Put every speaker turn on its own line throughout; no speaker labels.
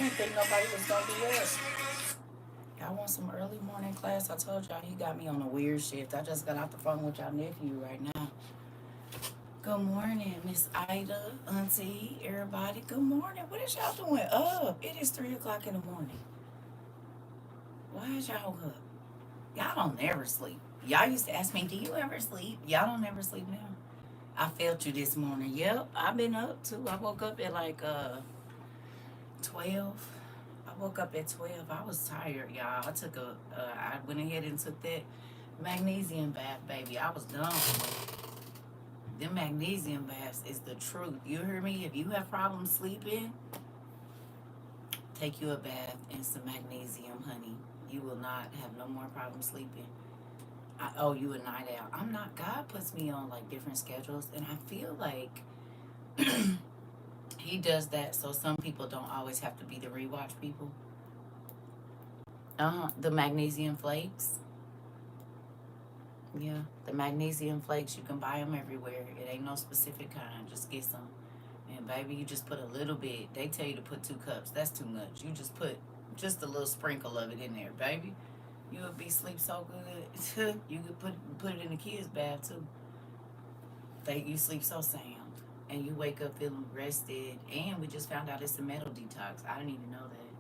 didn't think nobody was gonna be up. Y'all want some early morning class? I told y'all he got me on a weird shift. I just got off the phone with y'all nephew right now. Good morning, Miss Ida, Auntie, everybody. Good morning. What is y'all doing up? It is 3 o'clock in the morning. Why is y'all up? Y'all don't never sleep. Y'all used to ask me, do you ever sleep? Y'all don't ever sleep now. I felt you this morning. Yep, I've been up too. I woke up at like 12. I woke up at 12. I was tired, y'all. I went ahead and took that magnesium bath, baby. I was done. Them magnesium baths is the truth. You hear me? If you have problems sleeping, take you a bath and some magnesium, honey. You will not have no more problems sleeping. I owe you a night out. I'm not, God puts me on like different schedules, and I feel like He does that so some people don't always have to be the rewatch people. The magnesium flakes. Yeah, the magnesium flakes, you can buy them everywhere. It ain't no specific kind. Just get some. And baby, you just put a little bit. They tell you to put 2 cups. That's too much. You just put just a little sprinkle of it in there, baby. You would be sleep so good. You could put it in the kids' bath too. You sleep so sound. And you wake up feeling rested. And we just found out it's a metal detox. I didn't even know that.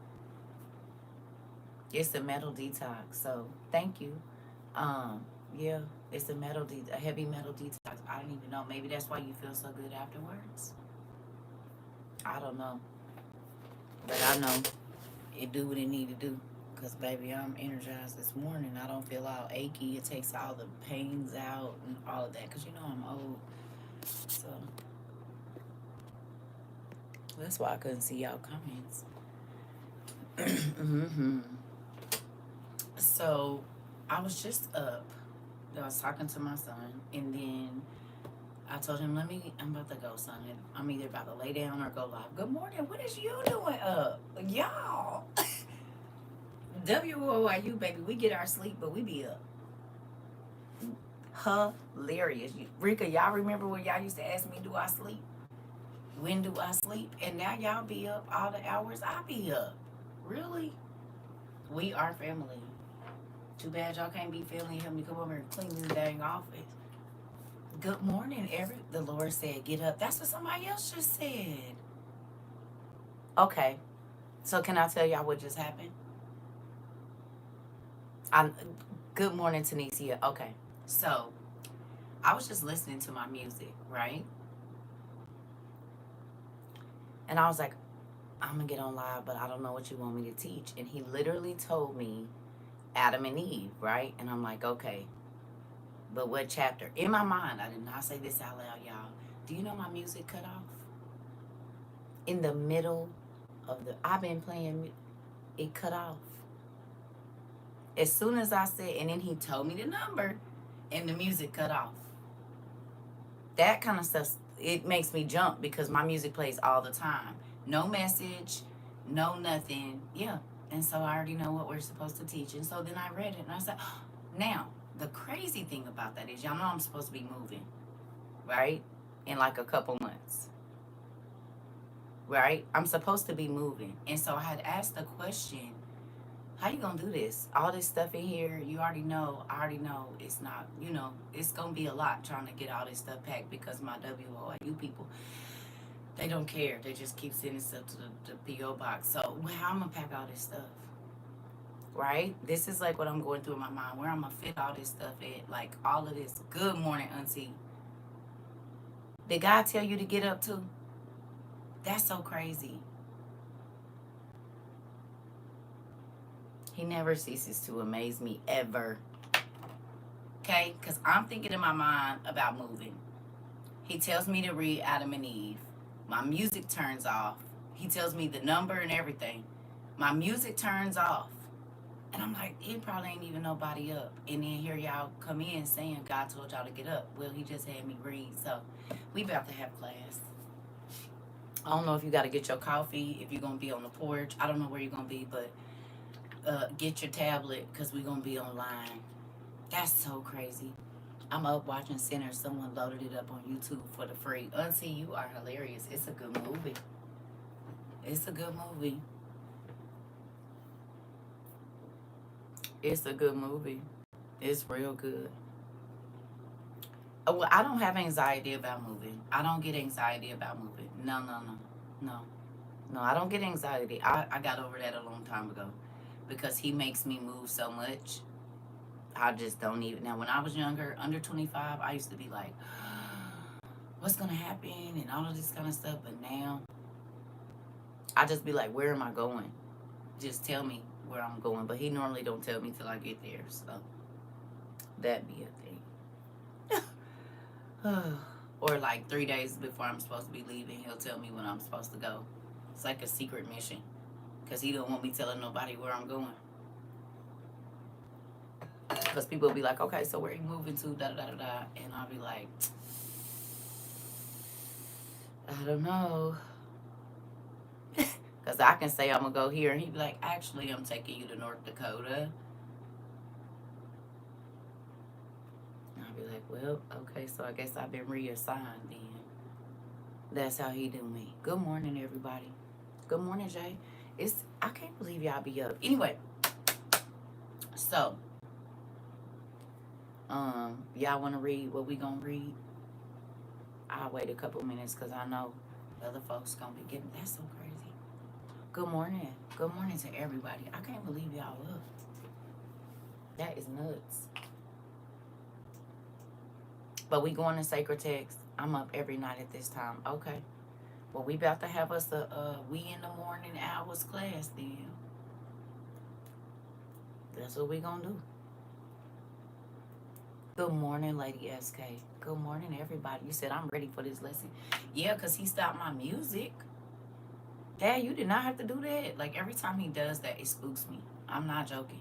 It's a metal detox. So thank you. Yeah, it's a heavy metal detox. I didn't even know. Maybe that's why you feel so good afterwards. I don't know. But I know it do what it need to do. Because, baby, I'm energized this morning. I don't feel all achy. It takes all the pains out and all of that. Because, you know, I'm old. So, that's why I couldn't see y'all comments. So, I was just up. I was talking to my son. And then I told him, I'm about to go, son. I'm either about to lay down or go live. Good morning. What is you doing up? Y'all. WOIU, baby. We get our sleep, but we be up. Hilarious. Rika, y'all remember when y'all used to ask me, do I sleep? When do I sleep? And now y'all be up all the hours I be up. Really? We are family. Too bad y'all can't be family and help me come over and clean this dang office. Good morning, Eric. The Lord said, get up. That's what somebody else just said. Okay. So can I tell y'all what just happened? Good morning, Tanisha. Okay. So I was just listening to my music, right? And I was like, I'm going to get on live, but I don't know what you want me to teach. And he literally told me Adam and Eve, right? And I'm like, okay. But what chapter? In my mind, I did not say this out loud, y'all. Do you know my music cut off? In the middle of I've been playing, it cut off. As soon as I said, and then he told me the number, and the music cut off. That kind of stuff, it makes me jump because my music plays all the time. No message, no nothing. Yeah. And so I already know what we're supposed to teach. And so then I read it and I said, oh. Now, the crazy thing about that is y'all know I'm supposed to be moving, right? In like a couple months. Right? I'm supposed to be moving. And so I had asked the question, how you gonna do this? All this stuff in here, I already know it's not, it's gonna be a lot trying to get all this stuff packed because my WOIU people, they don't care. They just keep sending stuff to the P.O. box. So how I'm gonna pack all this stuff? Right? This is like what I'm going through in my mind. Where I'm gonna fit all this stuff at? Like all of this. Good morning, Auntie. Did God tell you to get up too? That's so crazy. He never ceases to amaze me, ever. Okay? Because I'm thinking in my mind about moving. He tells me to read Adam and Eve. My music turns off. He tells me the number and everything. My music turns off. And I'm like, it probably ain't even nobody up. And then here y'all come in saying God told y'all to get up. Well, he just had me read. So we about to have class. I don't know if you got to get your coffee, if you're going to be on the porch. I don't know where you're going to be, but get your tablet because we're going to be online. That's so crazy. I'm up watching Sinners. Someone loaded it up on YouTube for the free. Auntie, you are hilarious. It's a good movie. It's a good movie. It's a good movie. It's real good. Well, I don't have anxiety about moving. I don't get anxiety about moving. No, no, no. No. No, I don't get anxiety. I got over that a long time ago because he makes me move so much. I just don't even. Now, when I was younger, under 25, I used to be like, what's going to happen and all of this kind of stuff. But now, I just be like, where am I going? Just tell me where I'm going. But he normally don't tell me till I get there. So, that be a thing. Or like 3 days before I'm supposed to be leaving, he'll tell me when I'm supposed to go. It's like a secret mission because he don't want me telling nobody where I'm going. Because people will be like, okay, so where are you moving to? Da da da da. And I'll be like, I don't know. Because I can say I'm going to go here. And he'd be like, actually, I'm taking you to North Dakota. And I'll be like, well, okay, so I guess I've been reassigned then. That's how he do me. Good morning, everybody. Good morning, Jay. I can't believe y'all be up. Anyway, so, y'all want to read what we going to read? I'll wait a couple minutes because I know other folks going to be getting, that's so crazy. Good morning. Good morning to everybody. I can't believe y'all up. That is nuts. But we going to sacred text. I'm up every night at this time. Okay. Well, we about to have us a we in the morning hours class then. That's what we gonna do. Good morning, Lady SK. Good morning, everybody. You said I'm ready for this lesson. Yeah, because he stopped my music. Dad, you did not have to do that. Like, every time he does that, it spooks me. I'm not joking.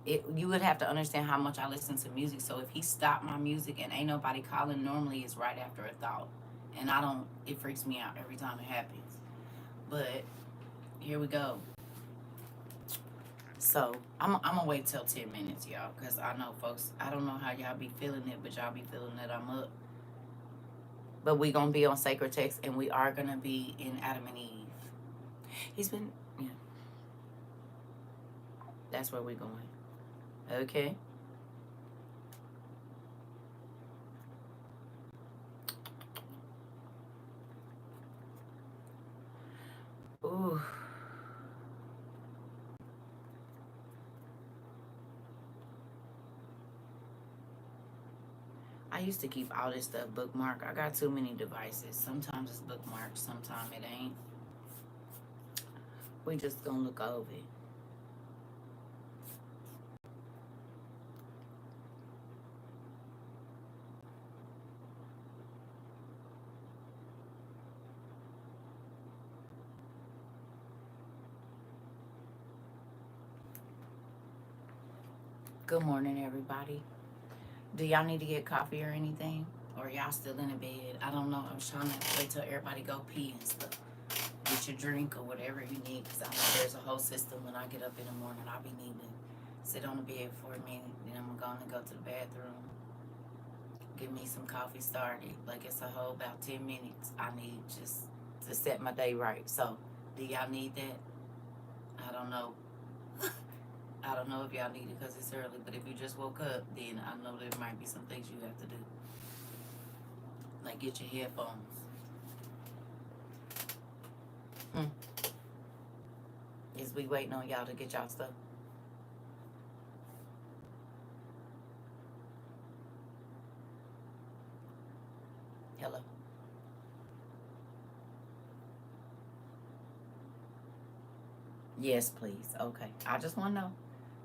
You would have to understand how much I listen to music. So if he stopped my music and ain't nobody calling, normally it's right after a thought. And it freaks me out every time it happens. But here we go. So I'm gonna wait till 10 minutes, y'all, because I know folks, I don't know how y'all be feeling it, but y'all be feeling that I'm up. But we gonna be on sacred text, and we are gonna be in Adam and Eve. Yeah. That's where we're going. Okay. Ooh. I used to keep all this stuff bookmarked. I got too many devices. Sometimes it's bookmarked, sometimes it ain't. We just gonna look over it. Good morning, everybody. Do y'all need to get coffee or anything? Or y'all still in the bed? I don't know. I'm trying to wait till everybody go pee and stuff. Get your drink or whatever you need, because I know there's a whole system. When I get up in the morning, I'll be needing to sit on the bed for a minute. Then I'm going to go to the bathroom. Get me some coffee started. Like, it's a whole about 10 minutes I need just to set my day right. So, do y'all need that? I don't know. I don't know if y'all need it because it's early, but if you just woke up, then I know there might be some things you have to do. Like, get your headphones. Is we waiting on y'all to get y'all stuff? Hello? Yes, please. Okay. I just want to know.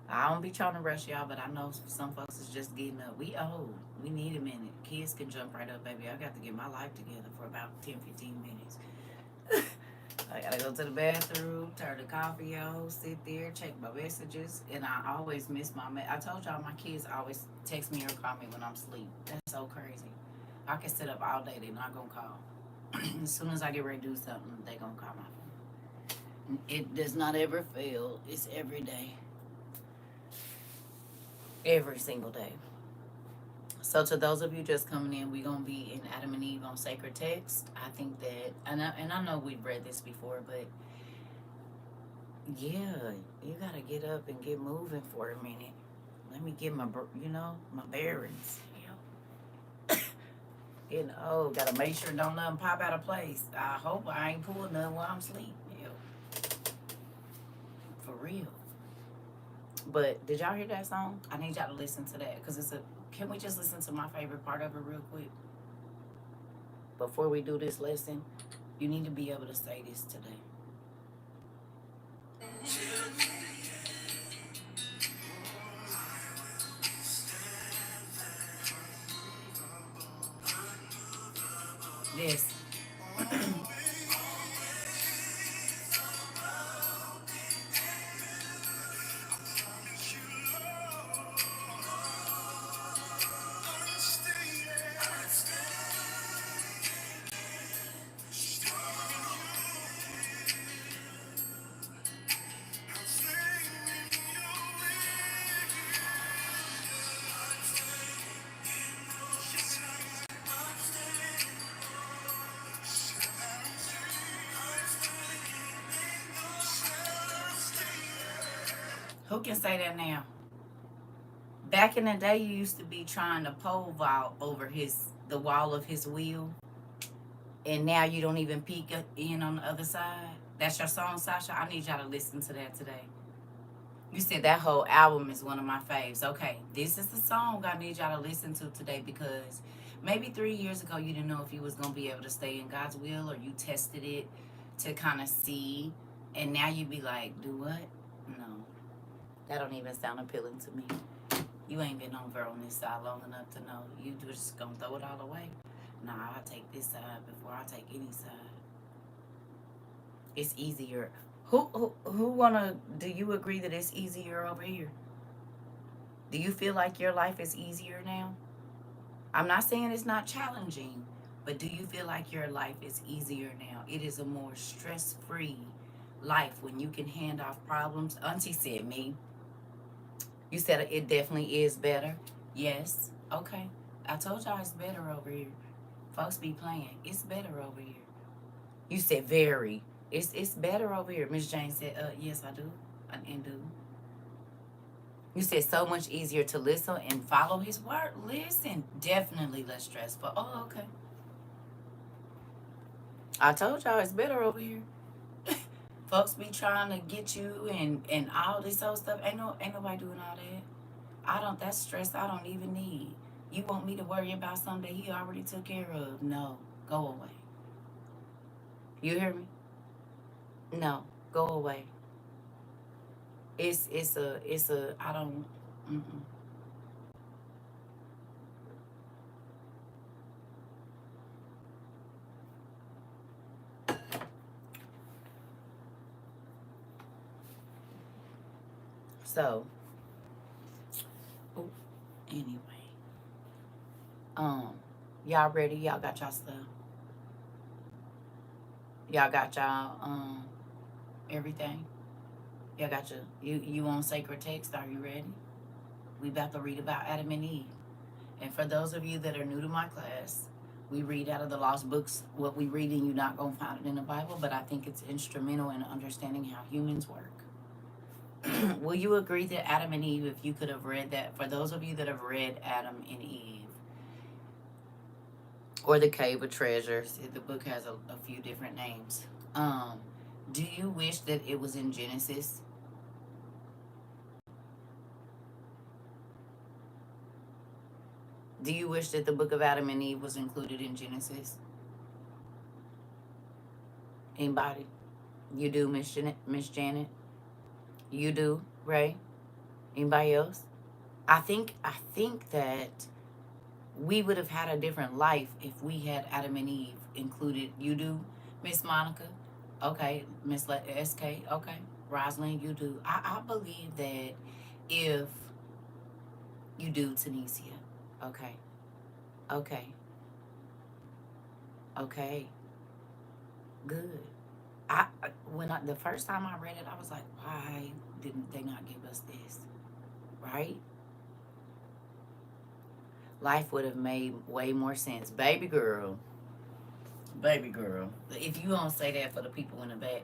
I don't be trying to rush y'all, but I know some folks is just getting up. We old. We need a minute. Kids can jump right up, baby. I got to get my life together for about 10, 15 minutes. I gotta go to the bathroom, turn the coffee on, sit there, check my messages, and I always miss I told y'all my kids always text me or call me when I'm asleep. That's so crazy. I can sit up all day, they're not gonna call. As soon as I get ready to do something, they gonna call my phone. It does not ever fail. It's every day. Every single day. So to those of you just coming in, we're going to be in Adam and Eve on sacred text. I think that, and I know we've read this before, but Yeah, you gotta get up and get moving for a minute. Let me get my, my bearings. Gotta make sure don't nothing pop out of place. I hope I ain't pulling nothing while I'm asleep. Hell, for real. But did y'all hear that song? I need y'all to listen to that because it's a. Can we just listen to my favorite part of it real quick before we do this lesson? You need to be able to say this today. This. Who can say that now? Back in the day, you used to be trying to pole vault over the wall of his wheel, and now you don't even peek in on the other side. That's your song, Sasha. I need y'all to listen to that today. You said that whole album is one of my faves. Okay, this is the song I need y'all to listen to today because maybe 3 years ago you didn't know if you was gonna be able to stay in God's will or you tested it to kind of see, and now you be like, do what? No, that don't even sound appealing to me. You ain't been over on this side long enough to know you just gonna throw it all away. Nah, I'll take this side before I take any side. It's easier. Who wanna? Do you agree that it's easier over here? Do you feel like your life is easier now? I'm not saying it's not challenging, but do you feel like your life is easier now? It is a more stress-free life when you can hand off problems. Auntie said me. You said it definitely is better. Yes. Okay. I told y'all it's better over here. Folks be playing. It's better over here. You said very. It's better over here. Miss Jane said, yes, I do. And do. You said so much easier to listen and follow his word. Listen, definitely less stressful. Oh, okay. I told y'all it's better over here. Folks be trying to get you and all this old stuff. Ain't nobody doing all that. I don't. That's stress I don't even need. You want me to worry about something that he already took care of? No, go away. You hear me? No, go away. It's a I don't. Mm-mm. So, oh, anyway, um, y'all ready? Y'all got y'all stuff. Y'all got y'all everything. Y'all got you on sacred text. Are you ready? We about to read about Adam and Eve. And for those of you that are new to my class, we read out of the lost books. What we read, and you're not gonna find it in the Bible, but I think it's instrumental in understanding how humans work. Will you agree that Adam and Eve, if you could have read that, for those of you that have read Adam and Eve or the Cave of Treasures, the book has a few different names. Do you wish that it was in Genesis? Do you wish that the book of Adam and Eve was included in Genesis? Anybody? You do, Miss Janet? You do, Ray? Anybody else? I think that we would have had a different life if we had Adam and Eve included. You do, Miss Monica? Okay, Miss SK? Okay. Rosalind, you do. I believe that if you do, Tanisha. Okay. Okay. Okay. Good. The first time I read it, I was like, why didn't they not give us this? Right? Life would have made way more sense. Baby girl. Baby girl. If you don't say that for the people in the back,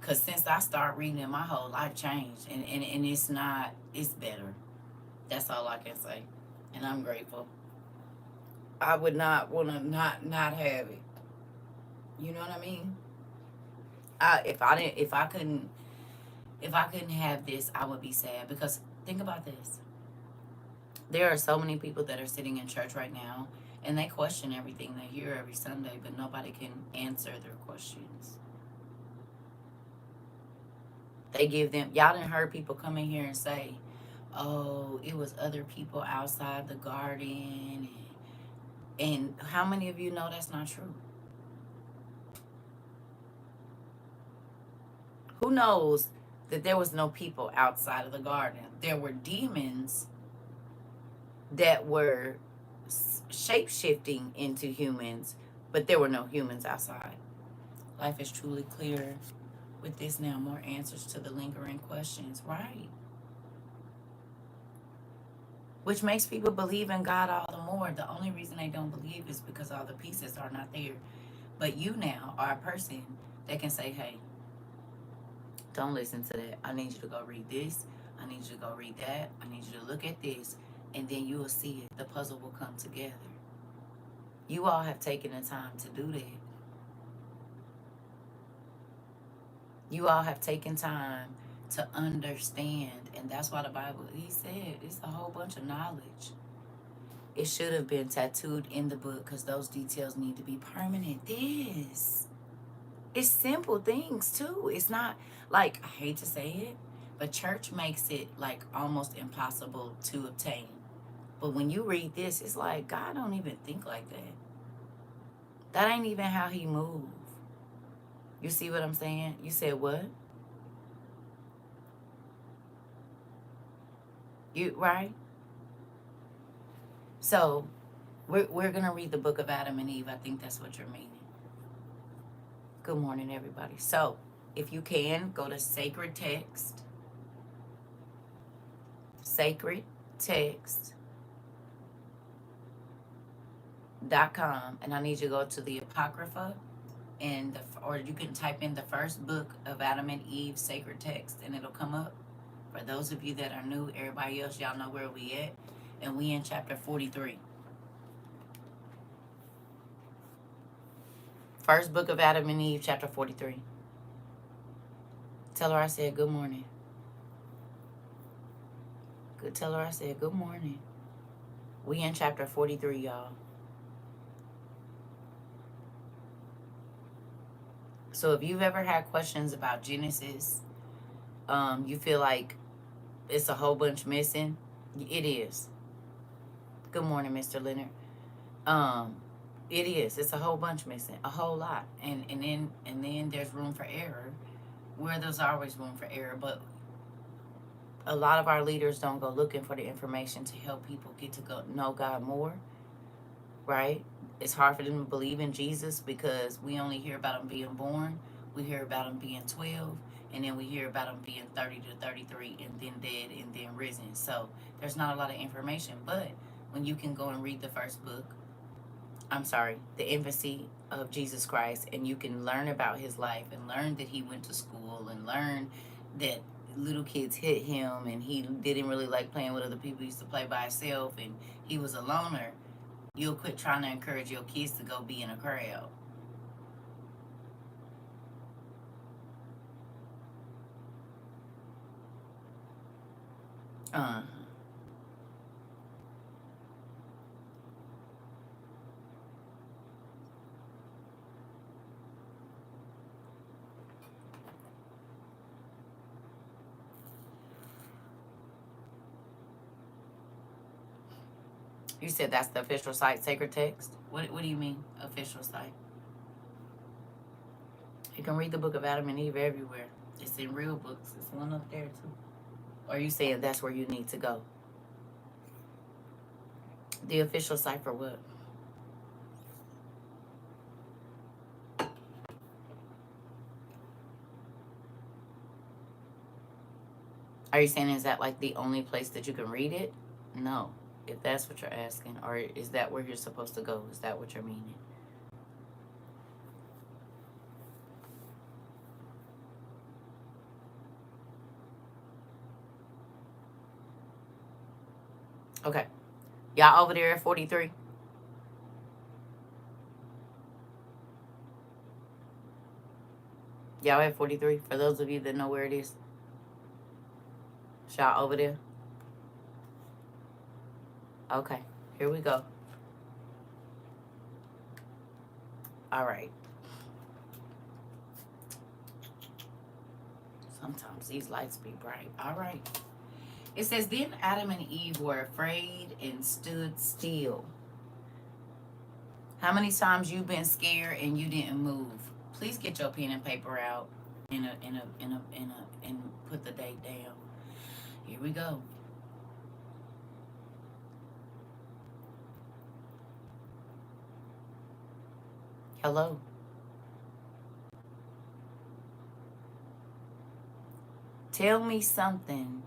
Because since I started reading it, my whole life changed. And it's not, it's better. That's all I can say. And I'm grateful. I would not want to not have it. You know what I mean? If I couldn't have this, I would be sad. Because think about this. There are so many people that are sitting in church right now and they question everything they hear every Sunday, but nobody can answer their questions. They give them, y'all done heard people come in here and say, oh, it was other people outside the garden. And how many of you know that's not true? Who knows that there was no people outside of the garden? There were demons that were shape-shifting into humans, but there were no humans outside. Life is truly clear with this now. More answers to the lingering questions, right? Which makes people believe in God all the more. The only reason they don't believe is because all the pieces are not there. But you now are a person that can say, hey, don't listen to that. I need you to go read this. I need you to go read that. I need you to look at this. And then you will see it. The puzzle will come together. You all have taken the time to do that. You all have taken time to understand. And that's why the Bible, he said, it's a whole bunch of knowledge. It should have been tattooed in the book because those details need to be permanent. This. It's simple things too. It's not like, I hate to say it, but church makes it like almost impossible to obtain. But when you read this, it's like, God don't even think like that. That ain't even how he move. You see what I'm saying? You said what? You right? So we're gonna read the book of Adam and Eve. I think that's what you're meaning. Good morning, everybody. So if you can, go to Sacred Text. SacredText.com, and I need you to go to the Apocrypha, and or you can type in the first book of Adam and Eve, Sacred Text, and it'll come up. For those of you that are new, everybody else, y'all know where we at, and we in chapter 43. First book of Adam and Eve, chapter 43. Tell her I said good morning. Good. Tell her I said good morning. We in chapter 43, y'all. So if you've ever had questions about Genesis, you feel like it's a whole bunch missing, it is. Good morning, Mr. Leonard. It is. It's a whole bunch missing, a whole lot, and then there's room for error, where there's always room for error. But a lot of our leaders don't go looking for the information to help people get to go know God more, right? It's hard for them to believe in Jesus because we only hear about him being born, we hear about him being 12, and then we hear about him being 30 to 33, and then dead, and then risen. So there's not a lot of information. But when you can go and read the first book, the infancy of Jesus Christ, and you can learn about his life and learn that he went to school and learn that little kids hit him and he didn't really like playing with other people. He used to play by himself and he was a loner. You'll quit trying to encourage your kids to go be in a crowd. You said that's the official site, Sacred Text? What do you mean, official site? You can read the book of Adam and Eve everywhere. It's in real books. It's one up there, too. Or are you saying that's where you need to go? The official site for what? Are you saying is that like the only place that you can read it? No. If that's what you're asking, or is that where you're supposed to go? Is that what you're meaning? Okay. Y'all over there at 43? Y'all at 43? For those of you that know where it is. Y'all over there? Okay. Here we go. All right. Sometimes these lights be bright. All right. It says, then Adam and Eve were afraid and stood still. How many times you been scared and you didn't move? Please get your pen and paper out and put the date down. Here we go. Hello. Tell me something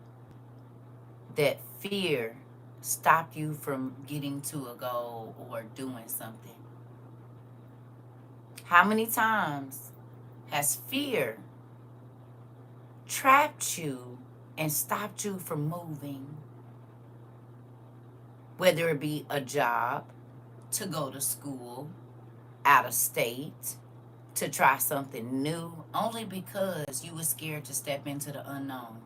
that fear stopped you from getting to a goal or doing something. How many times has fear trapped you and stopped you from moving? Whether it be a job, to go to school, out of state, to try something new, only because you were scared to step into the unknown.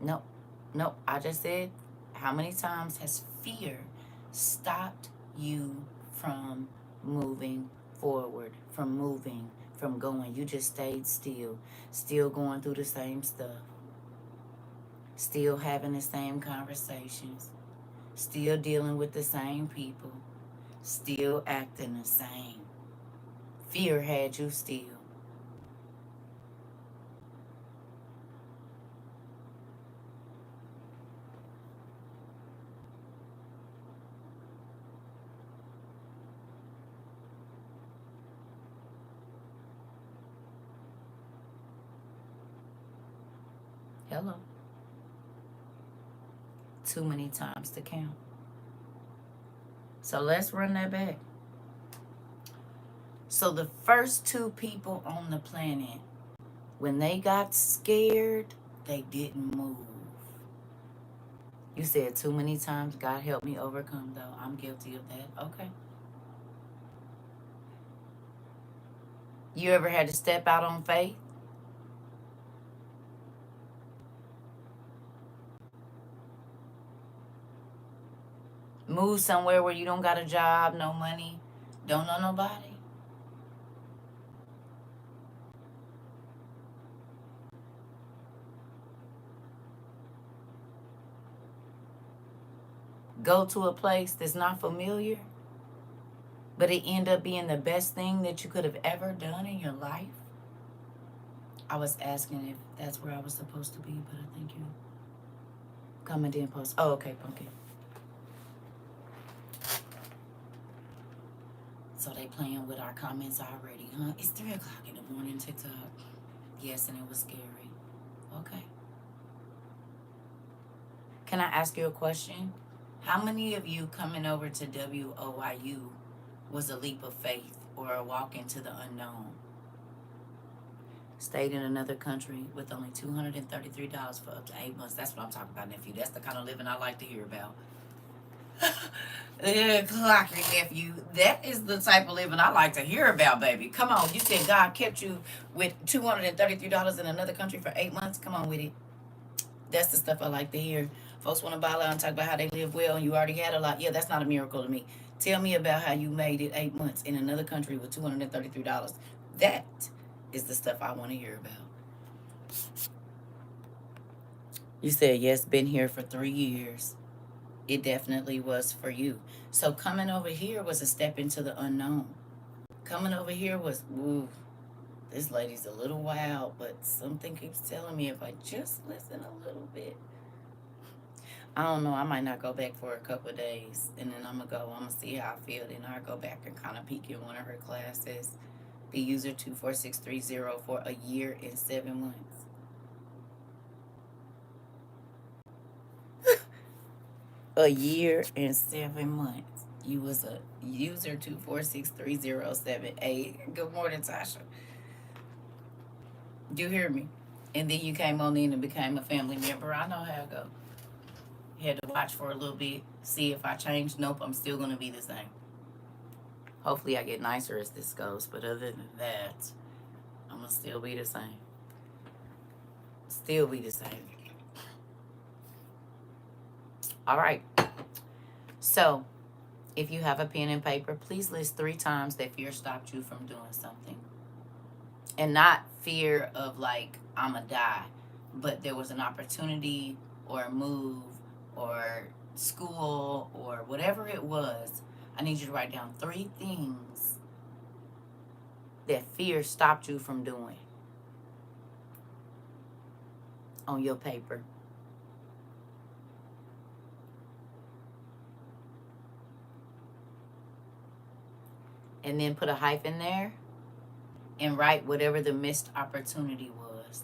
Nope. Nope. I just said, how many times has fear stopped you from moving forward, from moving, from going? You just stayed still going through the same stuff, still having the same conversations, still dealing with the same people, still acting the same. Fear had you still. Hello. Too many times to count. So let's run that back. So the first two people on the planet, when they got scared, they didn't move. You said too many times, God help me overcome, though. I'm guilty of that. Okay. You ever had to step out on faith? Move somewhere where you don't got a job, no money, don't know nobody? Go to a place that's not familiar, but it end up being the best thing that you could have ever done in your life? I was asking if that's where I was supposed to be, but I think you come and then post. Oh, okay, Pumpkin. So they playing with our comments already, huh? It's 3 o'clock in the morning, TikTok. Yes, and it was scary. Okay. Can I ask you a question? How many of you coming over to WOYU was a leap of faith or a walk into the unknown? Stayed in another country with only $233 for up to 8 months. That's what I'm talking about, nephew. That's the kind of living I like to hear about. Clock your nephew. That is the type of living I like to hear about, baby. Come on. You said God kept you with $233 in another country for 8 months. Come on with it. That's the stuff I like to hear. Folks want to ball out and talk about how they live well and you already had a lot. Yeah, that's not a miracle to me. Tell me about how you made it 8 months in another country with $233. That is the stuff I want to hear about. You said, yes, been here for 3 years. It definitely was for you. So coming over here was a step into the unknown. Coming over here was, ooh, this lady's a little wild, but something keeps telling me if I just listen a little bit. I don't know. I might not go back for a couple of days, and then I'm going to see how I feel. Then I'll go back and kind of peek in one of her classes. Be user 24630 for a year and 7 months. A year and 7 months. You was a user 2463078. Good morning, Tasha. Do you hear me? And then you came on in and became a family member. I know how it go. Had to watch for a little bit, see if I change. Nope, I'm still gonna be the same. Hopefully I get nicer as this goes, but other than that, I'm gonna still be the same. Still be the same. All right. So, if you have a pen and paper, please list 3 times that fear stopped you from doing something. And not fear of like, I'm going to die, but there was an opportunity or a move or school or whatever it was. I need you to write down 3 things that fear stopped you from doing on your paper. And then put a hyphen there and write whatever the missed opportunity was.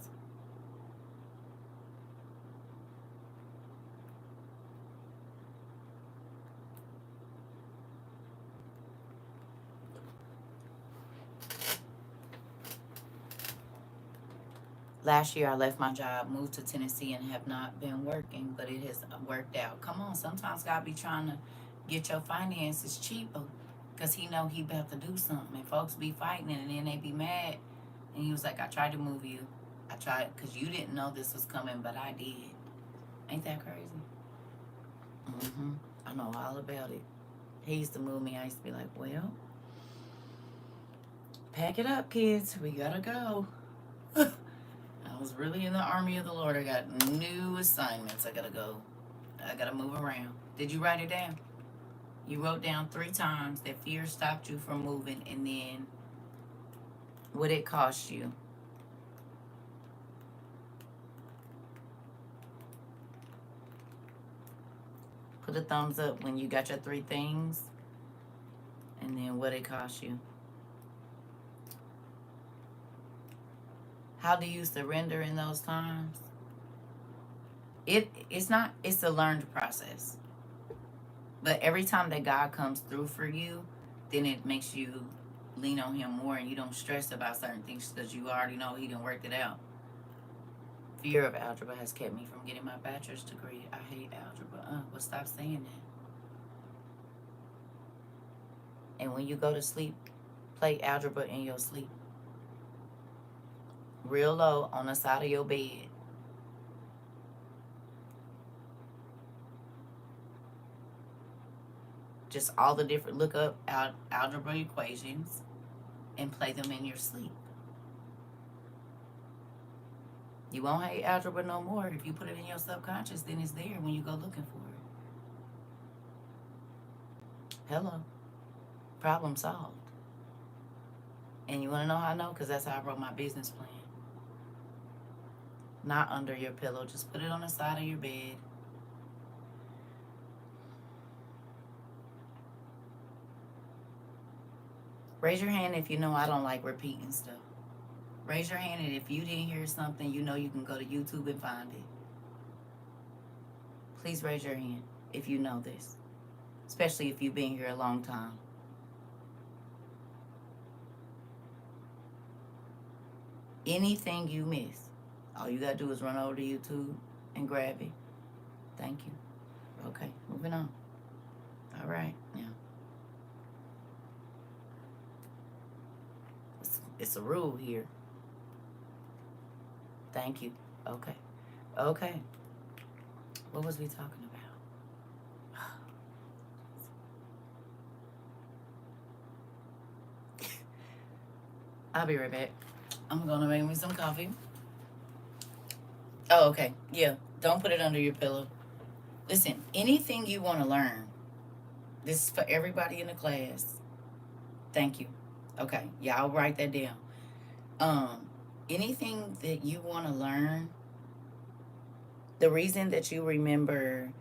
Last year I left my job, moved to Tennessee, and have not been working, but it has worked out. Come on, sometimes God be trying to get your finances cheaper because he know he about to do something. And folks be fighting and then they be mad. And he was like, I tried to move you. I tried because you didn't know this was coming, but I did. Ain't that crazy? I know all about it. He used to move me. I used to be like, well, pack it up, kids. We gotta go. I was really in the army of the Lord. I got new assignments. I gotta go. I gotta move around. Did you write it down? You wrote down 3 times that fear stopped you from moving, and then what it cost you. Put a thumbs up when you got your 3 things, and then what it cost you. How do you surrender in those times? It's not, it's a learned process. But every time that God comes through for you, then it makes you lean on him more and you don't stress about certain things because you already know he done worked it out. Fear of algebra has kept me from getting my bachelor's degree. I hate algebra. But stop saying that. And when you go to sleep, play algebra in your sleep. Real low on the side of your bed. Just all the different, look up algebra equations and play them in your sleep. You won't hate algebra no more. If you put it in your subconscious, then it's there when you go looking for it. Hello. Problem solved. And you want to know how I know? Because that's how I wrote my business plan. Not under your pillow. Just put it on the side of your bed. Raise your hand if you know I don't like repeating stuff. Raise your hand, and if you didn't hear something, you know you can go to YouTube and find it. Please raise your hand if you know this, especially if you've been here a long time. Anything you miss, all you gotta do is run over to YouTube and grab it. Thank you. Okay, moving on. All right, now. It's a rule here. Thank you. Okay. Okay. What was we talking about? I'll be right back. I'm gonna make me some coffee. Oh, okay. Yeah. Don't put it under your pillow. Listen, anything you want to learn, this is for everybody in the class. Thank you. Okay. Yeah, I'll write that down. Anything that you want to learn, the reason that you remember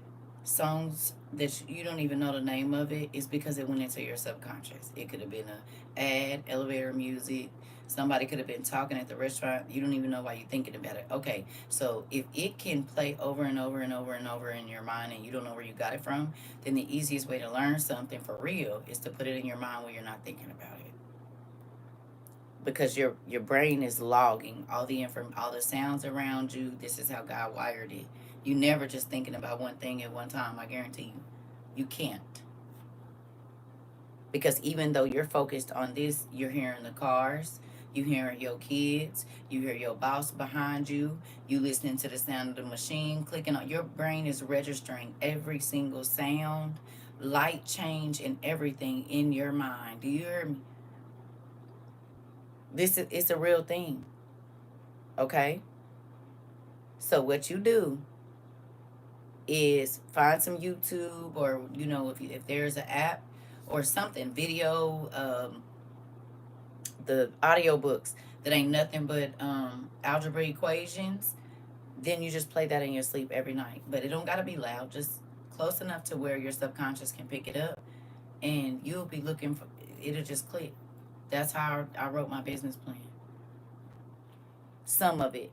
songs that you don't even know the name of it is because it went into your subconscious. It could have been a ad, elevator music. Somebody could have been talking at the restaurant. You don't even know why you're thinking about it. Okay, so if it can play over and over and over and over in your mind and you don't know where you got it from, then the easiest way to learn something for real is to put it in your mind where you're not thinking about it. because your brain is logging all the sounds around you. This is how God wired it. You never just thinking about one thing at one time. I guarantee you, you can't. Because even though you're focused on this, you're hearing the cars, you hearing your kids, you hear your boss behind you, you listening to the sound of the machine clicking on. Your brain is registering every single sound, light change, and everything in your mind. Do you hear me? This is it's a real thing. Okay. So what you do is find some YouTube, or if there's an app or something, video, the audio books that ain't nothing but algebra equations. Then you just play that in your sleep every night. But it don't gotta be loud, just close enough to where your subconscious can pick it up, and you'll be looking for it'll just click. That's how I wrote my business plan. Some of it,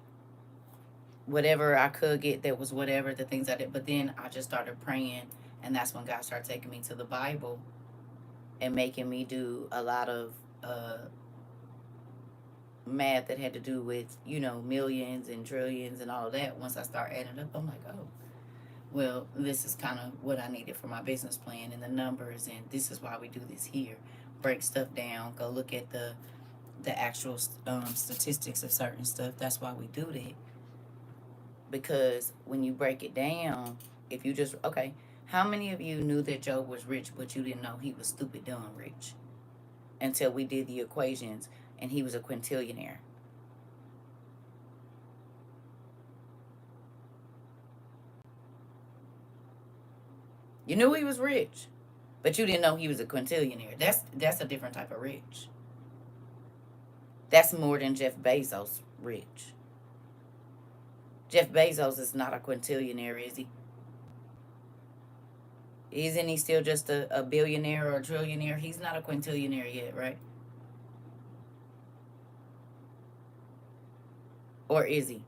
whatever I could get, that was whatever the things I did. But then I just started praying, and that's when God started taking me to the Bible and making me do a lot of math that had to do with millions and trillions and all of that. Once I start adding up, I'm like, oh, well, this is kind of what I needed for my business plan and the numbers, and this is why we do this here. Break stuff down, go look at the actual statistics of certain stuff. That's why we do that. Because when you break it down, if you just okay, how many of you knew that Job was rich, but you didn't know he was stupid dumb rich until we did the equations and he was a quintillionaire? You knew he was rich, but you didn't know he was a quintillionaire. That's a different type of rich. That's more than Jeff Bezos rich. Jeff Bezos is not a quintillionaire, is he? Isn't he still just a billionaire or a trillionaire? He's not a quintillionaire yet, right? Or is he?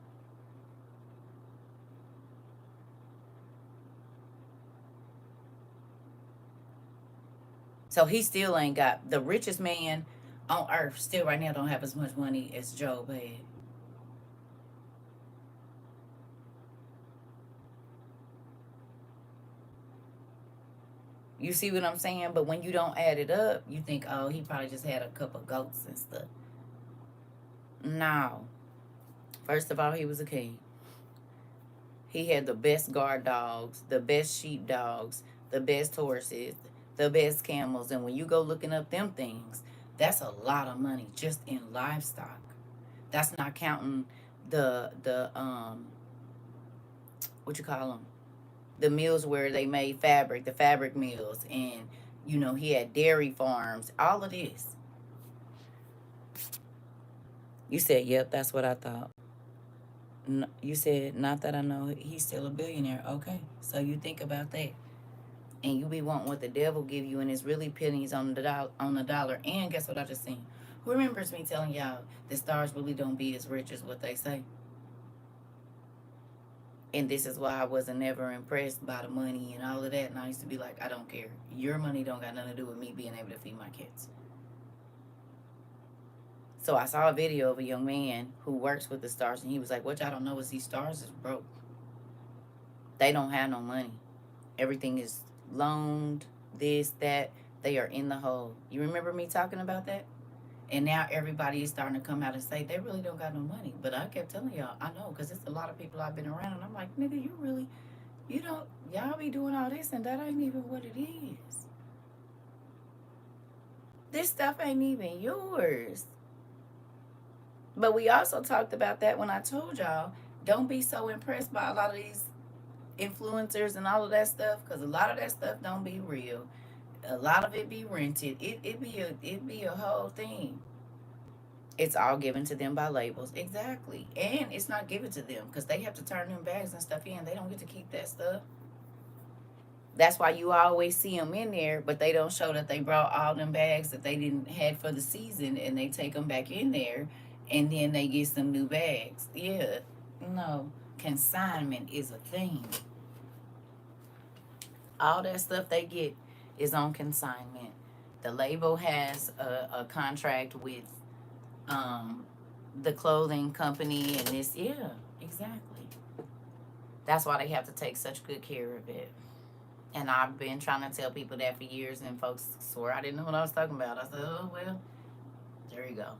So he still ain't got the richest man on earth. Still, right now, don't have as much money as Job had. You see what I'm saying? But when you don't add it up, you think, oh, he probably just had a couple goats and stuff. No. First of all, he was a king. He had the best guard dogs, the best sheep dogs, the best horses, the best camels. And when you go looking up them things, that's a lot of money just in livestock. That's not counting the what you call them, the mills where they made fabric, the fabric mills, and he had dairy farms. All of this. You said, "Yep, that's what I thought." No, you said, "Not that I know he's still a billionaire." Okay, so you think about that, and you be wanting what the devil give you, and it's really pennies on the dollar. And guess what I just seen? Who remembers me telling y'all the stars really don't be as rich as what they say? And this is why I wasn't never impressed by the money and all of that. And I used to be like, I don't care. Your money don't got nothing to do with me being able to feed my kids. So I saw a video of a young man who works with the stars, and he was like, what y'all don't know is these stars is broke. They don't have no money. Everything is loaned, this, that. They are in the hole. You remember me talking about that? And now everybody is starting to come out and say they really don't got no money. But I kept telling y'all, I know, because it's a lot of people I've been around, and I'm like, nigga, you don't, y'all be doing all this, and that ain't even what it is. This stuff ain't even yours. But we also talked about that when I told y'all, don't be so impressed by a lot of these influencers and all of that stuff, because a lot of that stuff don't be real. A lot of it be rented. It be a whole thing. It's all given to them by labels. Exactly. And it's not given to them because they have to turn them bags and stuff in. They don't get to keep that stuff. That's why you always see them in there, but they don't show that they brought all them bags that they didn't had for the season, and they take them back in there, and then they get some new bags. Yeah. No. Consignment is a thing. All that stuff they get is on consignment. The label has a contract with the clothing company and this. Yeah, exactly. That's why they have to take such good care of it. And I've been trying to tell people that for years, and folks swore I didn't know what I was talking about. I said, oh, well, there you go.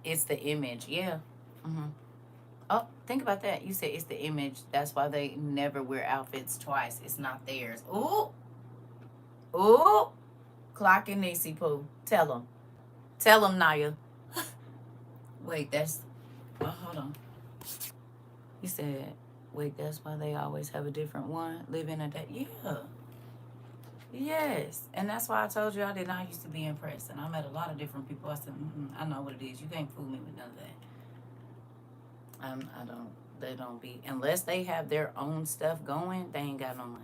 It's the image. Yeah. hmm Oh, think about that. You said it's the image. That's why they never wear outfits twice. It's not theirs. Ooh. Ooh. Clock and Nisi Pooh. Tell them. Tell them, Naya. Wait, that's. Oh, hold on. You said, wait, that's why they always have a different one. Live in a day. Yeah. Yes. And that's why I told you I did not used to be impressed. And I met a lot of different people. I said, I know what it is. You can't fool me with none of that. I don't. They don't be. Unless they have their own stuff going, they ain't got no money.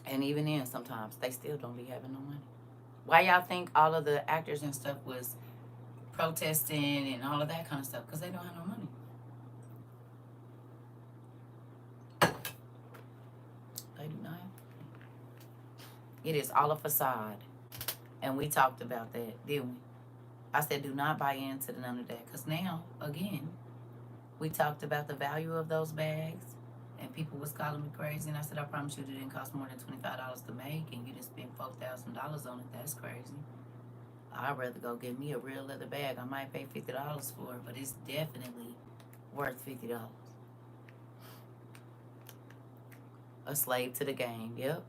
And even then, sometimes they still don't be having no money. Why y'all think all of the actors and stuff was protesting and all of that kind of stuff? Because they don't have no money. They do not. It is all a facade. And we talked about that, didn't we? I said, do not buy into none of that. Because now, again, we talked about the value of those bags. And people was calling me crazy. And I said, I promise you, it didn't cost more than $25 to make. And you just spent $4,000 on it. That's crazy. I'd rather go get me a real leather bag. I might pay $50 for it, but it's definitely worth $50. A slave to the game. Yep.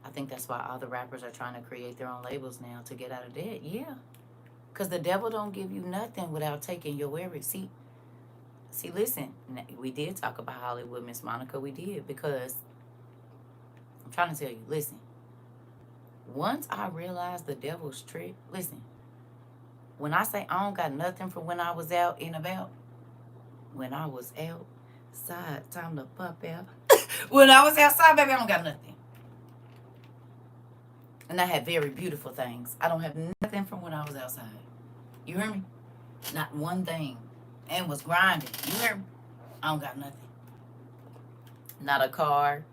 I think that's why all the rappers are trying to create their own labels now to get out of debt. Yeah. Because the devil don't give you nothing without taking your every. See, listen. We did talk about Hollywood, Miss Monica. We did. Because I'm trying to tell you, listen. Once I realized the devil's trick, listen. When I say I don't got nothing from when I was out and about, when I was outside, time to pop out. When I was outside, baby, I don't got nothing. And I had very beautiful things. I don't have nothing from when I was outside. You hear me? Not one thing. And was grinding. You hear me? I don't got nothing. Not a car,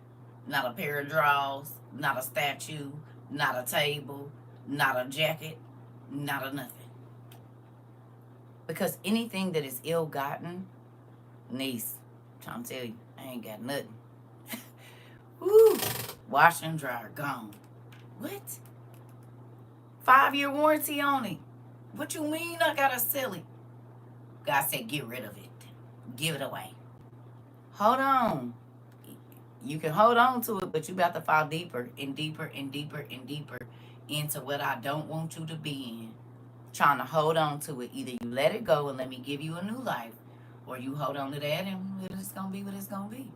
not a pair of drawers, not a statue, not a table, not a jacket, not a nothing. Because anything that is ill-gotten, niece, I'm trying to tell you, I ain't got nothing. Woo! Wash and dryer, gone. What? 5-year warranty on it. What you mean I gotta sell it? God said get rid of it. Give it away. Hold on. You can hold on to it, but you about to fall deeper and deeper and deeper and deeper into what I don't want you to be in. Trying to hold on to it. Either you let it go and let me give you a new life, or you hold on to that and it's gonna be what it's gonna be.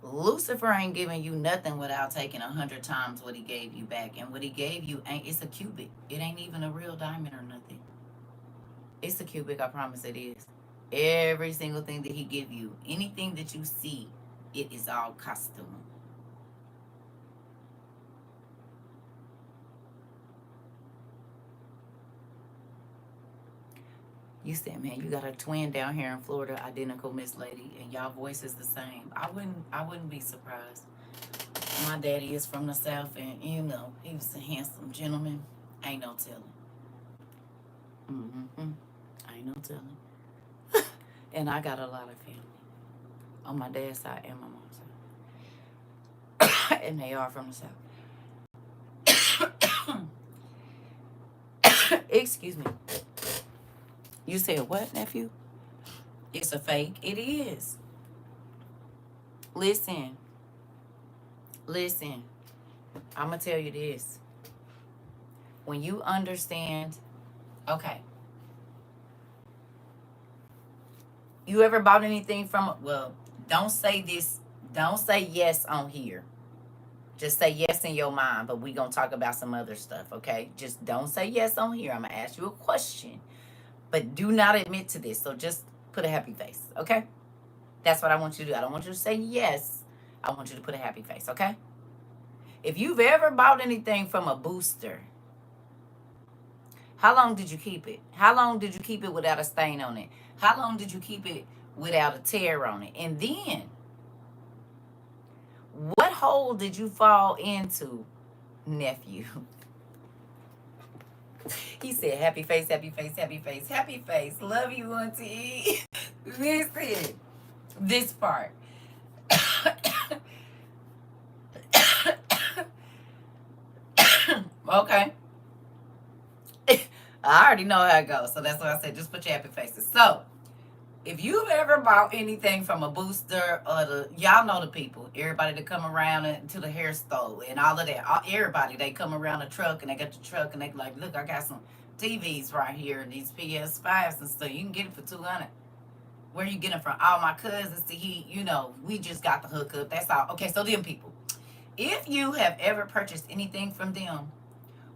Lucifer ain't giving you nothing without taking 100 times what he gave you back. And what he gave you ain't, it's a cubic. It ain't even a real diamond or nothing. It's a cubic, I promise it is. Every single thing that he give you, anything that you see, it is all costume. You said, man, you got a twin down here in Florida, identical Miss Lady, and y'all voice is the same. I wouldn't be surprised. My daddy is from the South, and you know, he was a handsome gentleman. Ain't no telling. Ain't no telling. And I got a lot of family on my dad's side and my mom's side. And they are from the South. Excuse me. You said what, nephew? It's a fake. It is. Listen. I'm going to tell you this. When you understand, okay. You ever bought anything from, well, don't say this. Don't say yes on here. Just say yes in your mind, but we're going to talk about some other stuff, okay? Just don't say yes on here. I'm going to ask you a question. But do not admit to this. So just put a happy face, okay? That's what I want you to do. I don't want you to say yes. I want you to put a happy face, okay? If you've ever bought anything from a booster, how long did you keep it? How long did you keep it without a stain on it? How long did you keep it without a tear on it? And then, what hole did you fall into nephew. He said, happy face, happy face, happy face, happy face. Love you, Auntie. Listen, this part. Okay. I already know how it goes, so that's why I said just put your happy faces. So, if you've ever bought anything from a booster or y'all know the people, everybody that come around to the hair store and all of that, everybody, they come around the truck and they got the truck and they like, look, I got some TVs right here and these PS5s and stuff. You can get it for 200. Where you getting from? All my cousins to we just got the hookup. That's all. Okay, so them people. If you have ever purchased anything from them,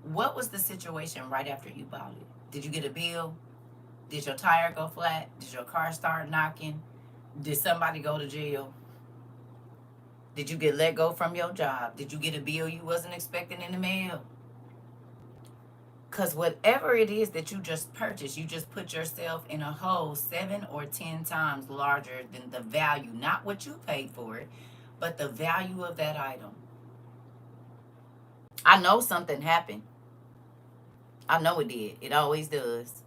what was the situation right after you bought it? Did you get a bill? Did your tire go flat? Did your car start knocking? Did somebody go to jail? Did you get let go from your job? Did you get a bill you wasn't expecting in the mail? Because whatever it is that you just purchased, you just put yourself in a hole 7 or 10 times larger than the value, not what you paid for it, but the value of that item. I know something happened. I know it did. It always does.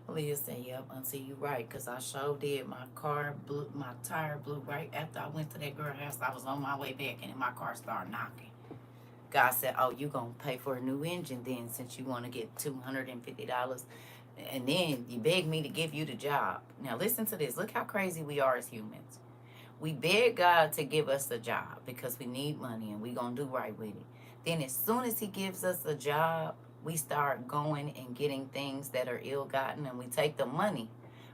Leah said, yep, Auntie, you right, because I sure did. My tire blew right after I went to that girl house. I was on my way back, and my car started knocking. God said, oh, you going to pay for a new engine then, since you want to get $250. And then you beg me to give you the job. Now, listen to this. Look how crazy we are as humans. We beg God to give us a job because we need money, and we going to do right with it. Then as soon as he gives us a job, we start going and getting things that are ill-gotten, and we take the money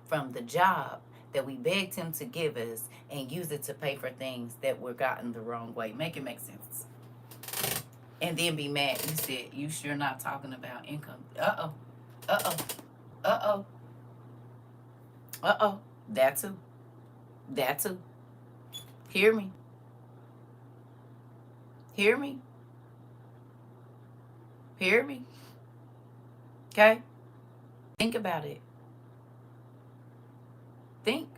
from the job that we begged him to give us and use it to pay for things that were gotten the wrong way. Make it make sense. And then be mad. You said, you sure not talking about income. Uh-oh. Uh-oh. Uh-oh. Uh-oh. That too. That too. Hear me. Hear me. Hear me. Okay? Think about it. Think.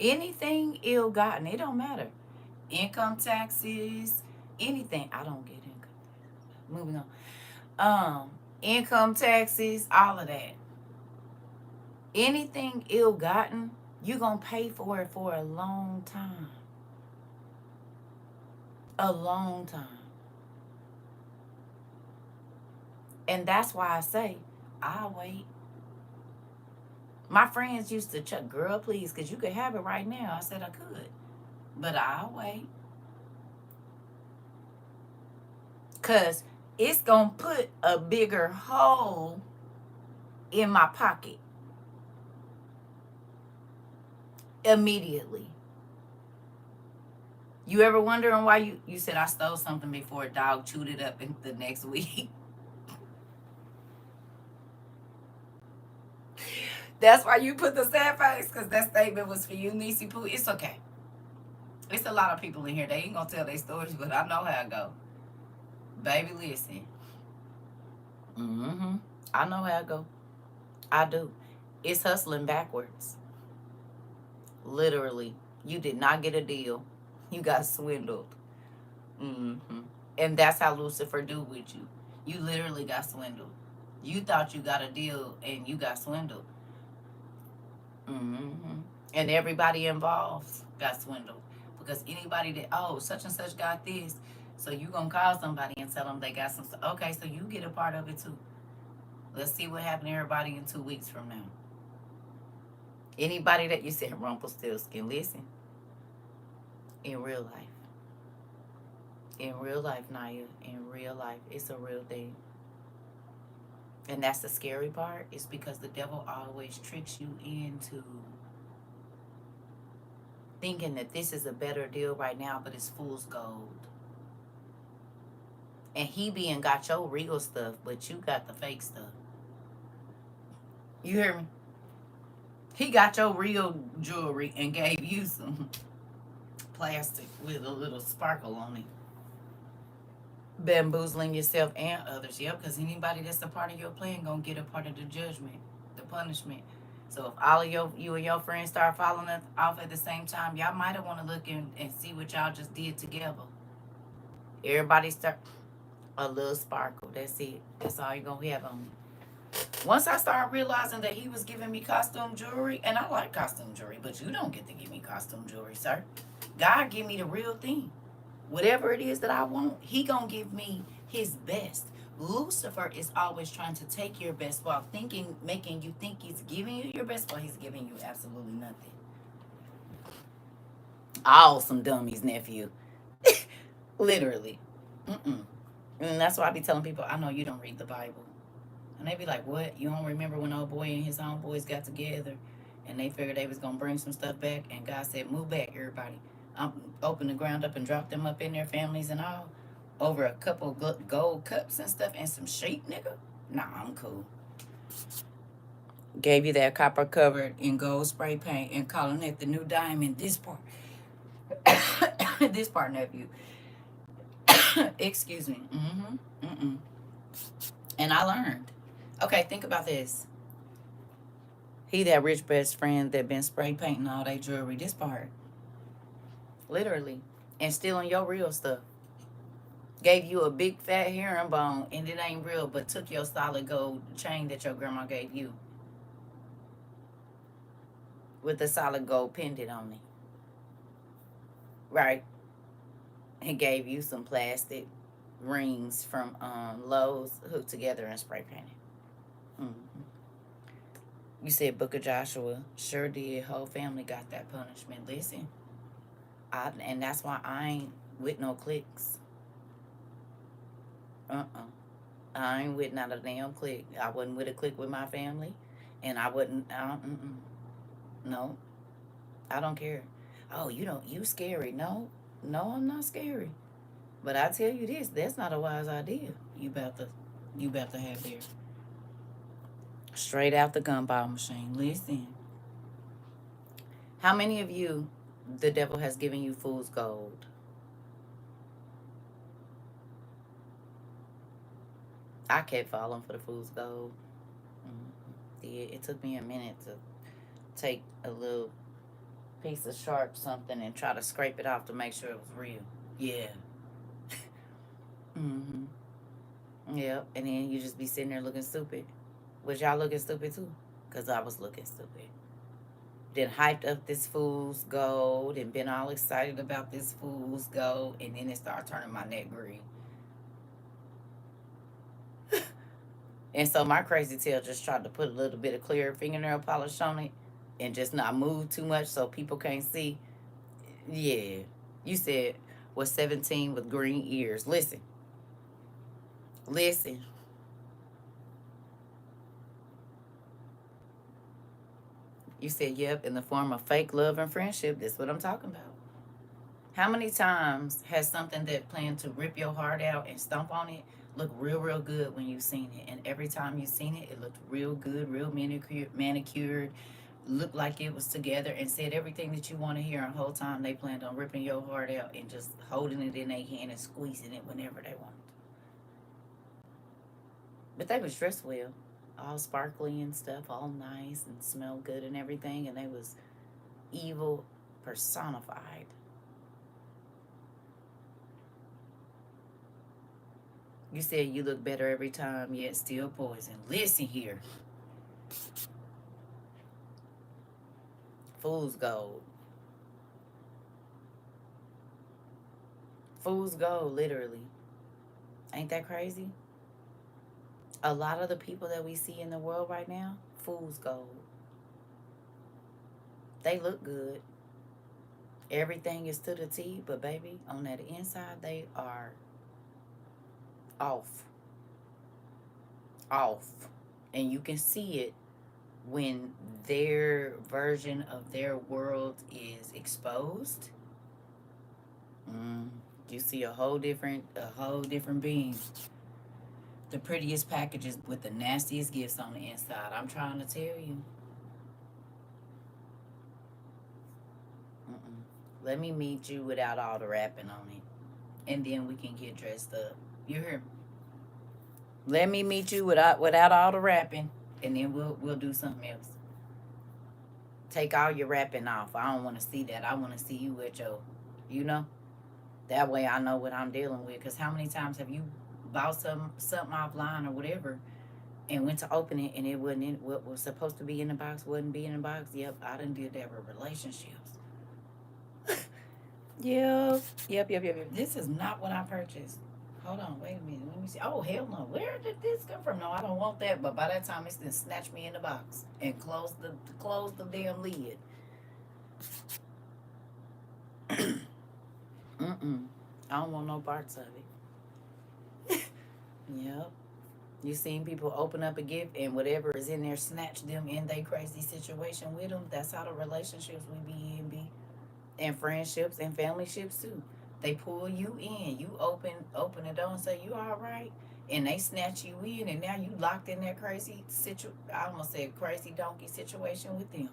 Anything ill-gotten, it don't matter. Income taxes, anything. I don't get income. Moving on. Income taxes, all of that. Anything ill-gotten, you're going to pay for it for a long time. A long time. And that's why I say, I'll wait. My friends used to check, girl, please, because you could have it right now. I said I could. But I'll wait. Because it's going to put a bigger hole in my pocket. Immediately. You ever wondering why you said I stole something before a dog chewed it up in the next week? That's why you put the sad face, because that statement was for you, Niecy Poo. It's okay. It's a lot of people in here. They ain't going to tell their stories, but I know how it go. Baby, listen. I know how it go. I do. It's hustling backwards. Literally. You did not get a deal. You got swindled. And that's how Lucifer do with you. You literally got swindled. You thought you got a deal and you got swindled. And everybody involved got swindled. Because anybody that, oh, such and such got this, so you going to call somebody and tell them they got some stuff. Okay, so you get a part of it too. Let's see what happened to everybody in 2 weeks from now. Anybody that you said Rumpelstiltskin, listen. In real life. In real life, Naya. In real life. It's a real thing. And that's the scary part. Is because the devil always tricks you into thinking that this is a better deal right now, but it's fool's gold. And he being got your real stuff, but you got the fake stuff. You hear me? He got your real jewelry and gave you some plastic with a little sparkle on it. Bamboozling yourself and others. Yep, because anybody that's a part of your plan gonna get a part of the judgment, the punishment. So if all of you and your friends start following off at the same time, y'all might have want to look and see what y'all just did together. Everybody start a little sparkle. That's it. That's all you're gonna have on me. Once I started realizing that he was giving me costume jewelry, and I like costume jewelry, but you don't get to give me costume jewelry, sir. God give me the real thing. Whatever it is that I want, he gonna give me his best. Lucifer is always trying to take your best while thinking, making you think he's giving you your best while he's giving you absolutely nothing. All some dummies, nephew. Literally. Mm-mm. And that's why I be telling people, I know you don't read the Bible. And they be like, what? You don't remember when old boy and his homeboys got together and they figured they was going to bring some stuff back, and God said, move back, everybody. Open the ground up and drop them up in their families and all over a couple gold cups and stuff and some sheep, nigga? Nah, I'm cool. Gave you that copper covered in gold spray paint and calling it the new diamond. This part. This part, nephew. Excuse me. And I learned. Okay, think about this. He that rich best friend that been spray painting all that jewelry. This part. Literally. And stealing your real stuff. Gave you a big fat herringbone and it ain't real, but took your solid gold chain that your grandma gave you with a solid gold pendant on it. Right? And gave you some plastic rings from Lowe's hooked together and spray painted. Mm-hmm. You said Book of Joshua. Sure did. Whole family got that punishment. Listen. And that's why I ain't with no cliques. I ain't with not a damn clique. I wasn't with a clique with my family. And I wouldn't. No. I don't care. Oh, you scary. No. No, I'm not scary. But I tell you this, that's not a wise idea. You about to have there. Straight out the gumball machine. Listen. How many of you the devil has given you fool's gold? I kept falling for the fool's gold. It took me a minute to take a little piece of sharp something and try to scrape it off to make sure it was real. Yeah. Mm-hmm. Yep. And then you just be sitting there looking stupid. Was y'all looking stupid too? Because I was looking stupid. Then hyped up this fool's gold and been all excited about this fool's gold, and then it started turning my neck green. And so my crazy tail just tried to put a little bit of clear fingernail polish on it and just not move too much so people can't see. Yeah. You said was 17 with green ears. Listen. Listen. You said, yep, in the form of fake love and friendship. That's what I'm talking about. How many times has something that planned to rip your heart out and stomp on it look real, real good when you've seen it? And every time you've seen it, it looked real good, real manicured, looked like it was together, and said everything that you want to hear. And the whole time they planned on ripping your heart out and just holding it in their hand and squeezing it whenever they want. But they was dressed well, all sparkly and stuff, all nice and smelled good and everything. And they was evil personified. You said you look better every time, yet still poison. Listen here. Fool's gold. Fool's gold, literally. Ain't that crazy? A lot of the people that we see in the world right now, fool's gold. They look good. Everything is to the T, but baby, on that inside, they are off. Off. And you can see it when their version of their world is exposed. You see a whole different being. The prettiest packages with the nastiest gifts on the inside. I'm trying to tell you. Let me meet you without all the wrapping on it, and then we can get dressed up. You hear me? Let me meet you without all the wrapping, and then we'll do something else. Take all your wrapping off. I don't want to see that. I want to see you at your, you know. That way I know what I'm dealing with. Because how many times have you bought something offline or whatever and went to open it and it wasn't in what was supposed to be in the box, wouldn't be in the box? Yep, I done did that with relationships. Yep. This is not what I purchased. Hold on, wait a minute. Let me see. Oh, hell no. Where did this come from? No, I don't want that. But by that time, it's then snatch me in the box and close the damn lid. Mm-mm. I don't want no parts of it. Yep. You seen people open up a gift and whatever is in there snatch them in their crazy situation with them. That's how the relationships we be in be. And friendships and family ships too. They pull you in. You open the door and say, you all right? And they snatch you in and now you locked in that crazy I almost said crazy donkey situation with them.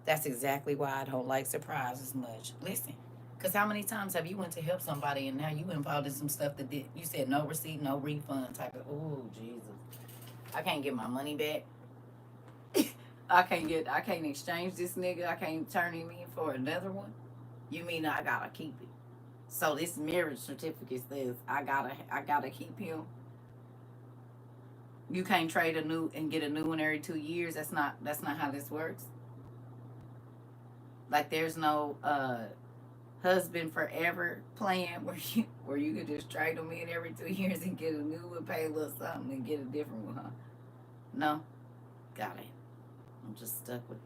That's exactly why I don't like surprises much. Listen, because how many times have you went to help somebody and now you involved in some stuff that did, you said no receipt, no refund type of, oh, Jesus. I can't get my money back. I can't exchange this nigga. I can't turn him in for another one. You mean I gotta keep it? So this marriage certificate says I gotta keep him. You can't trade a new and get a new one every 2 years. That's not how this works. Like there's no husband forever plan where you could just trade them in every 2 years and get a new one, pay a little something, and get a different one, huh? No, got it. I'm just stuck with.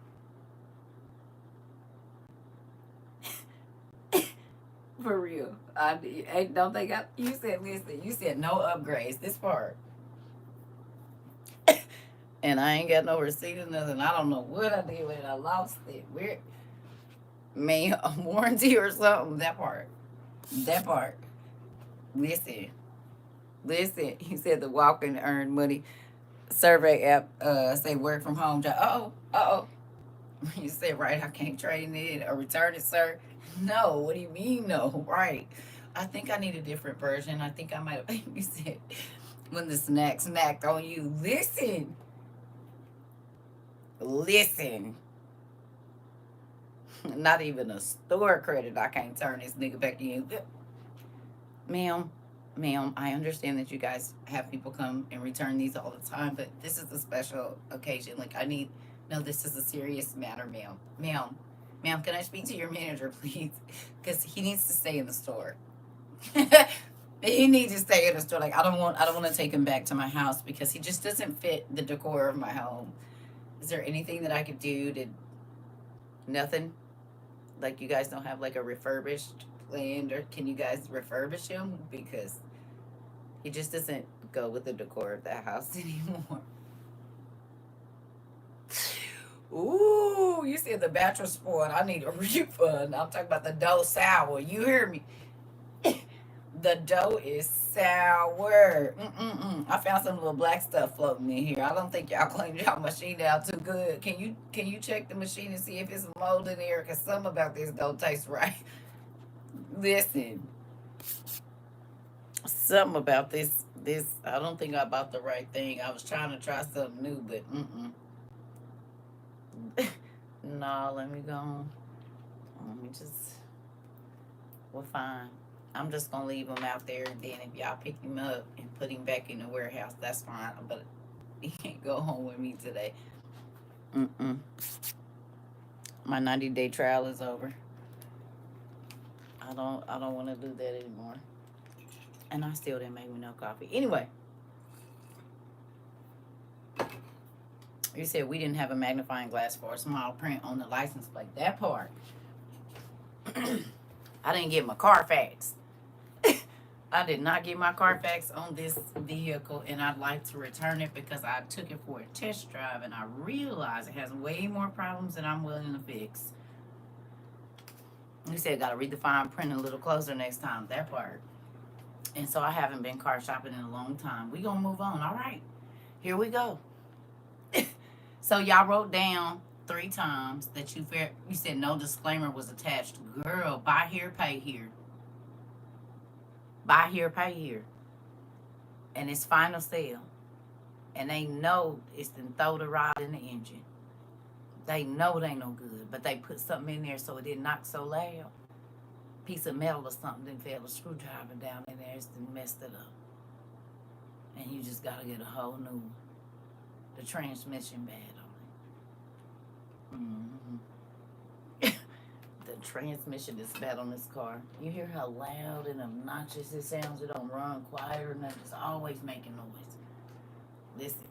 For real, don't think you said listen. You said no upgrades. This part, and I ain't got no receipt or nothing. I don't know what I did with it. I lost it. Where, man, a warranty or something. That part. That part. Listen. Listen. You said the walk and earn money survey app. Say work from home job. Uh oh. You said right. I can't trade it or return it, sir. No. What do you mean no? Right. I think I need a different version. I think I might have. You said when the snack snacked on you. Listen. Listen. Not even a store credit. I can't turn this nigga back in. Ma'am, I understand that you guys have people come and return these all the time, but this is a special occasion. Like, no, this is a serious matter, ma'am. Ma'am, can I speak to your manager, please? Because he needs to stay in the store. He needs to stay in the store. Like, I don't want to take him back to my house because he just doesn't fit the decor of my home. Is there anything that I could do to, nothing? Like, you guys don't have like a refurbished land, or can you guys refurbish him? Because he just doesn't go with the decor of that house anymore. Ooh, you said the bachelor sport. I need a refund. I'm talking about the dough sour. You hear me? The dough is sour. I found some little black stuff floating in here. I don't think y'all cleaned y'all machine out too good. Can you check the machine and see if it's mold in there? Cause something about this don't taste right. Listen, something about this. I don't think I bought the right thing. I was trying to try something new, but no. Let me go. Let me just. We're fine. I'm just gonna leave him out there, and then if y'all pick him up and put him back in the warehouse, that's fine. But he can't go home with me today. My 90-day trial is over. I don't want to do that anymore. And I still didn't make me no coffee. Anyway, you said we didn't have a magnifying glass for a small print on the license plate. That part. I didn't get my Carfax. I did not get my Carfax on this vehicle, and I'd like to return it because I took it for a test drive, and I realized it has way more problems than I'm willing to fix. You said got to read the fine print a little closer next time. That part. And so I haven't been car shopping in a long time. We gonna move on. All right. Here we go. So y'all wrote down 3 times that you said no disclaimer was attached. Girl, buy here, pay here. Buy here, pay here. And it's final sale. And they know it's to throw the rod in the engine. They know it ain't no good, but they put something in there so it didn't knock so loud. piece of metal or something, then fell a screwdriver down in there, and messed it up. And you just gotta get a whole new one. The transmission bad on it. The transmission is bad on this car. You hear how loud and obnoxious it sounds? It don't run quieter, and it's always making noise. Listen,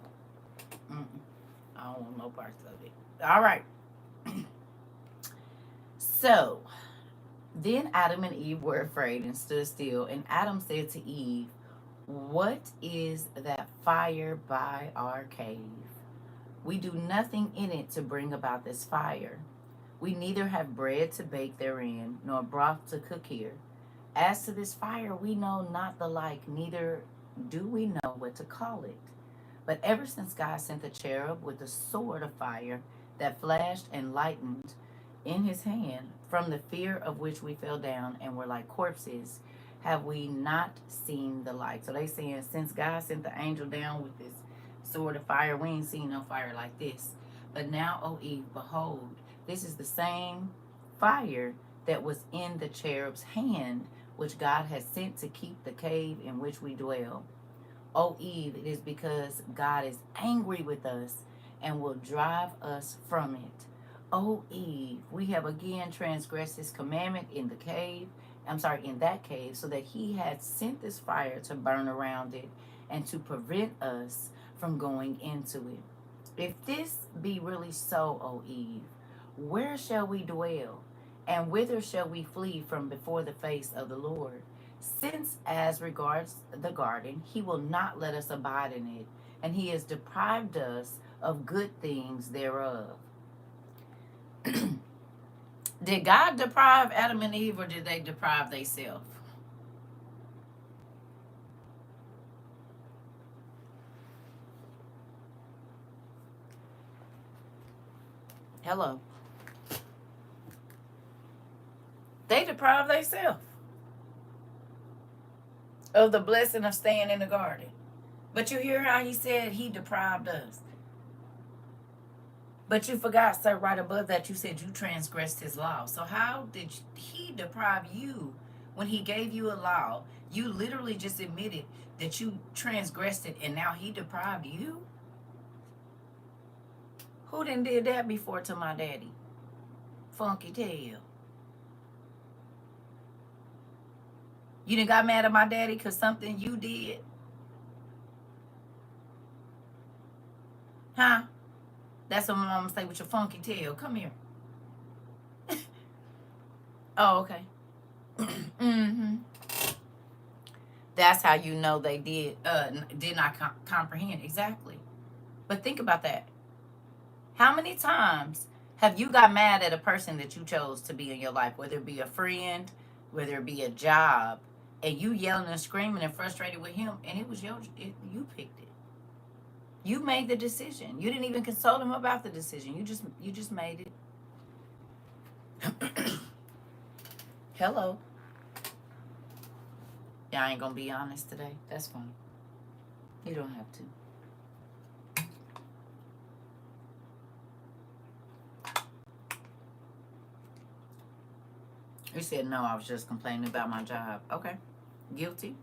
I don't want no parts of it. All right. So, then Adam and Eve were afraid and stood still, and Adam said to Eve, "What is that fire by our cave? We do nothing in it to bring about this fire. We neither have bread to bake therein, nor broth to cook here. As to this fire, we know not the like, neither do we know what to call it. But ever since God sent the cherub with the sword of fire that flashed and lightened in his hand, from the fear of which we fell down and were like corpses, have we not seen the light." So they saying, since God sent the angel down with this sword of fire, we ain't seen no fire like this. But now, O Eve, behold, this is the same fire that was in the cherub's hand, which God has sent to keep the cave in which we dwell. O Eve, it is because God is angry with us and will drive us from it. O Eve, we have again transgressed his commandment in that cave, so that he had sent this fire to burn around it and to prevent us from going into it. If this be really so, O Eve, where shall we dwell? And whither shall we flee from before the face of the Lord? Since, as regards the garden, he will not let us abide in it, and he has deprived us of good things thereof. Did God deprive Adam and Eve, or did they deprive themselves? Hello. They deprived themselves of the blessing of staying in the garden. But you hear how he said he deprived us. But you forgot, sir, right above that, you said you transgressed his law. So how did he deprive you when he gave you a law? You literally just admitted that you transgressed it, and now he deprived you? Who done did that before to my daddy? Funky tail. You done got mad at my daddy because something you did? Huh? That's what my mama say with your funky tail. Come here. Oh, okay. Mm-hmm. That's how you know they did not comprehend. Exactly. But think about that. How many times have you got mad at a person that you chose to be in your life, whether it be a friend, whether it be a job, and you yelling and screaming and frustrated with him, and it was you picked it. You made the decision. You didn't even consult him about the decision. You just made it. Hello. Y'all ain't gonna be honest today. That's fine. You don't have to. You said no, I was just complaining about my job. Okay. Guilty.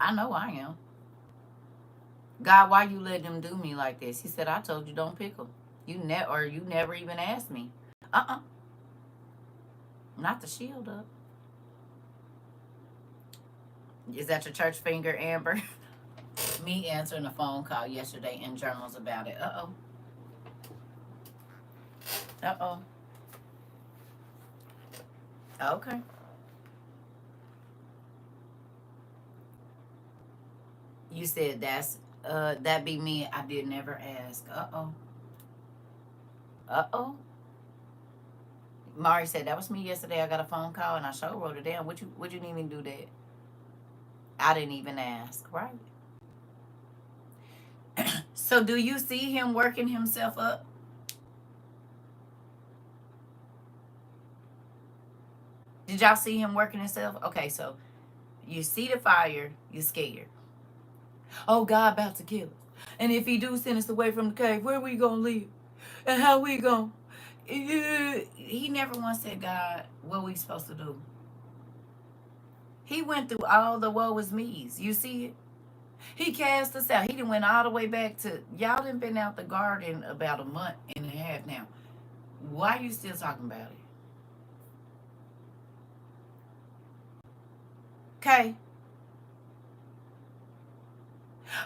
I know I am. God, why you let them do me like this? He said, I told you don't pickle. You never even asked me. Not the shield up. Is that your church finger, Amber? Me answering a phone call yesterday in journals about it. Okay. You said that be me. I did never ask. Mari said that was me yesterday. I got a phone call and I sure wrote it down. Would you need me to do that? I didn't even ask, right? So do you see him working himself up? Did y'all see him working himself? Okay, so you see the fire, you're scared. Oh, God about to kill us. And if he do send us away from the cave, where we gonna live? And how we gonna? He never once said, God, what we supposed to do? He went through all the woe is me's. You see it? He cast us out. He done went all the way back to, y'all done been out the garden about a month and a half now. Why are you still talking about it? Okay.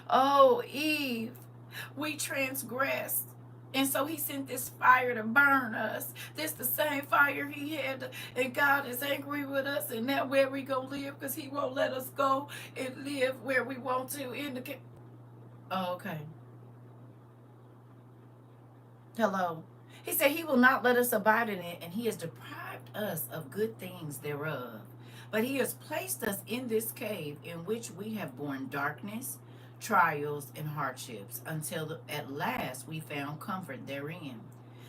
Oh, Eve, we transgressed. And so he sent this fire to burn us. This the same fire he had. And God is angry with us. And now where we going to live, because he won't let us go and live where we want to. Oh, okay. Hello. He said he will not let us abide in it, and he has deprived us of good things thereof. But he has placed us in this cave in which we have borne darkness, trials, and hardships, until at last we found comfort therein.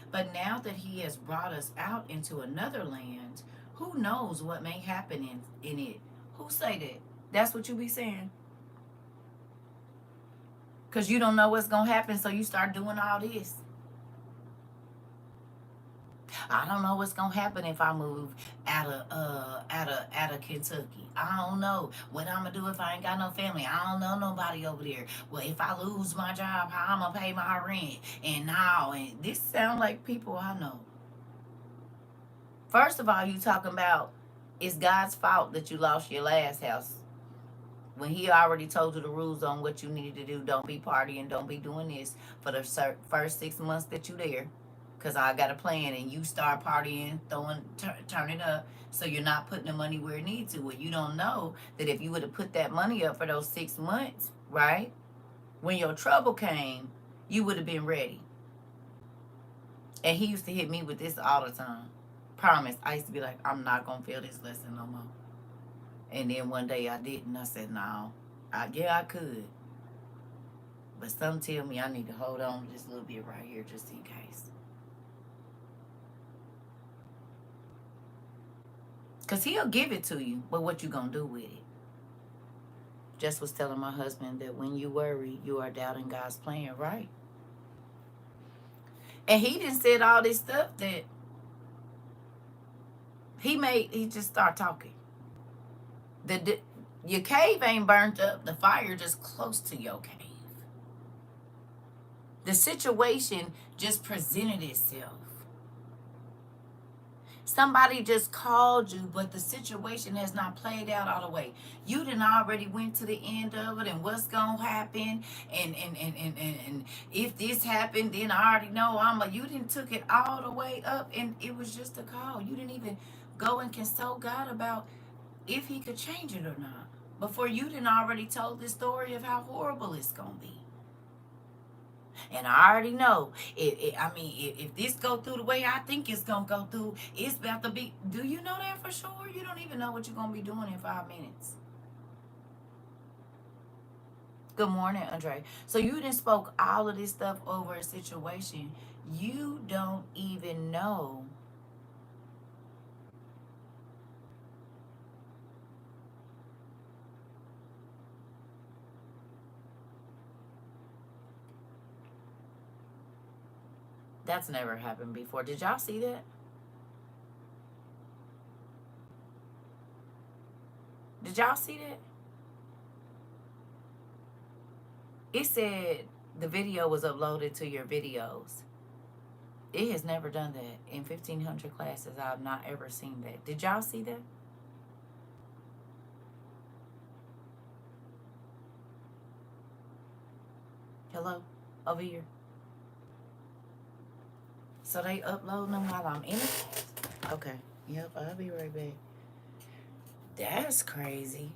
But now that he has brought us out into another land, who knows what may happen in it? Who say that? That's what you be saying? Because you don't know what's going to happen, so you start doing all this. I don't know what's gonna happen if I move out of Kentucky. I don't know what I'm gonna do if I ain't got no family. I don't know nobody over there. Well, if I lose my job, how I'm gonna pay my rent? And now, and this sound like people I know. First of all, you talking about it's God's fault that you lost your last house when He already told you the rules on what you needed to do. Don't be partying. Don't be doing this for the first 6 months that you there. Because I got a plan, and you start partying, turning up, so you're not putting the money where it needs to. Well, you don't know that if you would have put that money up for those 6 months, right? When your trouble came, you would have been ready. And he used to hit me with this all the time. Promise. I used to be like, I'm not going to feel this lesson no more. And then one day I didn't. I said, no. Yeah, I could. But some tell me I need to hold on to this little bit right here just in case. Because he'll give it to you, but what you going to do with it? Just was telling my husband that when you worry, you are doubting God's plan, right? And he didn't said all this stuff that he just start talking. Your cave ain't burnt up. The fire just close to your cave. The situation just presented itself. Somebody just called you, but the situation has not played out all the way. You done already went to the end of it, and what's gonna happen, and if this happened, then I already know you didn't took it all the way up, and it was just a call. You didn't even go and consult God about if He could change it or not. Before you done already told the story of how horrible it's gonna be. And I already know, if this go through the way I think it's going to go through, it's about to be, do you know that for sure? You don't even know what you're going to be doing in 5 minutes. Good morning, Andre. So you done spoke all of this stuff over a situation. You don't even know that's never happened before. Did y'all see that? Did y'all see that? It said the video was uploaded to your videos. It has never done that. In 1,500 classes, I've not ever seen that. Did y'all see that? Hello? Over here. So they upload them while I'm in it? Okay. Yep, I'll be right back. That's crazy.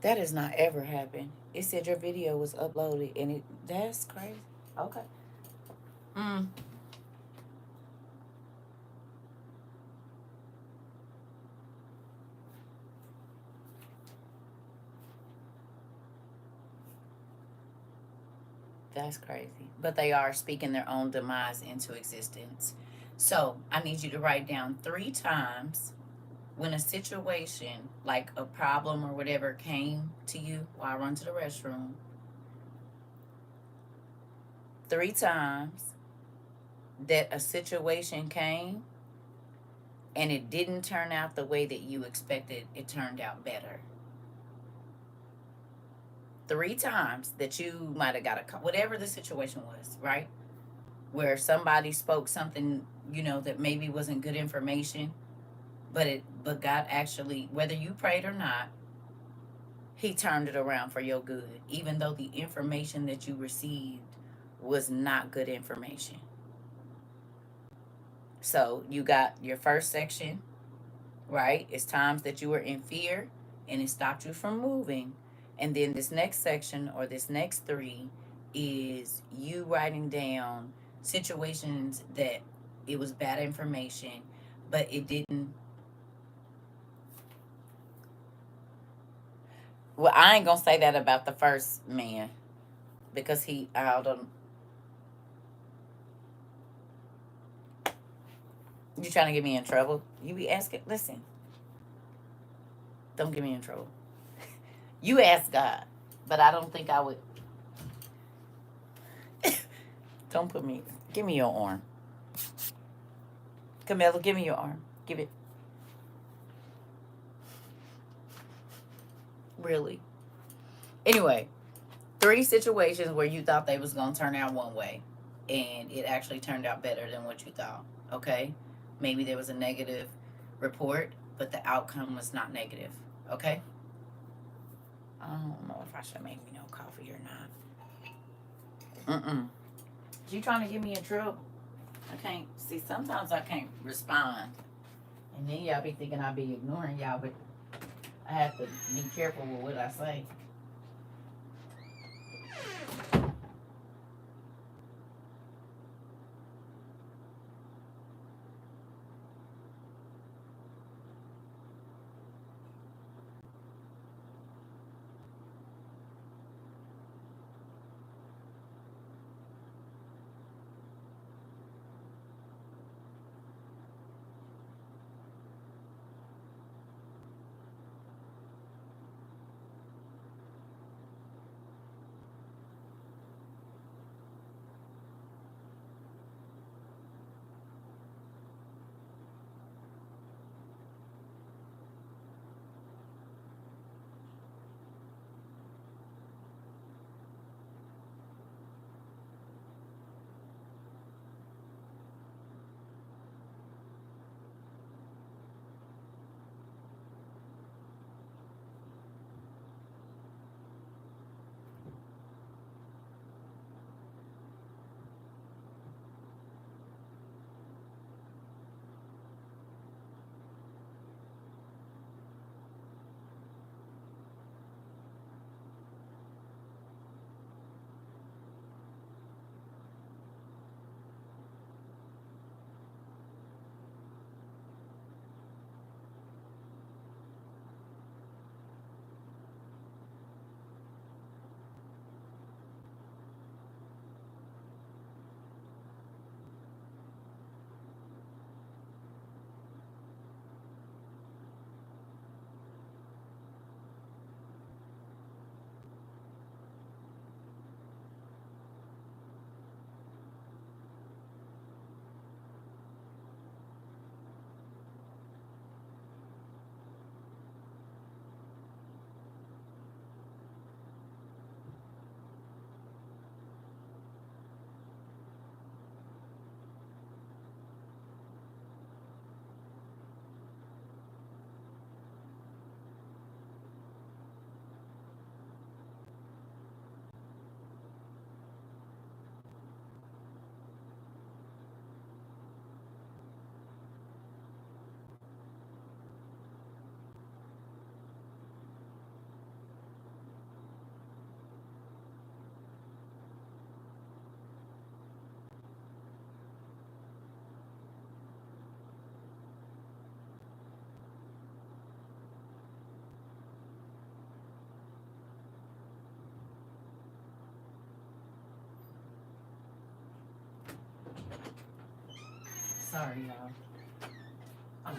That has not ever happened. It said your video was uploaded and that's crazy. Okay. That's crazy. But they are speaking their own demise into existence. So I need you to write down 3 times when a situation like a problem or whatever came to you while I run to the restroom. 3 times that a situation came and it didn't turn out the way that you expected, it turned out better. 3 times that you might have got a, whatever the situation was, right? Where somebody spoke something, that maybe wasn't good information, but God actually, whether you prayed or not, he turned it around for your good, even though the information that you received was not good information. So you got your first section, right? It's times that you were in fear and it stopped you from moving. And then this next section, or this next 3, is you writing down situations that it was bad information, but it didn't. Well, I ain't gonna say that about the first man, because he out on. You trying to get me in trouble? You be asking. Listen, don't get me in trouble. You ask God, but I don't think I would. Don't put me. Give me your arm, Camilla. Give me your arm. Give it. Really. Anyway, 3 situations where you thought they was gonna turn out one way, and it actually turned out better than what you thought. Okay, maybe there was a negative report, but the outcome was not negative. Okay. I don't know if I should make me no coffee or not. You trying to get me in trouble? I can't see. Sometimes I can't respond, and then y'all be thinking I be ignoring y'all, but I have to be careful with what I say. Sorry, y'all. Oh,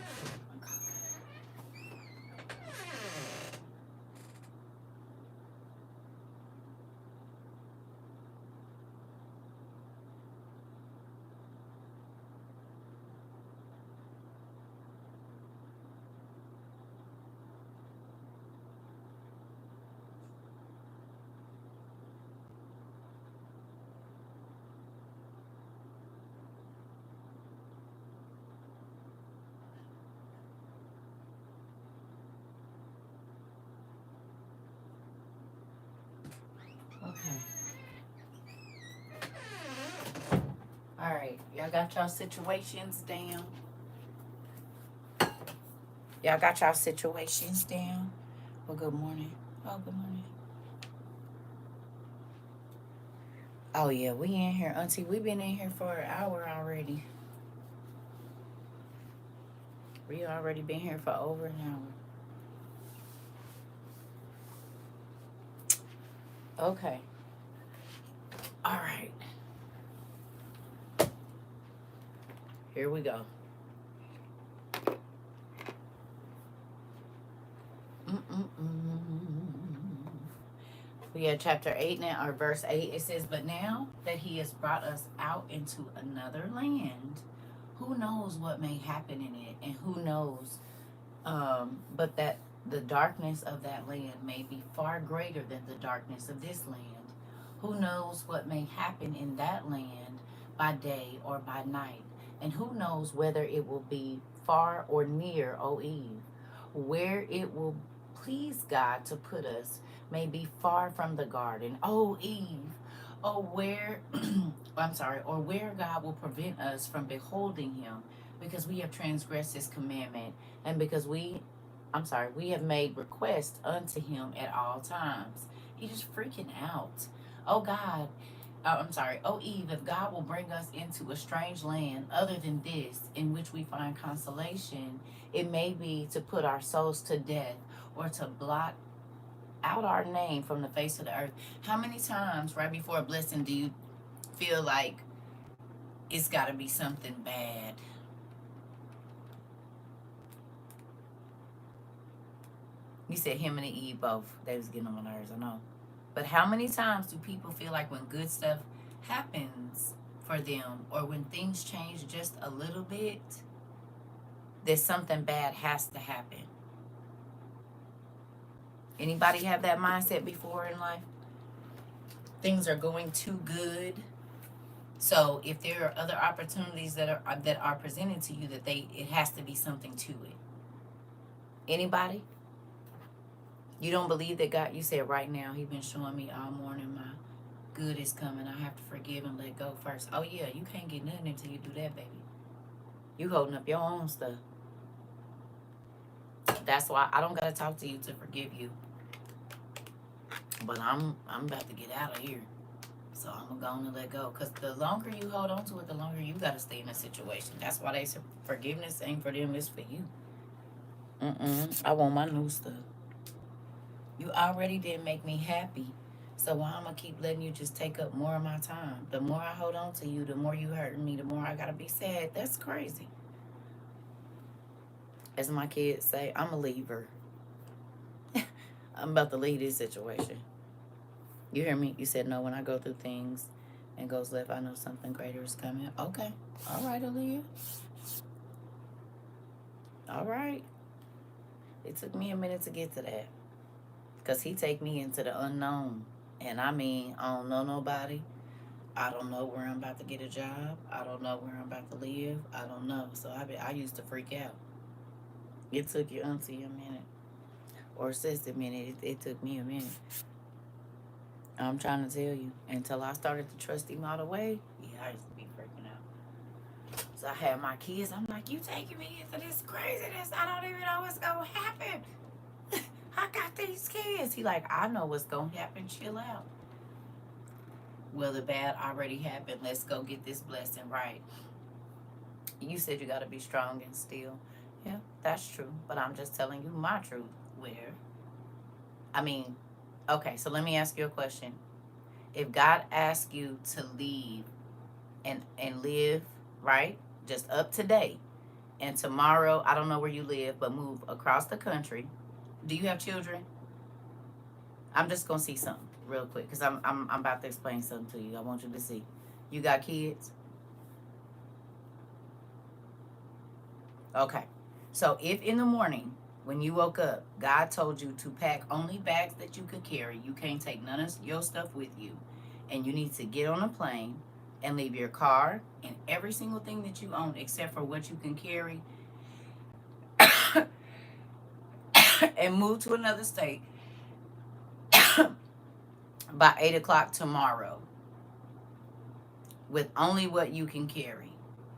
Okay. All right. Y'all got y'all situations down? Y'all got y'all situations down? Well, good morning. Oh, good morning. Oh, yeah. We in here. Auntie, we been in here for an hour already. We already been here for over an hour. Okay. All right. Here we go. We have chapter 8 now, or verse 8. It says, "But now that he has brought us out into another land, who knows what may happen in it, and who knows, but that the darkness of that land may be far greater than the darkness of this land. Who knows what may happen in that land by day or by night? And who knows whether it will be far or near, O Eve? Where it will please God to put us may be far from the garden, O Eve. Oh, where, I'm sorry, or where God will prevent us from beholding him because we have transgressed his commandment and because we have made request unto him at all times." He's just freaking out. Oh God, oh Eve, if God will bring us into a strange land other than this, in which we find consolation, it may be to put our souls to death or to blot out our name from the face of the earth. How many times right before a blessing do you feel like it's got to be something bad? You said him and Eve both. They was getting on my nerves, I know. But how many times do people feel like when good stuff happens for them or when things change just a little bit, that something bad has to happen? Anybody have that mindset before in life? Things are going too good. So if there are other opportunities that are presented to you, it has to be something to it. Anybody? You don't believe that God? You said right now He's been showing me all morning my good is coming. I have to forgive and let go first. Oh yeah, you can't get nothing until you do that, baby. You holding up your own stuff. That's why I don't gotta talk to you to forgive you. But I'm about to get out of here. So I'm going to let go. Because the longer you hold on to it, the longer you got to stay in a situation. That's why they say forgiveness ain't for them, it's for you. I want my new stuff. You already didn't make me happy. So why I'm going to keep letting you just take up more of my time? The more I hold on to you, the more you hurting me, the more I got to be sad. That's crazy. As my kids say, I'm a leaver. I'm about to leave this situation. You hear me? You said no when I go through things and goes left. I know something greater is coming. Okay. All right, Aaliyah. All right. It took me a minute to get to that. Because he take me into the unknown. And I mean, I don't know nobody. I don't know where I'm about to get a job. I don't know where I'm about to live. I don't know. So I used to freak out. It took your auntie a minute. Or sister a minute. It took me a minute. I'm trying to tell you. Until I started to trust him all the way, yeah, I used to be freaking out. So I had my kids. I'm like, you taking me into this craziness. I don't even know what's going to happen. I got these kids. He like, I know what's going to happen. Chill out. Well, the bad already happened. Let's go get this blessing right. You said you got to be strong and still. Yeah, that's true. But I'm just telling you my truth. Okay, so let me ask you a question. If God asks you to leave and live, right, just up today, and tomorrow, I don't know where you live, but move across the country. Do you have children? I'm just gonna see something real quick because I'm about to explain something to you. I want you to see. You got kids? Okay. So if in the morning when you woke up, God told you to pack only bags that you could carry, you can't take none of your stuff with you, and you need to get on a plane and leave your car and every single thing that you own except for what you can carry and move to another state by 8 o'clock tomorrow with only what you can carry.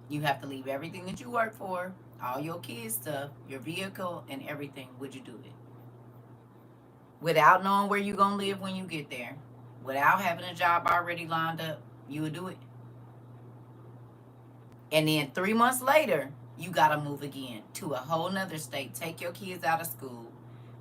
You have to leave everything that you work for, all your kids' stuff, your vehicle, and everything. Would you do it? Without knowing where you're going to live when you get there, without having a job already lined up, you would do it. And then 3 months later, you got to move again to a whole nother state. Take your kids out of school,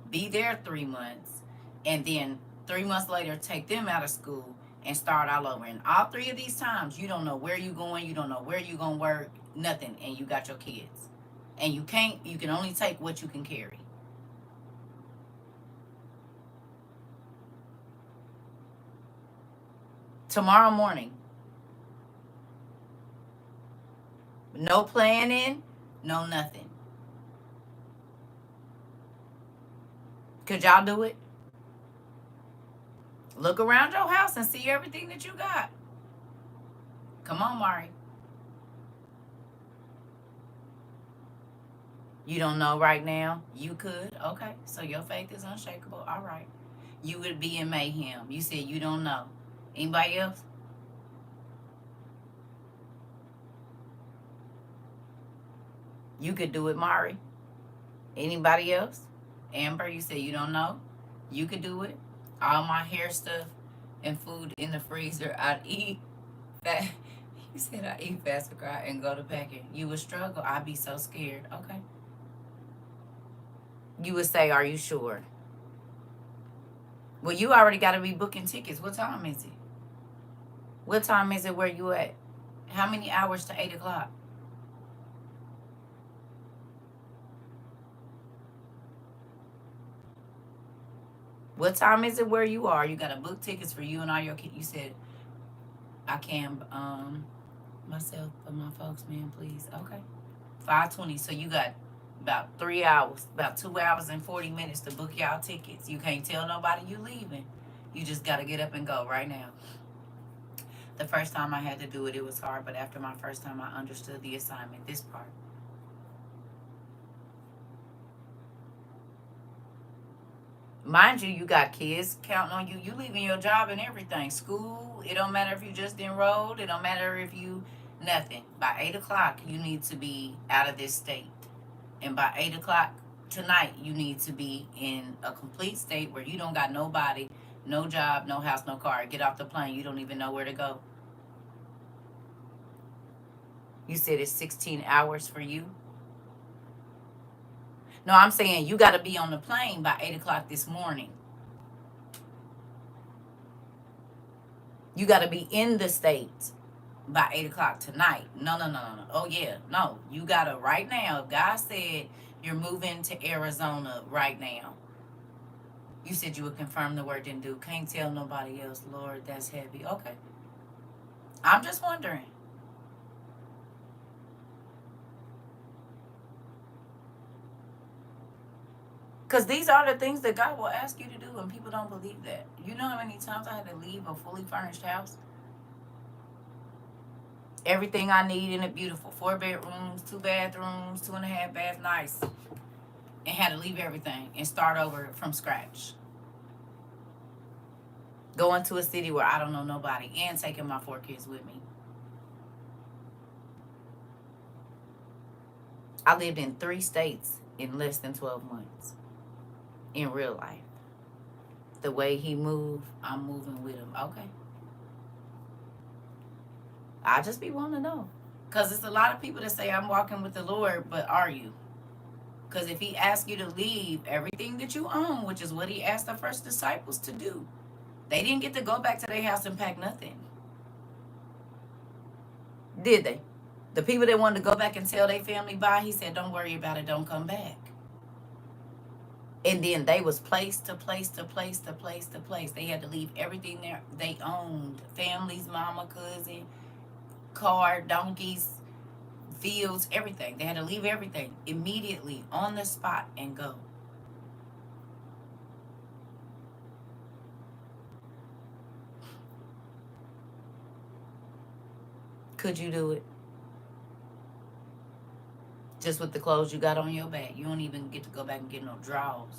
be there 3 months, and then 3 months later, take them out of school and start all over. And all three of these times, you don't know where you're going, you don't know where you're going to work, nothing, and you got your kids. And you can only take what you can carry. Tomorrow morning, no planning, no nothing. Could y'all do it? Look around your house and see everything that you got. Come on, Mari. You don't know right now? You could? Okay. So your faith is unshakable. All right. You would be in mayhem. You said you don't know. Anybody else? You could do it, Mari. Anybody else? Amber, you said you don't know. You could do it. All my hair stuff and food in the freezer. I'd eat fast. You said I eat fast food and go to packing. You would struggle. I'd be so scared. Okay. You would say, are you sure? Well, you already got to be booking tickets. What time is it? What time is it where you at? How many hours to 8 o'clock? What time is it where you are? You got to book tickets for you and all your kids. You said, I can myself, but my folks, man, please. Okay. 5:20. So you got about 3 hours, about 2 hours and 40 minutes to book y'all tickets. You can't tell nobody you leaving. You just got to get up and go right now. The first time I had to do it, it was hard. But after my first time, I understood the assignment, this part. Mind you, you got kids counting on you. You leaving your job and everything. School, it don't matter if you just enrolled. It don't matter if you, nothing. By 8 o'clock, you need to be out of this state. And by 8 o'clock tonight, you need to be in a complete state where you don't got nobody, no job, no house, no car. Get off the plane. You don't even know where to go. You said it's 16 hours for you? No, I'm saying you got to be on the plane by 8 o'clock this morning. You got to be in the state by 8 o'clock tonight. No. Oh, yeah. No, you got to right now. If God said you're moving to Arizona right now, you said you would confirm the word, didn't do. Can't tell nobody else. Lord, that's heavy. Okay. I'm just wondering. Because these are the things that God will ask you to do, and people don't believe that. You know how many times I had to leave a fully furnished house? Everything I need in it, beautiful. 4 bedrooms, 2 bathrooms, 2.5 baths, nice. And had to leave everything and start over from scratch. Going to a city where I don't know nobody and taking my 4 kids with me. I lived in 3 states in less than 12 months. In real life. The way he moved, I'm moving with him. Okay. I just be wanting to know. Because it's a lot of people that say, I'm walking with the Lord, but are you? Because if he asks you to leave everything that you own, which is what he asked the first disciples to do, they didn't get to go back to their house and pack nothing. Did they? The people that wanted to go back and tell their family bye, he said, don't worry about it, don't come back. And then they was place to place to place to place to place. They had to leave everything there they owned. Families, mama, cousin, car, donkeys, fields, everything. They had to leave everything immediately on the spot and go. Could you do it? Just with the clothes you got on your back. You don't even get to go back and get no drawers.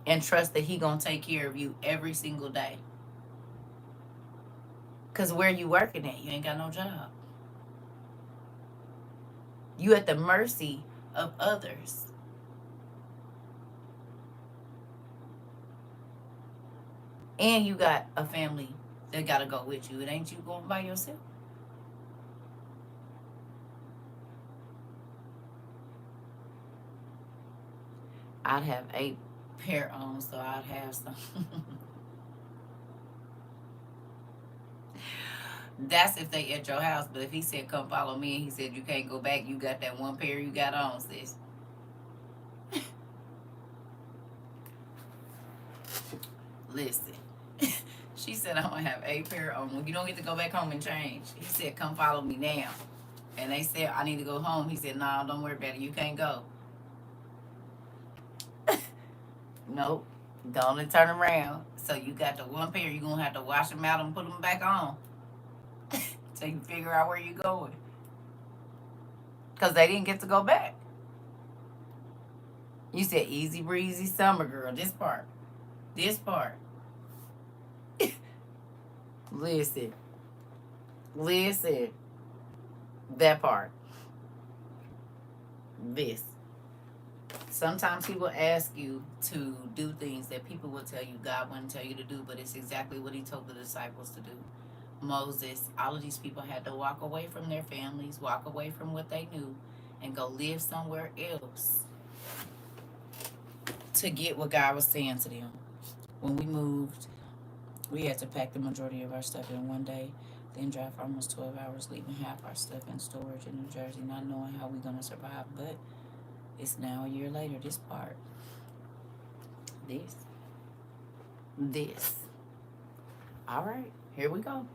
and trust that he gonna take care of you every single day. Because where you working at, you ain't got no job. You at the mercy of others. And you got a family that gotta go with you. It ain't you going by yourself. I'd have 8 pair on, so I'd have some. That's if they at your house. But if he said, come follow me, and he said, you can't go back, you got that 1 pair you got on, sis. Listen. She said, I'm going to have 8 pair on. Well, you don't get to go back home and change. He said, come follow me now. And they said, I need to go home. He said, no, don't worry about it. You can't go. Nope. Don't turn around. So you got the 1 pair. You're going to have to wash them out and put them back on. So you figure out where you're going. Because they didn't get to go back. You said easy breezy summer, girl. This part. This part. Listen. Listen. That part. This. Sometimes he will ask you to do things that people will tell you God wouldn't tell you to do, but it's exactly what he told the disciples to do. Moses, all of these people had to walk away from their families, walk away from what they knew, and go live somewhere else to get what God was saying to them. When we moved, we had to pack the majority of our stuff in one day, then drive for almost 12 hours, leaving half our stuff in storage in New Jersey, not knowing how we're going to survive. But it's now a year later, this part. This. All right, here we go.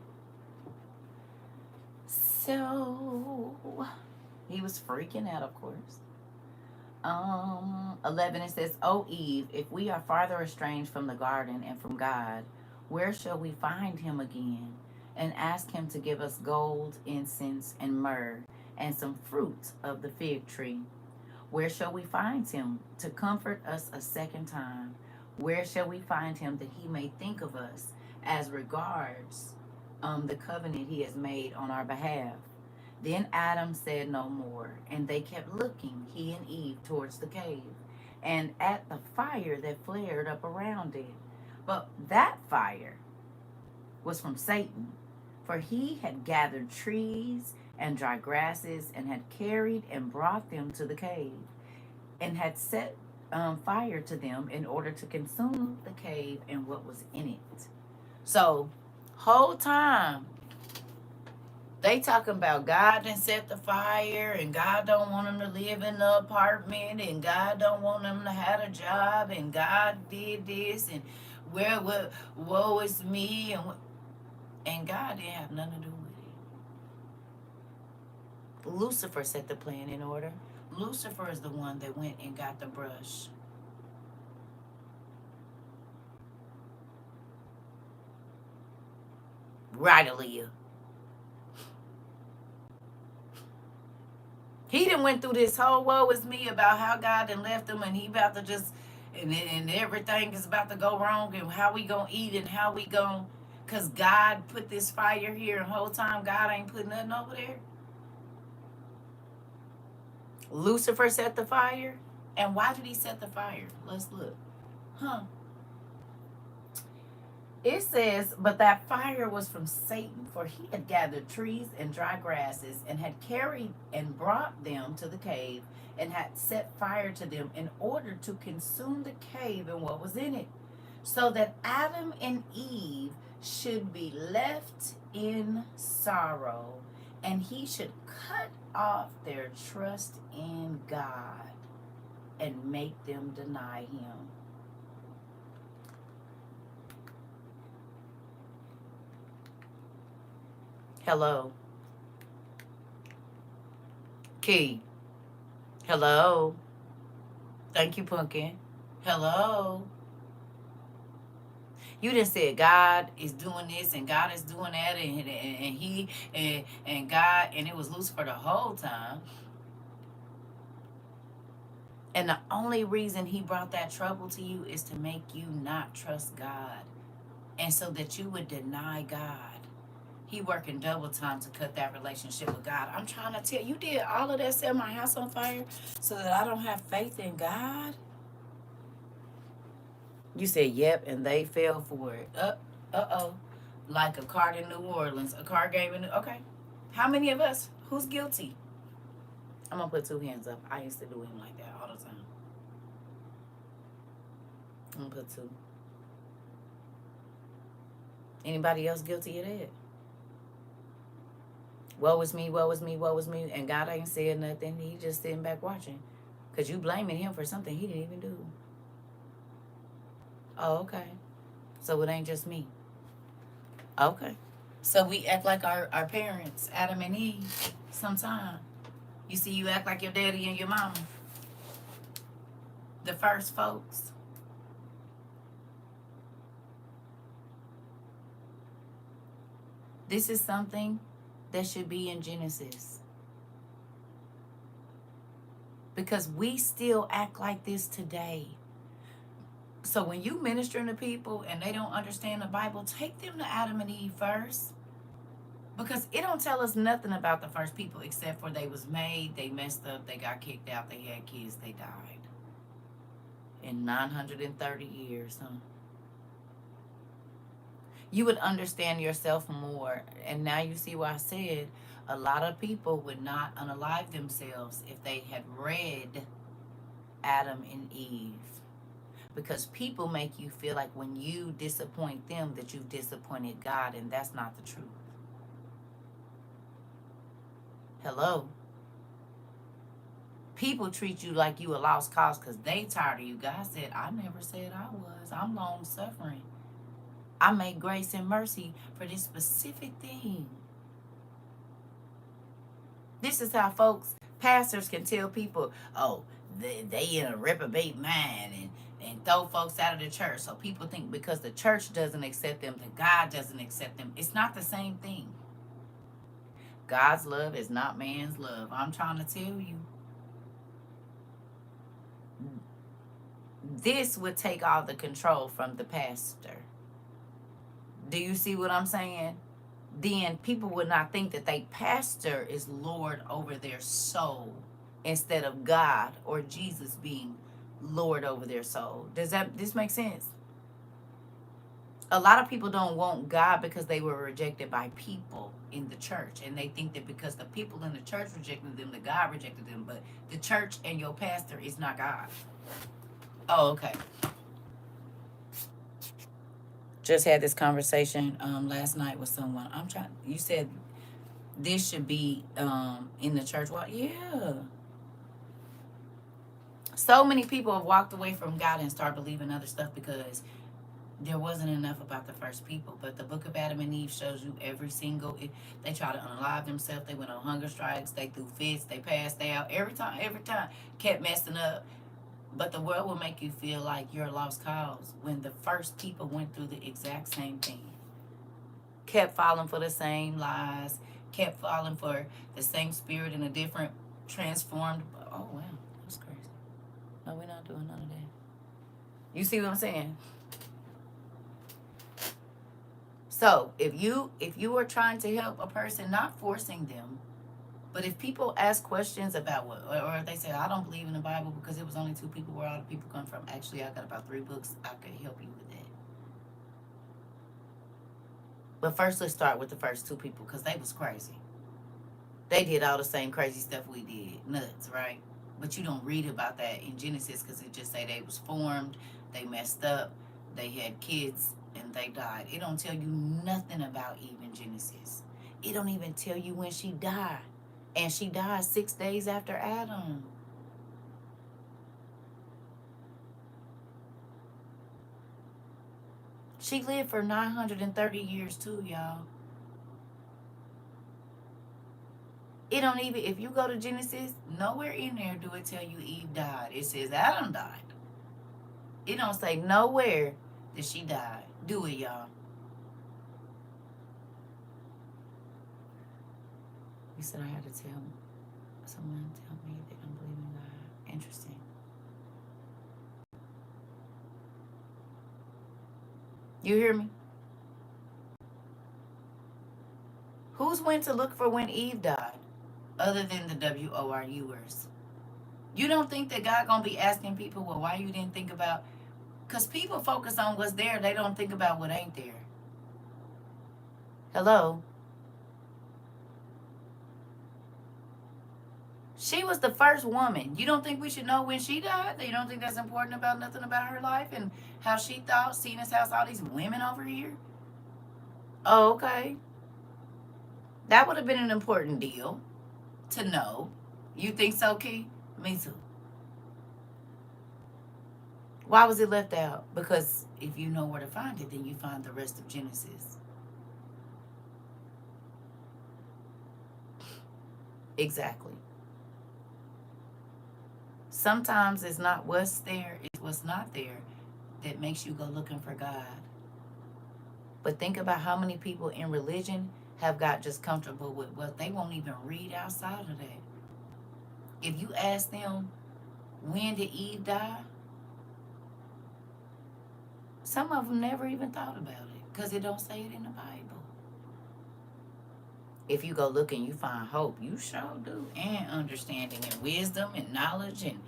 So, he was freaking out, of course. 11, it says, O Eve, if we are farther estranged from the garden and from God, where shall we find him again? And ask him to give us gold, incense, and myrrh, and some fruit of the fig tree. Where shall we find him to comfort us a second time? Where shall we find him that he may think of us as regards the covenant he has made on our behalf? Then Adam said no more, and they kept looking, he and Eve, towards the cave, and at the fire that flared up around it. But that fire was from Satan, for he had gathered trees and dry grasses, and had carried and brought them to the cave, and had set fire to them in order to consume the cave and what was in it. So, whole time, they talking about God done set the fire, and God don't want them to live in the apartment, and God don't want them to have a job, and God did this, and woe is me, and God didn't have nothing to do with it. Lucifer set the plan in order. Lucifer is the one that went and got the brush. Right, Aaliyah. He done went through this whole woe is me about how God done left him, and he about to just, and everything is about to go wrong, and how we gonna eat, and how we gonna, because God put this fire here, and the whole time God ain't put nothing over there. Lucifer set the fire. And why did he set the fire? Let's look. It says, but that fire was from Satan, for he had gathered trees and dry grasses, and had carried and brought them to the cave, and had set fire to them in order to consume the cave and what was in it, so that Adam and Eve should be left in sorrow, and he should cut off their trust in God and make them deny him. Hello. Key. Hello. Thank you, Pumpkin. Hello. You just said God is doing this and God is doing that, and he and God, and it was Lucifer the whole time. And the only reason he brought that trouble to you is to make you not trust God. And so that you would deny God. He working double time to cut that relationship with God. I'm trying to tell you, did all of that, set my house on fire so that I don't have faith in God? You said, yep, and they fell for it. Uh-oh. Like a card in New Orleans, a card game in okay. How many of us? Who's guilty? I'm going to put two hands up. I used to do him like that all the time. I'm going to put two. Anybody else guilty of that? Woe is me, woe is me, woe is me. And God ain't said nothing. He just sitting back watching. Because you blaming him for something he didn't even do. Oh, okay. So it ain't just me. Okay. So we act like our parents, Adam and Eve, sometimes. You see, you act like your daddy and your mama. The first folks. This is something that should be in Genesis. Because we still act like this today. So when you ministering to people and they don't understand the Bible, take them to Adam and Eve first. Because it don't tell us nothing about the first people except for they was made, they messed up, they got kicked out, they had kids, they died. In 930 years, huh? You would understand yourself more. And now you see why I said a lot of people would not unalive themselves if they had read Adam and Eve. Because people make you feel like when you disappoint them that you've disappointed God, and that's not the truth. Hello? People treat you like you a lost cause because they tired of you. God said, I never said I was. I'm long suffering. I made grace and mercy for this specific thing. This is how folks, pastors can tell people, oh, they in a reprobate mind and throw folks out of the church. So people think because the church doesn't accept them, that God doesn't accept them. It's not the same thing. God's love is not man's love. I'm trying to tell you. This would take all the control from the pastor. Do you see what I'm saying? Then people would not think that they pastor is Lord over their soul instead of God or Jesus being Lord over their soul. Does this make sense? A lot of people don't want God because they were rejected by people in the church. And they think that because the people in the church rejected them, that God rejected them. But the church and your pastor is not God. Oh, okay. Just had this conversation last night with someone. You said this should be in the church. Well, yeah. So many people have walked away from God and start believing other stuff because there wasn't enough about the first people. But the book of Adam and Eve shows you every single, they try to unalive themselves. They went on hunger strikes. They threw fits. They passed out. Every time, kept messing up. But the world will make you feel like you're a lost cause when the first people went through the exact same thing. Kept falling for the same lies. Kept falling for the same spirit in a different transformed. Oh, wow. That's crazy. No, we're not doing none of that. You see what I'm saying? So if you are trying to help a person, not forcing them, but if people ask questions about what, or if they say, I don't believe in the Bible because it was only two people, where all the people come from. Actually, I got about 3 books. I could help you with that. But first, let's start with the first 2 people because they was crazy. They did all the same crazy stuff we did. Nuts, right? But you don't read about that in Genesis because it just say they was formed, they messed up, they had kids, and they died. It don't tell you nothing about Eve in Genesis. It don't even tell you when she died. And she died 6 days after Adam. She lived for 930 years too, y'all. It don't even, if you go to Genesis, nowhere in there do it tell you Eve died. It says Adam died. It don't say nowhere that she died. Do it, y'all. You said I had to tell someone tell me they don't believe in God. Interesting. You hear me? Who's went to look for when Eve died, other than the WORUers? You don't think that God gonna be asking people, well, why you didn't think about? Because people focus on what's there, they don't think about what ain't there. Hello? She was the first woman. You don't think we should know when she died? You don't think that's important about nothing about her life and how she thought, seeing as how all these women over here? Oh, okay. That would have been an important deal to know. You think so, Key? Me too. Why was it left out? Because if you know where to find it, then you find the rest of Genesis. Exactly. Sometimes it's not what's there, it's what's not there that makes you go looking for God. But think about how many people in religion have got just comfortable with what they won't even read outside of that. If you ask them, when did Eve die? Some of them never even thought about it because it don't say it in the Bible. If you go look and you find hope, you sure do. And understanding and wisdom and knowledge and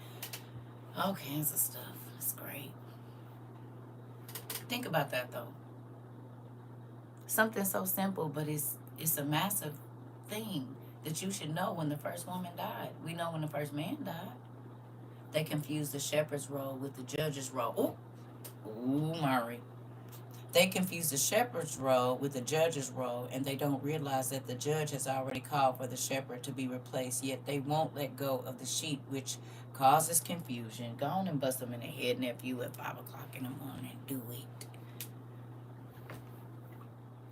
all kinds of stuff. It's great. Think about that though. Something so simple, but it's a massive thing that you should know when the first woman died. We know when the first man died. They confused the shepherd's role with the judge's role. Ooh, Murray. They confuse the shepherd's role with the judge's role, and they don't realize that the judge has already called for the shepherd to be replaced, yet they won't let go of the sheep, which causes confusion. Go on and bust them in the head, nephew, at 5 o'clock in the morning. Do it.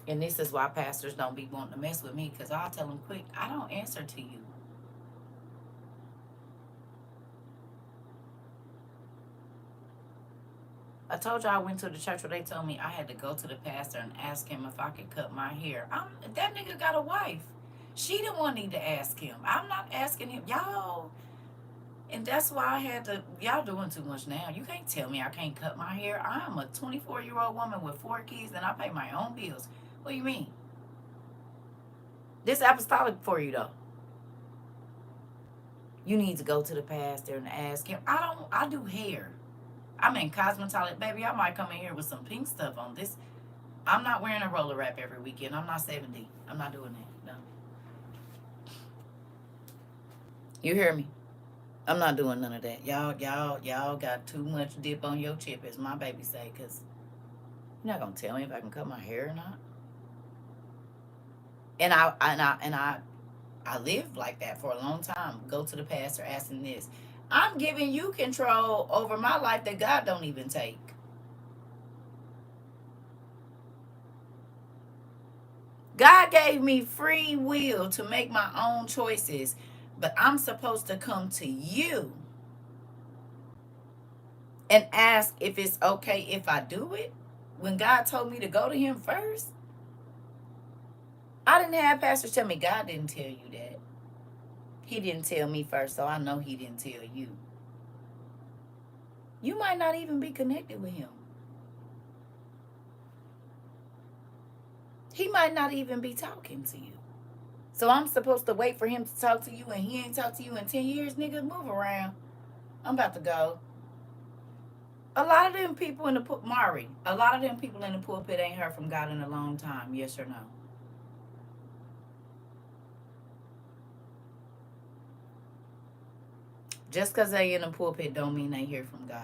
And this is why pastors don't be wanting to mess with me, because I'll tell them quick, I don't answer to you. I told you I went to the church where they told me I had to go to the pastor and ask him if I could cut my hair. That nigga got a wife. She the one need to ask him. I'm not asking him. Y'all. And that's why I had to. Y'all doing too much now. You can't tell me I can't cut my hair. I'm a 24-year-old woman with 4 kids and I pay my own bills. What do you mean? This apostolic for you though. You need to go to the pastor and ask him. I do hair. I'm in cosmetology. Baby, I might come in here with some pink stuff on this. I'm not wearing a roller wrap every weekend. I'm not 70. I'm not doing that. No. You hear me? I'm not doing none of that. Y'all got too much dip on your chip, as my baby say, because you're not gonna tell me if I can cut my hair or not. And I lived like that for a long time. Go to the pastor asking this. I'm giving you control over my life that God don't even take. God gave me free will to make my own choices, but I'm supposed to come to you and ask if it's okay if I do it when God told me to go to him first. I didn't have pastors tell me God didn't tell you that. He didn't tell me first, so I know he didn't tell you. You might not even be connected with him. He might not even be talking to you. So I'm supposed to wait for him to talk to you and he ain't talked to you in 10 years? Nigga, move around. I'm about to go. A lot of them people in the Mari, a lot of them people in the pulpit ain't heard from God in a long time. Yes or no? Just because they in the pulpit don't mean they hear from God.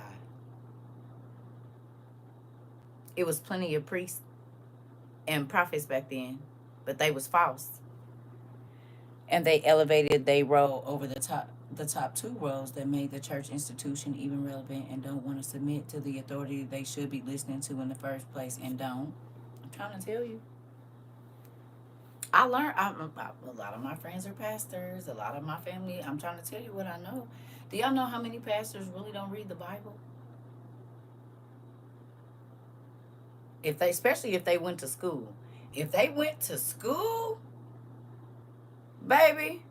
It was plenty of priests and prophets back then, but they was false. And they elevated their role over the top 2 roles that made the church institution even relevant and don't want to submit to the authority they should be listening to in the first place and don't. I'm trying to tell you. I learned, a lot of my friends are pastors, a lot of my family, I'm trying to tell you what I know. Do y'all know how many pastors really don't read the Bible? Especially if they went to school. If they went to school, baby,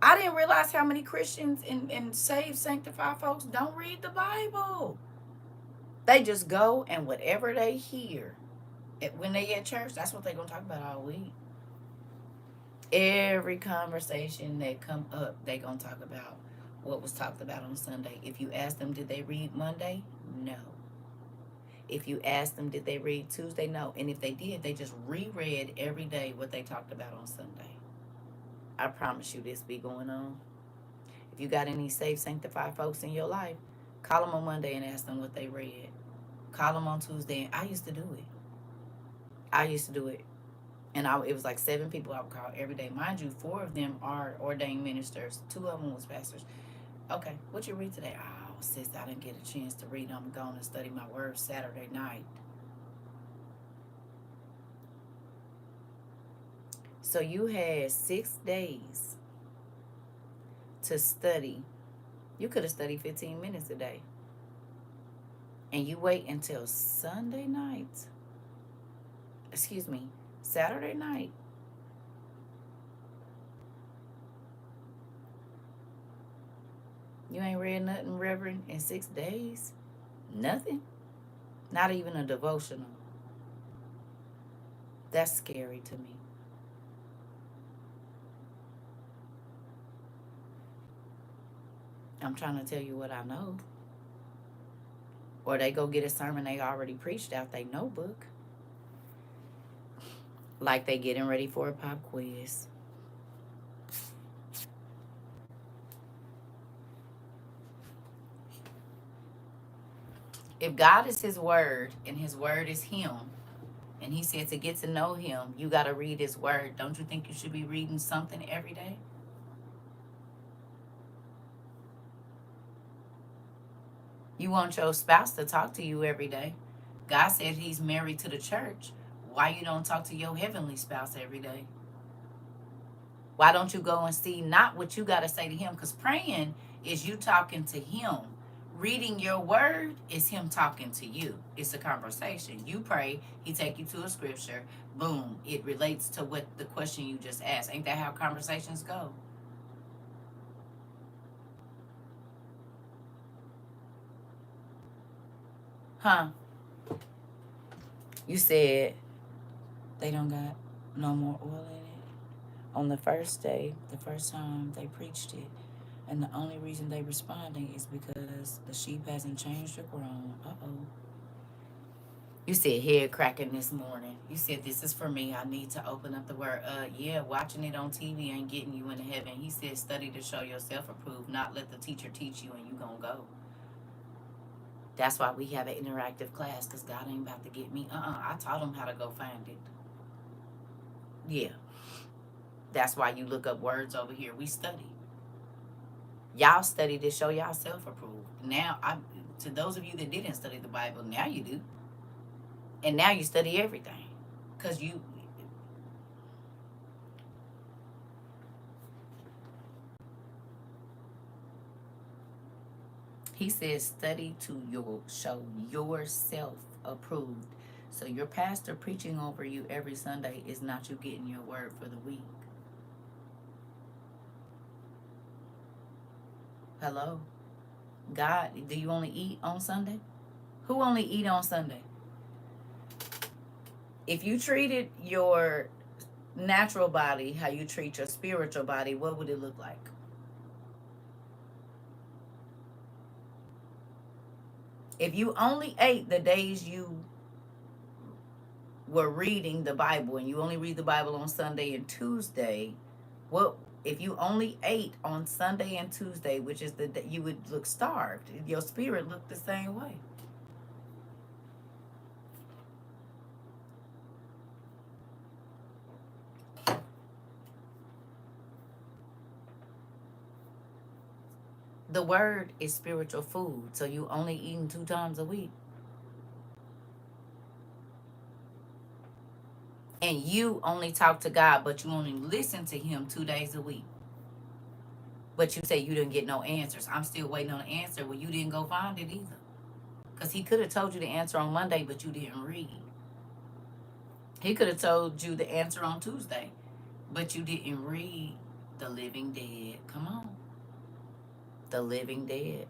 I didn't realize how many Christians and saved, sanctified folks don't read the Bible. They just go and whatever they hear when they at church, that's what they're going to talk about all week. Every conversation that come up, they going to talk about what was talked about on Sunday. If you ask them, did they read Monday? No. If you ask them, did they read Tuesday? No. And if they did, they just reread every day what they talked about on Sunday. I promise you this be going on. If you got any saved, sanctified folks in your life, call them on Monday and ask them what they read. Call them on Tuesday. I used to do it. And it was like 7 people I would call every day. Mind you, 4 of them are ordained ministers. 2 of them was pastors. Okay, what you read today? Oh, sis, I didn't get a chance to read. I'm going to study my word Saturday night. So you had 6 days to study. You could have studied 15 minutes a day. And you wait until Saturday night. You ain't read nothing, Reverend, in 6 days? Nothing? Not even a devotional. That's scary to me. I'm trying to tell you what I know. Or they go get a sermon they already preached out their notebook. Like they getting ready for a pop quiz. If God is his word and his word is him, and he said to get to know him, you got to read his word. Don't you think you should be reading something every day? You want your spouse to talk to you every day. God said he's married to the church. Why you don't talk to your heavenly spouse every day? Why don't you go and see not what you got to say to him? Because praying is you talking to him. Reading your word is him talking to you. It's a conversation. You pray, he take you to a scripture. Boom. It relates to what the question you just asked. Ain't that how conversations go? Huh? You said they don't got no more oil in it. On the first day, the first time they preached it, and the only reason they responding is because the sheep hasn't changed or grown. Uh-oh. You said head cracking this morning. You said this is for me. I need to open up the word. Yeah, watching it on TV ain't getting you into heaven. He said study to show yourself approved, not let the teacher teach you and you gonna go. That's why we have an interactive class, because God ain't about to get me. I taught him how to go find it. Yeah. That's why you look up words over here. We study. Y'all study to show yourself approved. Now, to those of you that didn't study the Bible, now you do. And now you study everything. Because he says study to show yourself approved. So your pastor preaching over you every Sunday is not you getting your word for the week. Hello? God, do you only eat on Sunday? Who only eat on Sunday? If you treated your natural body how you treat your spiritual body, what would it look like? If you only ate the days you were reading the Bible, and you only read the Bible on Sunday and Tuesday, what if you only ate on Sunday and Tuesday, which is the day you would look starved? Your spirit looked the same way. The word is spiritual food, so you only eating 2 times a week. And you only talk to God, but you only listen to him 2 days a week. But you say you didn't get no answers. I'm still waiting on an answer. Well, you didn't go find it either. Because he could have told you the answer on Monday, but you didn't read. He could have told you the answer on Tuesday, but you didn't read the living dead. Come on. The living dead.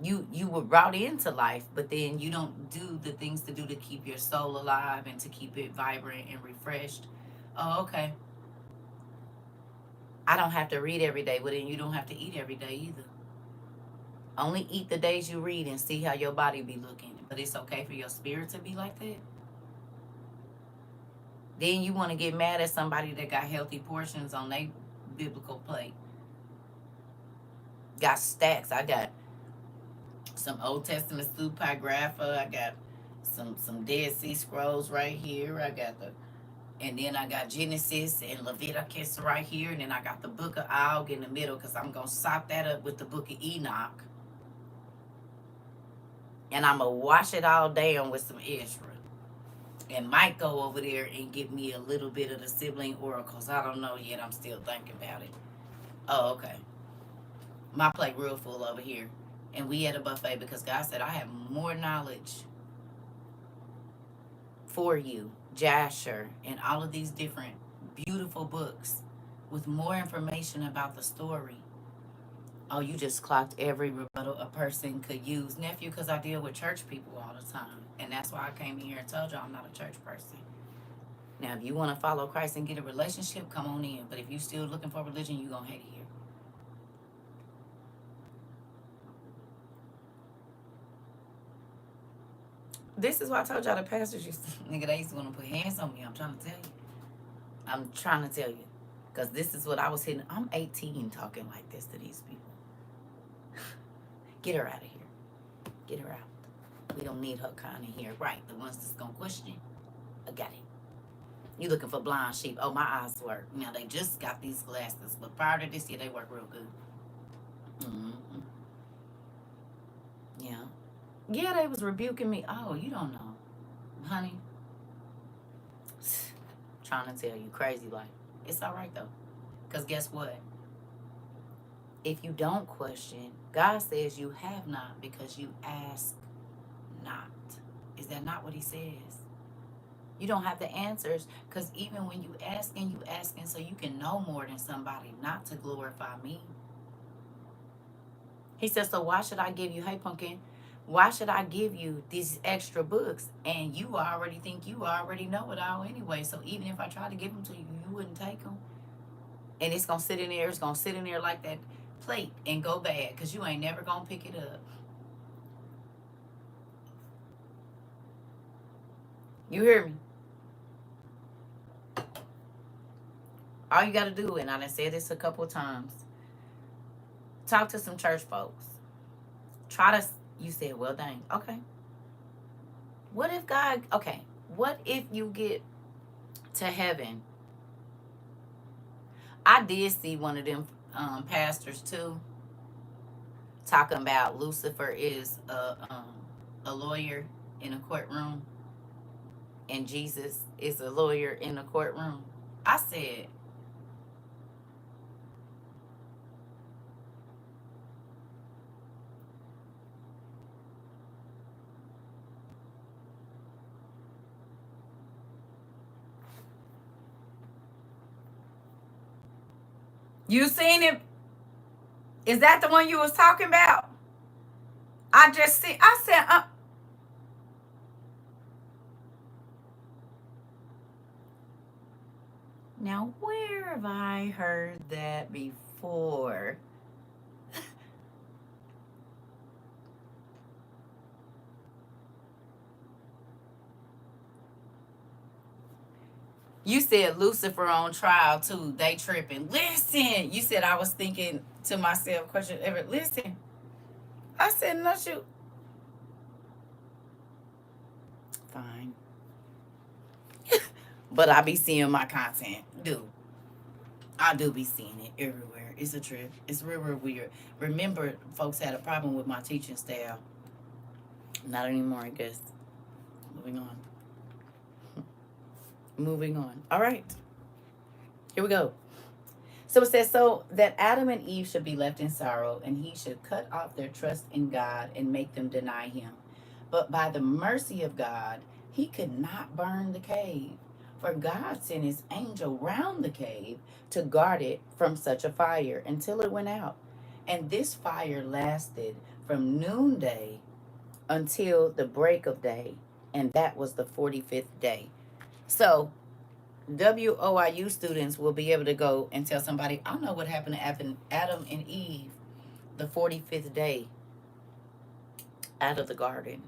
You were brought into life, but then you don't do the things to do to keep your soul alive and to keep it vibrant and refreshed. Oh, okay. I don't have to read every day, but then you don't have to eat every day either. Only eat the days you read and see how your body be looking. But it's okay for your spirit to be like that. Then you want to get mad at somebody that got healthy portions on their biblical plate. Got stacks. I got some Old Testament Supergrapha. I got some Dead Sea Scrolls right here. I got the and then I got Genesis and Leviticus right here, and then I got the Book of Og in the middle because I'm gonna sop that up with the Book of Enoch, and I'm gonna wash it all down with some Ezra. And might go over there and give me a little bit of the sibling oracles. I don't know yet. I'm still thinking about it. Oh, okay. My plate real full over here. And we at a buffet because God said I have more knowledge for you, Jasher, and all of these different beautiful books with more information about the story. Oh, you just clocked every rebuttal a person could use. Nephew, because I deal with church people all the time. And that's why I came in here and told you I'm not a church person. Now, if you want to follow Christ and get a relationship, come on in. But if you still looking for religion, you're going to hate it here. This is why I told y'all the pastors used to, nigga, they used to want to put hands on me. I'm trying to tell you. I'm trying to tell you. Because this is what I was hitting. I'm 18 talking like this to these people. Get her out of here. Get her out. We don't need her kind of here. Right. The ones that's going to question. I got it. You looking for blind sheep. Oh, my eyes work. Now, they just got these glasses. But prior to this year, they work real good. Mm-hmm. Yeah. Yeah, they was rebuking me. Oh, you don't know. Honey. Trying to tell you. Crazy life. It's all right, though. Because guess what? If you don't question, God says you have not because you ask not. Is that not what he says? You don't have the answers because even when you asking so you can know more than somebody, not to glorify me. He says, so why should I give you, hey pumpkin, why should I give you these extra books and you already think you already know it all anyway? So even if I try to give them to you, you wouldn't take them. And it's going to sit in there. It's going to sit in there like that plate and go bad because you ain't never going to pick it up. You hear me? All you got to do, and I done said this a couple of times, talk to some church folks. Try to, you said, well, dang, okay. What if God, okay, what if you get to heaven? I did see one of them pastors too talking about Lucifer is a lawyer in a courtroom and Jesus is a lawyer in a courtroom. I said, you seen it? Is that the one you was talking about? I just see. I said, now where have I heard that before? You said Lucifer on trial too. They tripping. Listen, you said I was thinking to myself, question ever. Listen, I said, no, shoot. Fine. But I be seeing my content. I do be seeing it everywhere. It's a trip. It's real, real weird. Remember, folks had a problem with my teaching style. Not anymore, I guess. Moving on. Moving on. All right. Here we go. So it says, so that Adam and Eve should be left in sorrow, and he should cut off their trust in God and make them deny him. But by the mercy of God, he could not burn the cave. For God sent his angel round the cave to guard it from such a fire until it went out. And this fire lasted from noonday until the break of day, and that was the 45th day. So WOIU students will be able to go and tell somebody, I know what happened to Adam and Eve the 45th day out of the garden.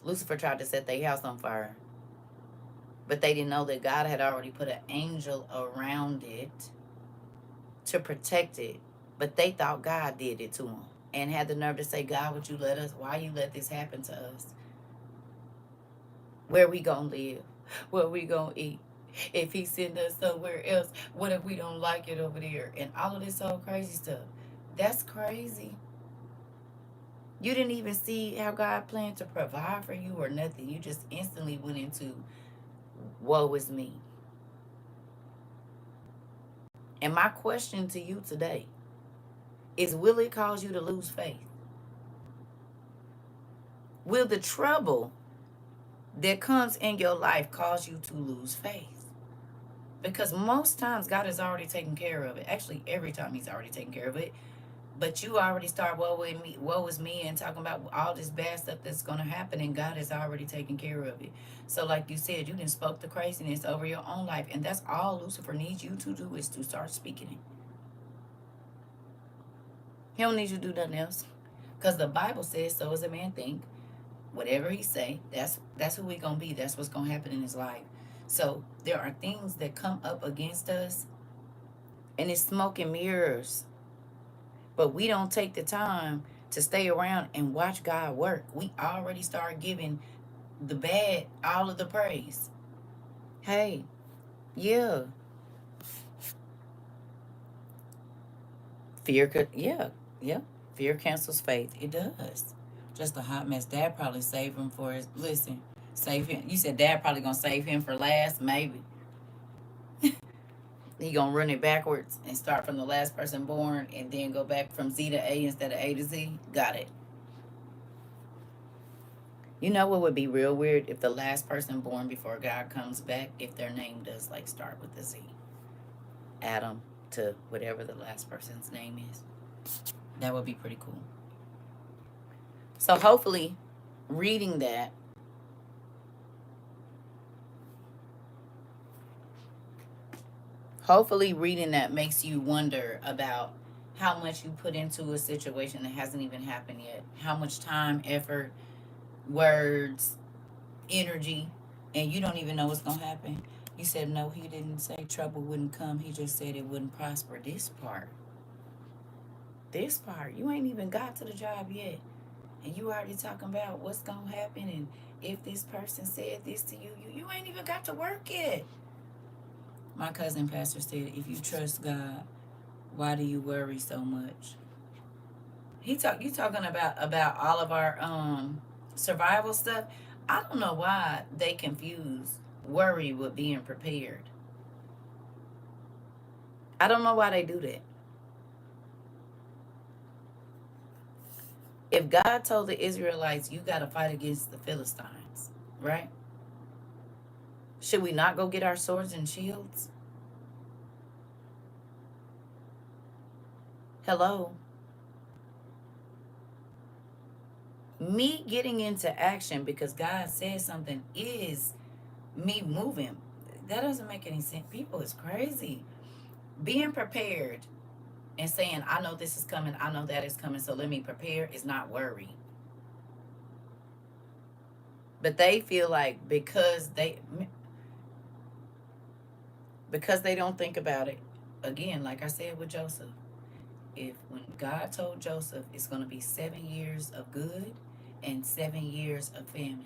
Lucifer tried to set their house on fire, but they didn't know that God had already put an angel around it to protect it. But they thought God did it to them and had the nerve to say, God, would you let us? Why you let this happen to us? Where we gonna live? Where we gonna eat? If he send us somewhere else, what if we don't like it over there? And all of this old crazy stuff. That's crazy. You didn't even see how God planned to provide for you or nothing. You just instantly went into woe is me. And my question to you today is, will it cause you to lose faith? Will the trouble that comes in your life cause you to lose faith? Because most times God has already taken care of it. Actually, every time he's already taken care of it. But you already start woe is me, and talking about all this bad stuff that's going to happen, and God has already taken care of it. So like you said, you didn't spoke the craziness over your own life, and that's all Lucifer needs you to do, is to start speaking it. He don't need you to do nothing else. Because the Bible says, so as a man think, whatever he say, that's who we going to be. That's what's going to happen in his life. So there are things that come up against us, and it's smoke and mirrors. But we don't take the time to stay around and watch God work. We already start giving the bad all of the praise. Hey, yeah. Fear could, yeah. Fear cancels faith. It does. Just a hot mess. Dad probably saved him for his, listen, save him. You said Dad probably gonna save him for last? Maybe. He gonna run it backwards and start from the last person born and then go back from Z to A instead of A to Z. Got it. You know what would be real weird? If the last person born before God comes back, if their name does like start with a Z. Adam to whatever the last person's name is. That would be pretty cool. So hopefully reading that, makes you wonder about how much you put into a situation that hasn't even happened yet. How much time, effort, words, energy, and you don't even know what's going to happen. You said, no, he didn't say trouble wouldn't come. He just said it wouldn't prosper. This part, you ain't even got to the job yet. And you already talking about what's going to happen. And if this person said this to you, you ain't even got to work yet. My cousin pastor said, if you trust God, why do you worry so much? You talking about all of our survival stuff. I don't know why they confuse worry with being prepared. I don't know why they do that. If God told the Israelites, you got to fight against the Philistines, right? Should we not go get our swords and shields? Hello? Me getting into action because God said something is me moving. That doesn't make any sense. People is crazy. Being prepared and saying, I know this is coming, I know that is coming, so let me prepare, is not worry. But they feel like because they don't think about it, again, like I said with Joseph, if when God told Joseph it's going to be 7 years of good and 7 years of famine,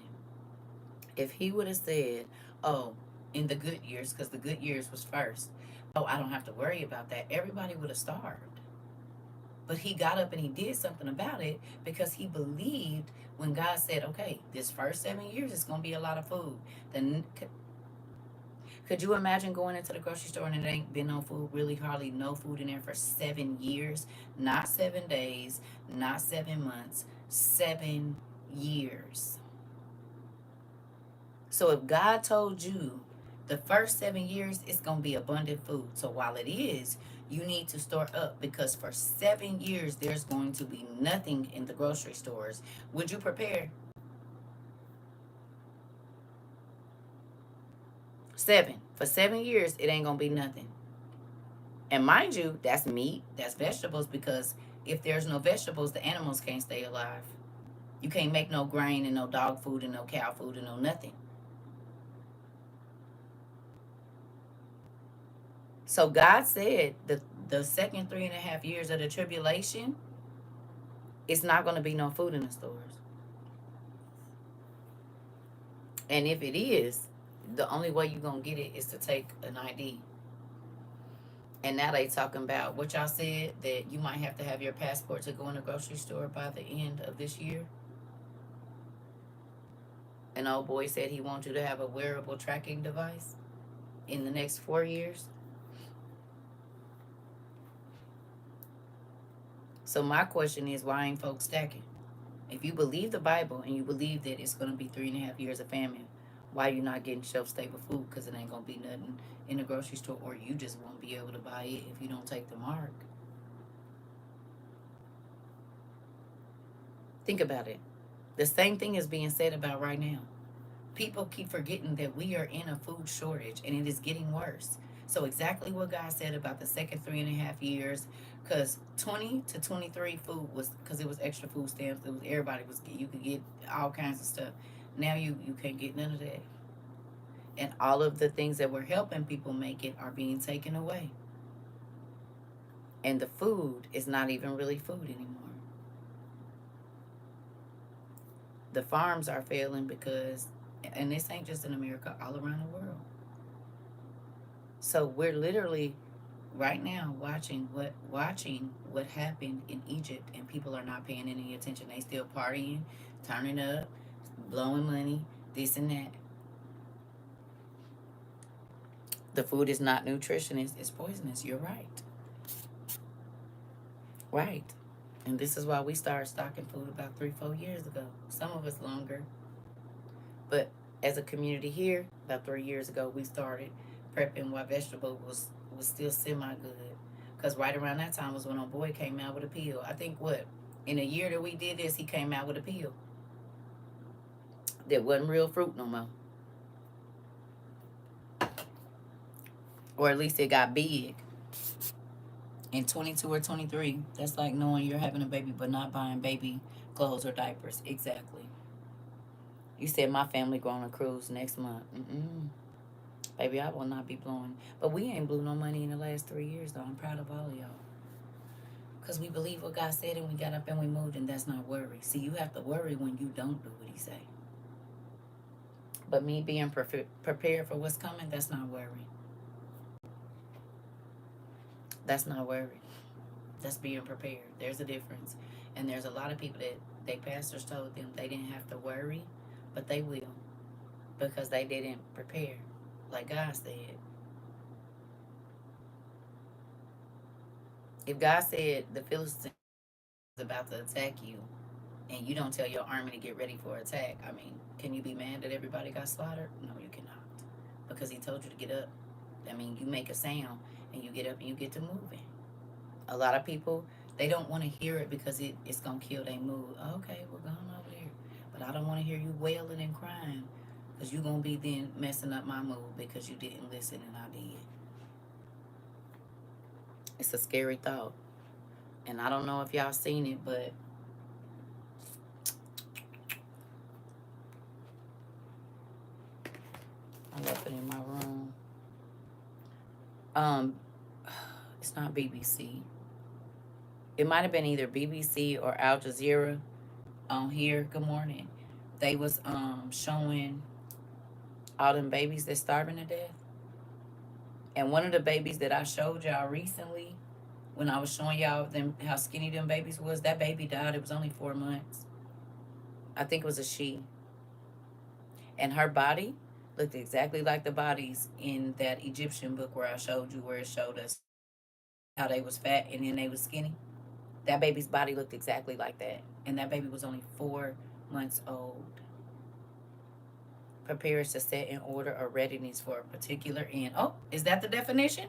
if he would have said, oh, in the good years, because the good years was first, oh, I don't have to worry about that, everybody would have starved. But he got up and he did something about it because he believed when God said, okay, this first 7 years is going to be a lot of food. Then could you imagine going into the grocery store and it ain't been no food, really hardly no food in there for 7 years? Not 7 days, not 7 months, 7 years. So if God told you the first 7 years it's going to be abundant food, so while it is, You need to store up, because for 7 years there's going to be nothing in the grocery stores. Would you prepare? 7. For 7 years, it ain't gonna be nothing. And mind you, that's meat, that's vegetables, because if there's no vegetables, the animals can't stay alive. You can't make no grain and no dog food and no cow food and no nothing. So God said the second 3.5 years of the tribulation, it's not going to be no food in the stores. And if it is, the only way you're going to get it is to take an ID. And now they talking about what y'all said, that you might have to have your passport to go in the grocery store by the end of this year. An old boy said he wants you to have a wearable tracking device in the next 4 years. So my question is, why ain't folks stacking? If you believe the Bible and you believe that it's going to be 3.5 years of famine, why you not getting shelf-stable food? Because it ain't going to be nothing in the grocery store, or you just won't be able to buy it if you don't take the mark. Think about it. The same thing is being said about right now. People keep forgetting that we are in a food shortage and it is getting worse. So exactly what God said about the second 3.5 years, because 20 to 23 food was, because it was extra food stamps. It was, everybody was, you could get all kinds of stuff. Now you can't get none of that, and all of the things that were helping people make it are being taken away. And the food is not even really food anymore. The farms are failing because, and this ain't just in America, all around the world. So we're literally right now watching what happened in Egypt, and people are not paying any attention. They still partying, turning up, blowing money, this and that. The food is not nutritious, it's poisonous. You're right. Right. And this is why we started stocking food about 3-4 years ago. Some of us longer. But as a community here, about 3 years ago, we started prepping while vegetable was still semi good. Because right around that time was when our boy came out with a pill. I think what? In a year that we did this, he came out with a pill that wasn't real fruit no more. Or at least it got big. In 22 or 23, that's like knowing you're having a baby but not buying baby clothes or diapers. Exactly. You said my family going on a cruise next month. Baby, I will not be blowing. But we ain't blew no money in the last 3 years, though. I'm proud of all of y'all. Because we believe what God said and we got up and we moved, and that's not worry. See, you have to worry when you don't do what he say. But me being prepared for what's coming, that's not worry. That's not worry. That's being prepared. There's a difference. And there's a lot of people that they pastors told them they didn't have to worry, but they will, because they didn't prepare like God said. If God said the Philistines is about to attack you and you don't tell your army to get ready for attack, I mean, can you be mad that everybody got slaughtered? No, you cannot. Because he told you to get up. I mean, you make a sound and you get up and you get to moving. A lot of people, they don't want to hear it because it's going to kill their mood. Okay, we're going over there. But I don't want to hear you wailing and crying, because you're going to be then messing up my mood because you didn't listen and I did. It's a scary thought. And I don't know if y'all seen it, but I left it in my room. Um, it's not BBC. It might have been either BBC or Al Jazeera on here. Good morning. They was showing all them babies that starving to death. And one of the babies that I showed y'all recently, when I was showing y'all them how skinny them babies was, that baby died. It was only 4 months. I think it was a she. And her body looked exactly like the bodies in that Egyptian book where I showed you, where it showed us how they was fat and then they was skinny. That baby's body looked exactly like that. And that baby was only 4 months old. Prepares to set in order a readiness for a particular end. Oh, is that the definition?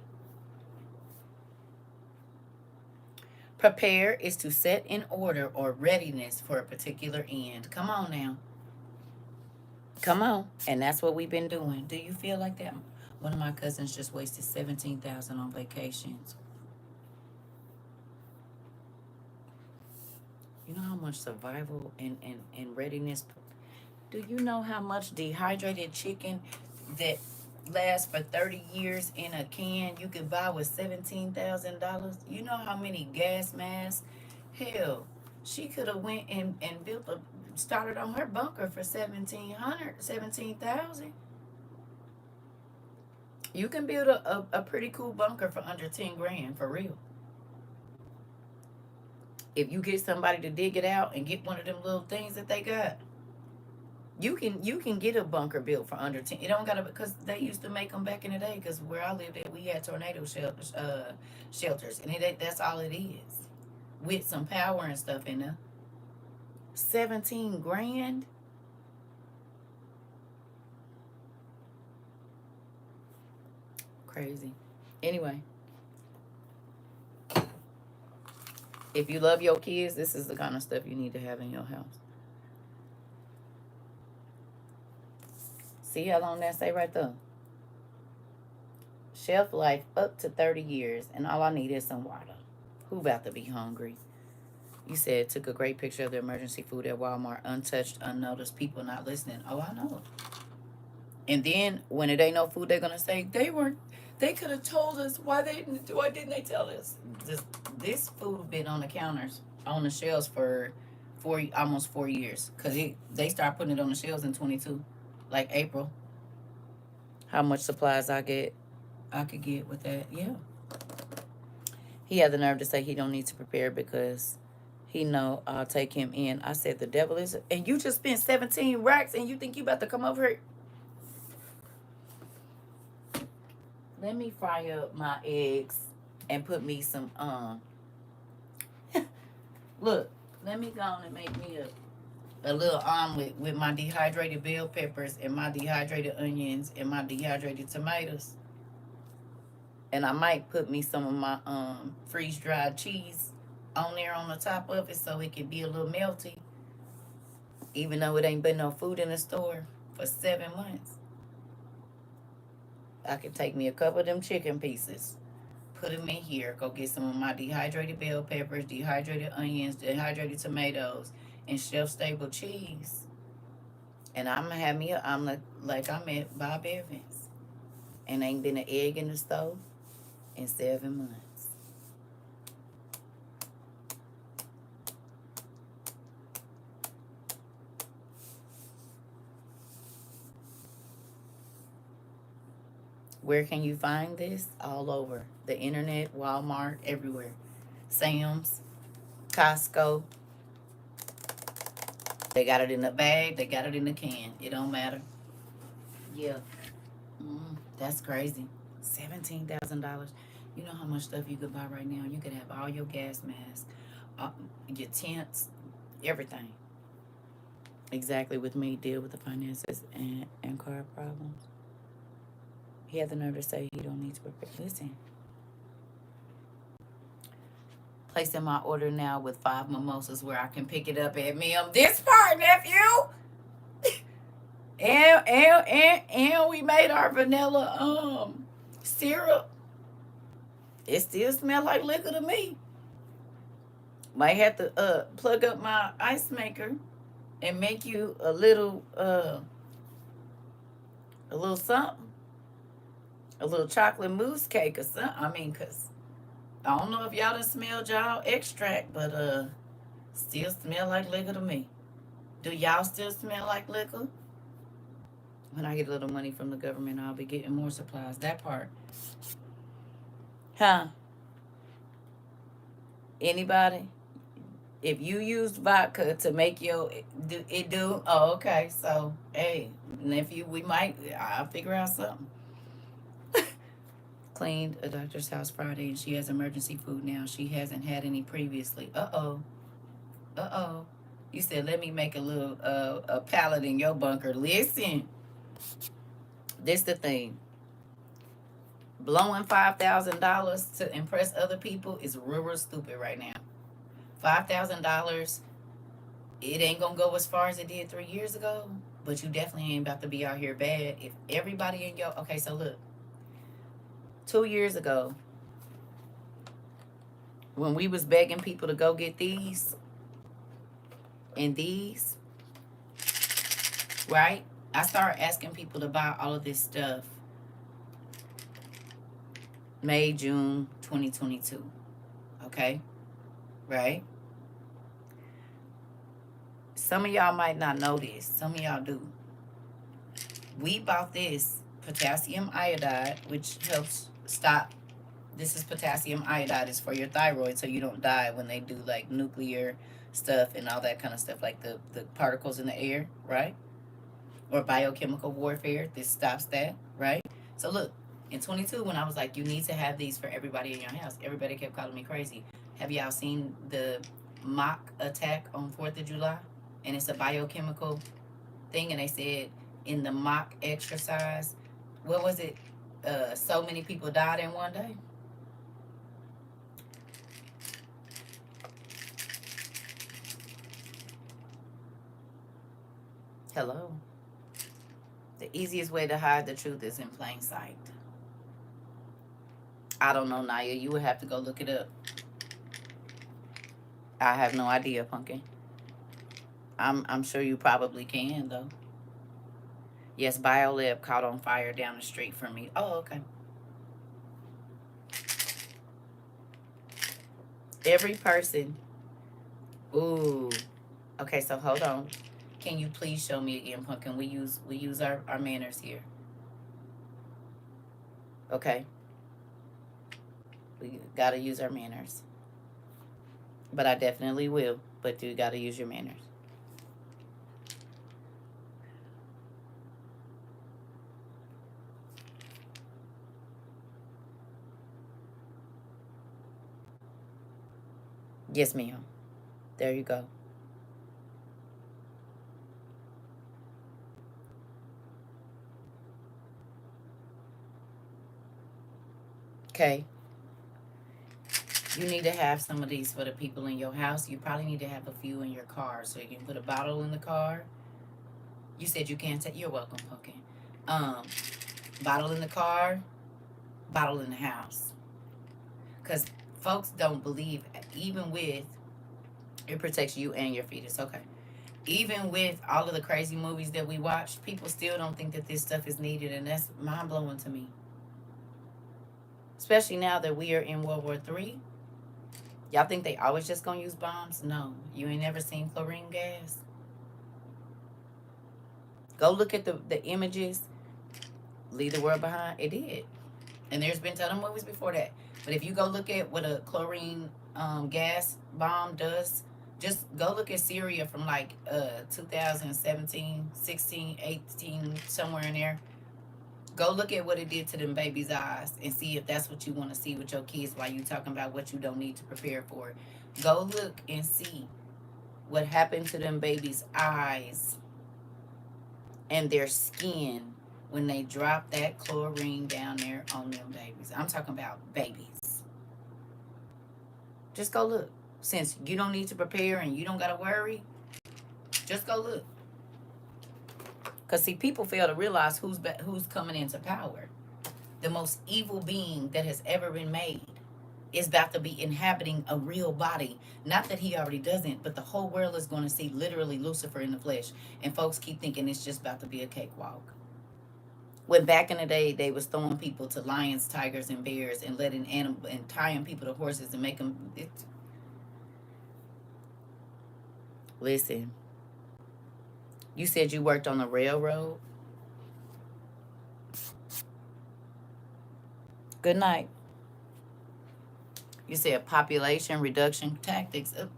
Prepare is to set in order or readiness for a particular end. Come on now. Come on. And that's what we've been doing. Do you feel like that? One of my cousins just wasted 17,000 on vacations. You know how much survival and readiness. Do you know how much dehydrated chicken that lasts for 30 years in a can you could buy with $17,000? You know how many gas masks? Hell, she could have went and built a started on her bunker for 17,000. You can build a pretty cool bunker for under 10 grand for real. If you get somebody to dig it out and get one of them little things that they got, you can get a bunker built for under 10. It don't gotta, because they used to make them back in the day. Because where I lived at, we had tornado shelters, and that's all it is, with some power and stuff in there. 17 grand. Crazy. Anyway, if you love your kids, this is the kind of stuff you need to have in your house. See how long that say right there? Shelf life up to 30 years, and all I need is some water. Who about to be hungry? You said took a great picture of the emergency food at Walmart, untouched, unnoticed, people not listening. Oh, I know. And then when it ain't no food, they're gonna say they could have told us. Why didn't they tell us? This food been on the counters, on the shelves for almost 4 years. Cause they start putting it on the shelves in 22, like April. How much supplies I could get with that? Yeah. He had the nerve to say he don't need to prepare because he know I'll take him in. I said the devil is, and you just spent 17 racks, and you think you about to come over here? Let me fry up my eggs and put me some look, let me go on and make me a little omelet with my dehydrated bell peppers and my dehydrated onions and my dehydrated tomatoes. And I might put me some of my freeze dried cheese on there on the top of it so it can be a little melty. Even though it ain't been no food in the store for 7 months. I could take me a couple of them chicken pieces, put them in here, go get some of my dehydrated bell peppers, dehydrated onions, dehydrated tomatoes, and shelf-stable cheese. And I'm going to have me an omelet like I'm at Bob Evans. And ain't been an egg in the stove in 7 months. Where can you find this? All over. The internet, Walmart, everywhere. Sam's, Costco. They got it in the bag. They got it in the can. It don't matter. Yeah. That's crazy. $17,000. You know how much stuff you could buy right now? You could have all your gas masks, your tents, everything. Exactly with me, deal with the finances and car problems. He had the nerve to say he don't need to prepare. Listen. Placing my order now with 5 mimosas where I can pick it up at me. This part, nephew. And we made our vanilla syrup. It still smells like liquor to me. Might have to plug up my ice maker and make you a little something. A little chocolate mousse cake or something. I mean, cause I don't know if y'all done smelled y'all extract, but still smell like liquor to me. Do y'all still smell like liquor? When I get a little money from the government, I'll be getting more supplies. That part. Huh? Anybody? If you used vodka to make it do, oh, okay. So, hey, nephew, I'll figure out something. Cleaned a doctor's house Friday, and she has emergency food now. She hasn't had any previously. Uh-oh. You said, let me make a little a pallet in your bunker. Listen, this the thing. Blowing $5,000 to impress other people is real stupid right now. $5,000, it ain't gonna go as far as it did 3 years ago, but you definitely ain't about to be out here bad. If everybody in your, okay, so look, 2 years ago, when we was begging people to go get these and these, right? I started asking people to buy all of this stuff May, June 2022. Okay? Right? Some of y'all might not know this. Some of y'all do. We bought this potassium iodide, which helps stop. This is potassium iodide. It's for your thyroid so you don't die when they do like nuclear stuff and all that kind of stuff, like the particles in the air, right? Or biochemical warfare. This stops that, right? So look, in 22, when I was like, you need to have these for everybody in your house, everybody kept calling me crazy. Have y'all seen the mock attack on 4th of July? And it's a biochemical thing. And they said in the mock exercise, what was it? So many people died in one day. Hello. The easiest way to hide the truth is in plain sight. I don't know, Naya. You would have to go look it up. I have no idea, Pumpkin. I'm sure you probably can, though. Yes, BioLab caught on fire down the street from me. Oh, okay. Every person. Ooh. Okay, so hold on. Can you please show me again, Pumpkin? We use our manners here. Okay. We gotta use our manners. But I definitely will. But you gotta use your manners. Yes, ma'am. There you go. Okay. You need to have some of these for the people in your house. You probably need to have a few in your car so you can put a bottle in the car. You said you can't take. You're welcome, Pumpkin. Um, Bottle in the car, bottle in the house. Because folks don't believe, even with, it protects you and your fetus. Okay. Even with all of the crazy movies that we watch, people still don't think that this stuff is needed, and that's mind blowing to me. Especially now that we are in World War III. Y'all think they always just gonna use bombs? No. You ain't never seen chlorine gas? Go look at the images. Leave the world behind. It did. And there's been ton of movies before that. But if you go look at what a chlorine gas bomb does, just go look at Syria from like 2017, 16, 18, somewhere in there. Go look at what it did to them babies' eyes and see if that's what you want to see with your kids while you talking about what you don't need to prepare for. Go look and see what happened to them babies' eyes and their skin when they drop that chlorine down there on them babies. I'm talking about babies. Just go look. Since you don't need to prepare and you don't got to worry, just go look. Because, see, people fail to realize who's coming into power. The most evil being that has ever been made is about to be inhabiting a real body. Not that he already doesn't, but the whole world is going to see literally Lucifer in the flesh. And folks keep thinking it's just about to be a cakewalk. When back in the day, they was throwing people to lions, tigers, and bears and letting animal and tying people to horses and make them. Listen, you said you worked on the railroad. Good night. You said population reduction tactics. Uh-oh.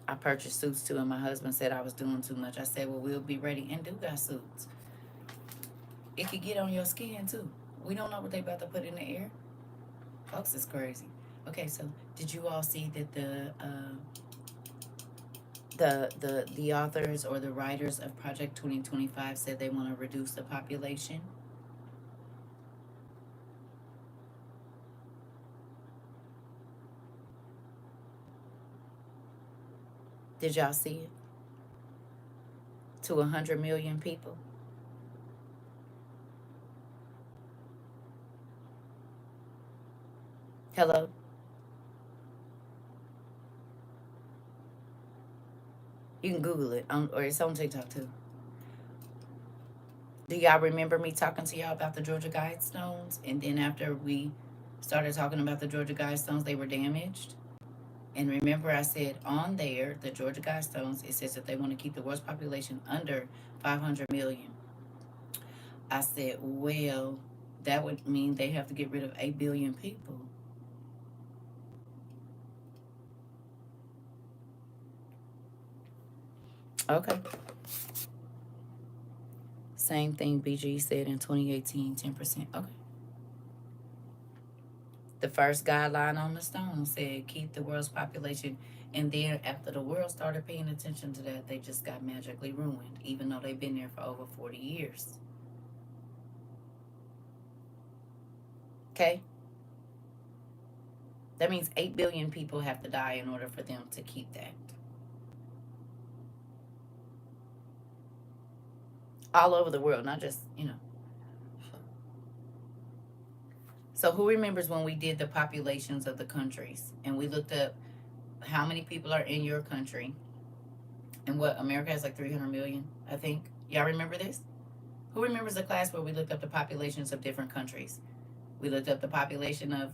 I purchased suits too, and my husband said I was doing too much. I said, well, we'll be ready and do got suits. It could get on your skin too. We don't know what they about to put in the air. Folks is crazy. Okay, so did you all see that the authors or the writers of Project 2025 said they want to reduce the population? Did y'all see it? To 100 million people. Hello? You can Google it, or it's on TikTok too. Do y'all remember me talking to y'all about the Georgia Guidestones? And then after we started talking about the Georgia Guidestones, they were damaged. And remember, I said on there, the Georgia Guidestones, it says that they want to keep the world's population under 500 million. I said, well, that would mean they have to get rid of 8 billion people. Okay. Same thing BG said in 2018, 10%. Okay. The first guideline on the stone said keep the world's population. And then after the world started paying attention to that, they just got magically ruined, even though they've been there for over 40 years. Okay? That means 8 billion people have to die in order for them to keep that. All over the world, not just, So who remembers when we did the populations of the countries and we looked up how many people are in your country and what America has like 300 million, I think. Y'all remember this? Who remembers the class where we looked up the populations of different countries? We looked up the population of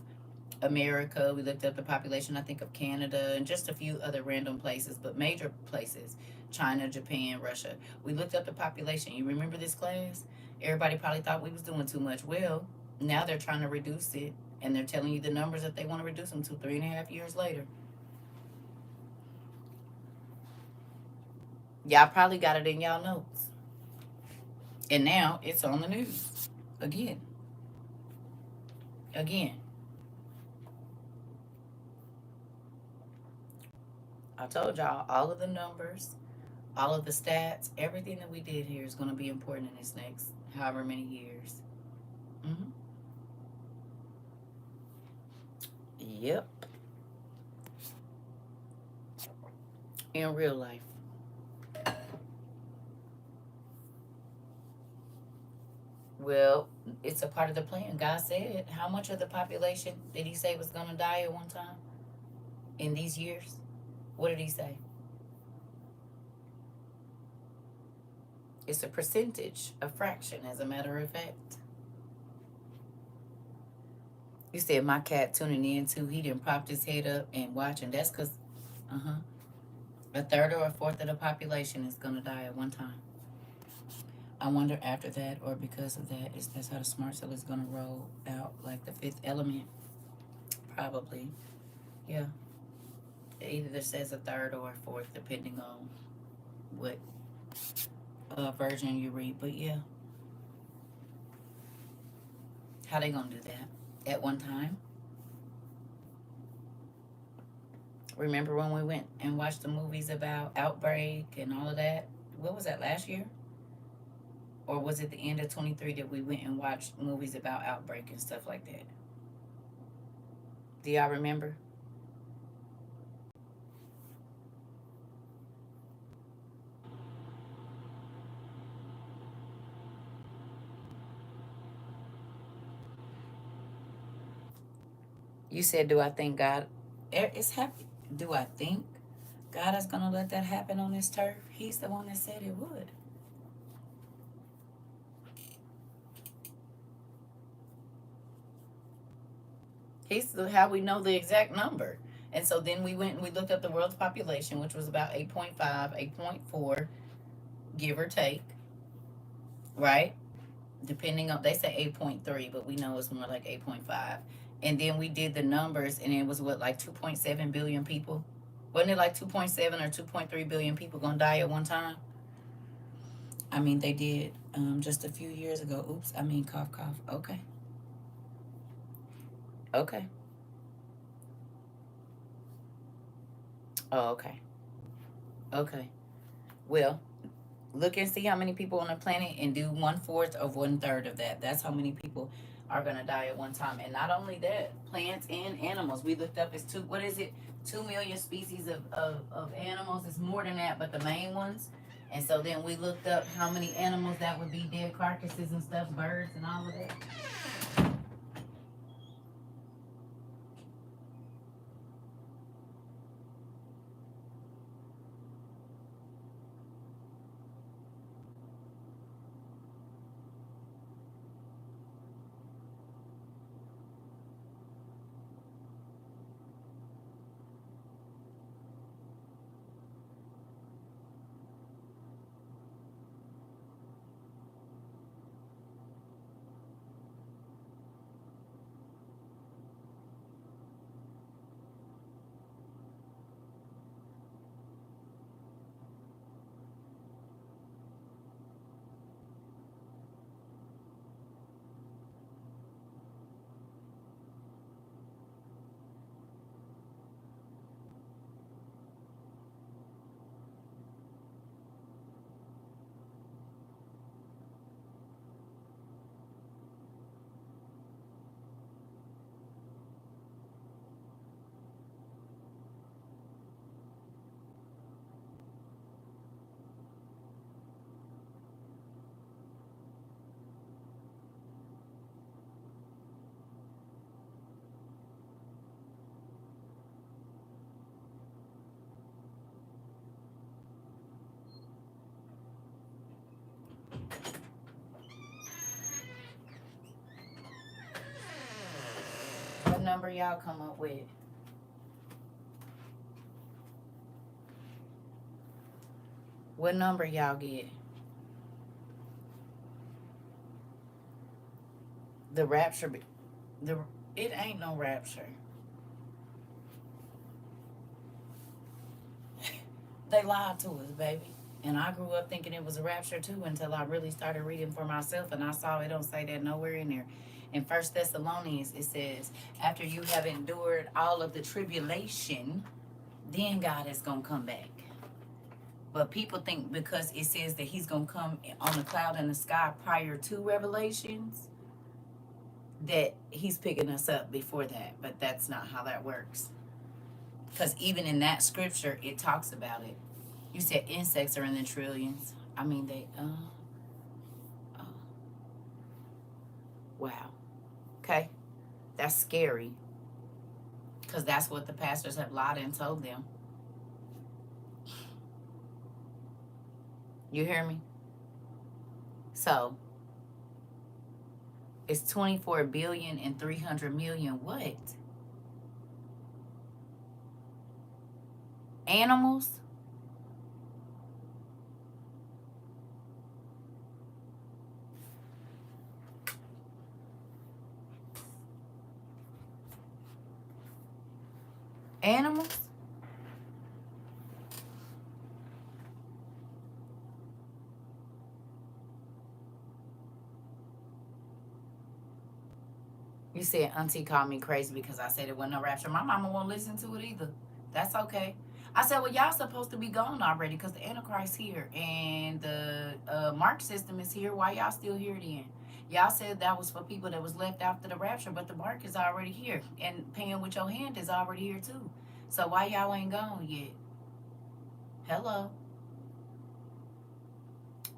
America. We looked up the population, I think, of Canada and just a few other random places, but major places. China, Japan, Russia. We looked up the population. You remember this class? Everybody probably thought we was doing too much. Well, now they're trying to reduce it, and they're telling you the numbers that they want to reduce them to 3.5 years later. Y'all probably got it in y'all notes. And now it's on the news. Again. Again. I told y'all all of the numbers, all of the stats, everything that we did here is going to be important in this next however many years. Mm-hmm. Yep. In real life. Well, it's a part of the plan. God said, how much of the population did He say was going to die at one time in these years? What did He say? It's a percentage, a fraction, as a matter of fact. You said my cat tuning in too. He didn't pop his head up and watching. That's because, a third or a fourth of the population is going to die at one time. I wonder after that or because of that, is that's how the smart cell is going to roll out like the fifth element? Probably. Yeah. It either says a third or a fourth, depending on what version you read. But yeah, how they going to do that? At one time? Remember when we went and watched the movies about Outbreak and all of that? What was that, last year? Or was it the end of 23 that we went and watched movies about Outbreak and stuff like that? Do y'all remember? You said, do I think God is happy? Do I think God is going to let that happen on this turf? He's the one that said it would. He's how we know the exact number. And so then we went and we looked up the world's population, which was about 8.5, 8.4, give or take, right? Depending on, they say 8.3, but we know it's more like 8.5. And then we did the numbers, and it was what, like 2.7 billion people? Wasn't it like 2.7 or 2.3 billion people gonna die at one time? I mean, they did just a few years ago. Oops, cough, cough. Okay. Okay. Oh, okay. Okay. Well, look and see how many people on the planet and do 1/4 of 1/3 of that. That's how many people are gonna die at one time. And not only that, plants and animals. We looked up, it's two, what is it? 2 million species of animals. It's more than that, but the main ones. And so then we looked up how many animals that would be dead carcasses and stuff, birds and all of that. What number y'all come up with? What number y'all get? The rapture. The it ain't no rapture. They lied to us, baby. And I grew up thinking it was a rapture too until I really started reading for myself and I saw it don't say that nowhere in there. In First Thessalonians it says, after you have endured all of the tribulation, then God is gonna come back. But people think because it says that he's gonna come on a cloud in the sky prior to Revelations, that he's picking us up before that. But that's not how that works. Because even in that scripture, it talks about it. You said insects are in the trillions. I mean, uh, wow. Okay. That's scary. Because that's what the pastors have lied and told them. You hear me? So, it's 24 billion and 300 million what? Animals? Animals? You said auntie called me crazy because I said it wasn't no rapture. My mama won't listen to it either. That's okay. I said, well, y'all supposed to be gone already because the Antichrist here and the mark system is here. Why y'all still here then? Y'all said that was for people that was left after the rapture, but the mark is already here. And paying with your hand is already here too. So why y'all ain't gone yet? Hello.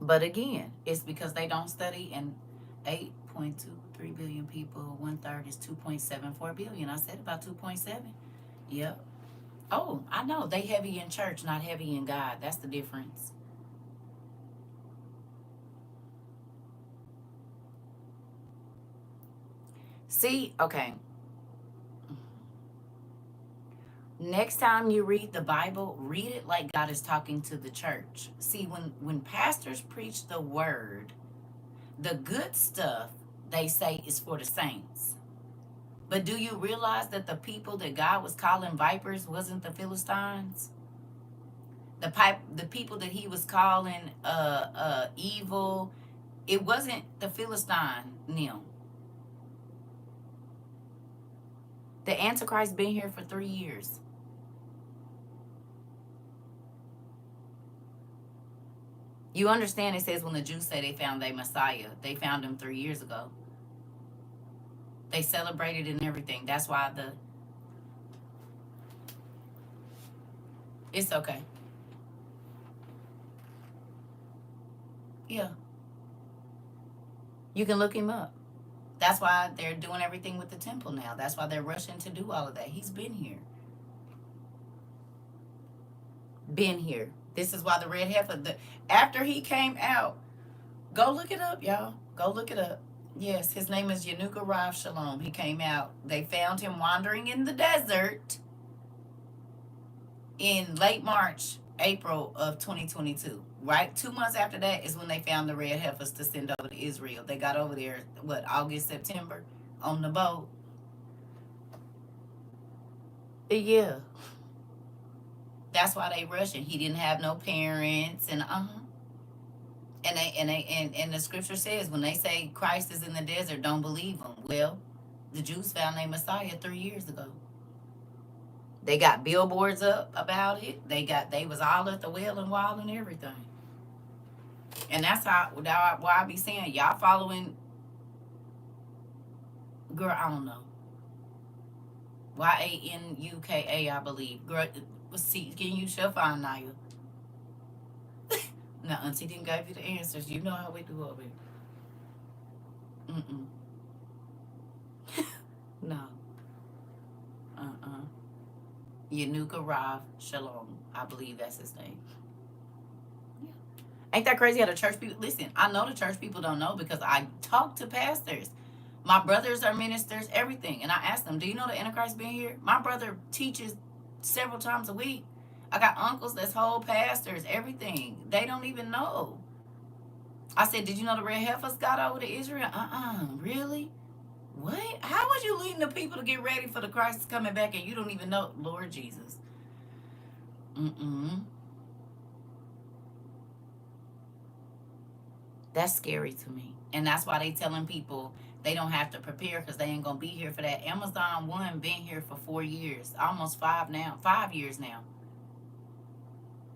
But again, it's because they don't study, and 8.23 billion people, 1/3 is 2.74 billion. I said about 2.7. Yep. Oh, I know. They heavy in church, not heavy in God. That's the difference. See, okay. Next time you read the Bible, read it like God is talking to the church. See, when pastors preach the word, the good stuff they say is for the saints. But do you realize that the people that God was calling vipers wasn't the Philistines? The people that he was calling evil, it wasn't the Philistine Neil. The Antichrist been here for 3 years. You understand, it says when the Jews say they found their Messiah, they found him 3 years ago. They celebrated and everything. That's why it's okay. Yeah. You can look him up. That's why they're doing everything with the temple now. That's why they're rushing to do all of that. He's been here. Been here. This is why the red heifer, after he came out, go look it up, y'all. Go look it up. Yes, his name is Yanuka Rav Shalom. He came out. They found him wandering in the desert in late March, April of 2022. Right? 2 months after that is when they found the red heifers to send over to Israel. They got over there, what, August, September on the boat. Yeah. That's why they rushing. He didn't have no parents and and the scripture says when they say Christ is in the desert, don't believe them. Well, the Jews found their Messiah 3 years ago. They got billboards up about it. They was all at the Wailing Wall and everything. And that's why I be saying y'all following. Girl, I don't know. YANUKA, I believe. Girl, see, can you shall find Naya? No, Auntie didn't give you the answers. You know how we do over here. No. Yanuka Rav Shalom. I believe that's his name. Yeah. Ain't that crazy how the church people... Listen, I know the church people don't know because I talk to pastors. My brothers are ministers, everything. And I ask them, do you know the Antichrist been here? My brother teaches several times a week. I got uncles that's whole pastors, everything. They don't even know. I said, did you know the red heifers got over to Israel? Really? What? How was you leading the people to get ready for the Christ coming back and you don't even know? Lord Jesus. That's scary to me. And that's why they telling people they don't have to prepare because they ain't going to be here for that. Amazon 1 been here for 4 years. Almost 5 now. 5 years now.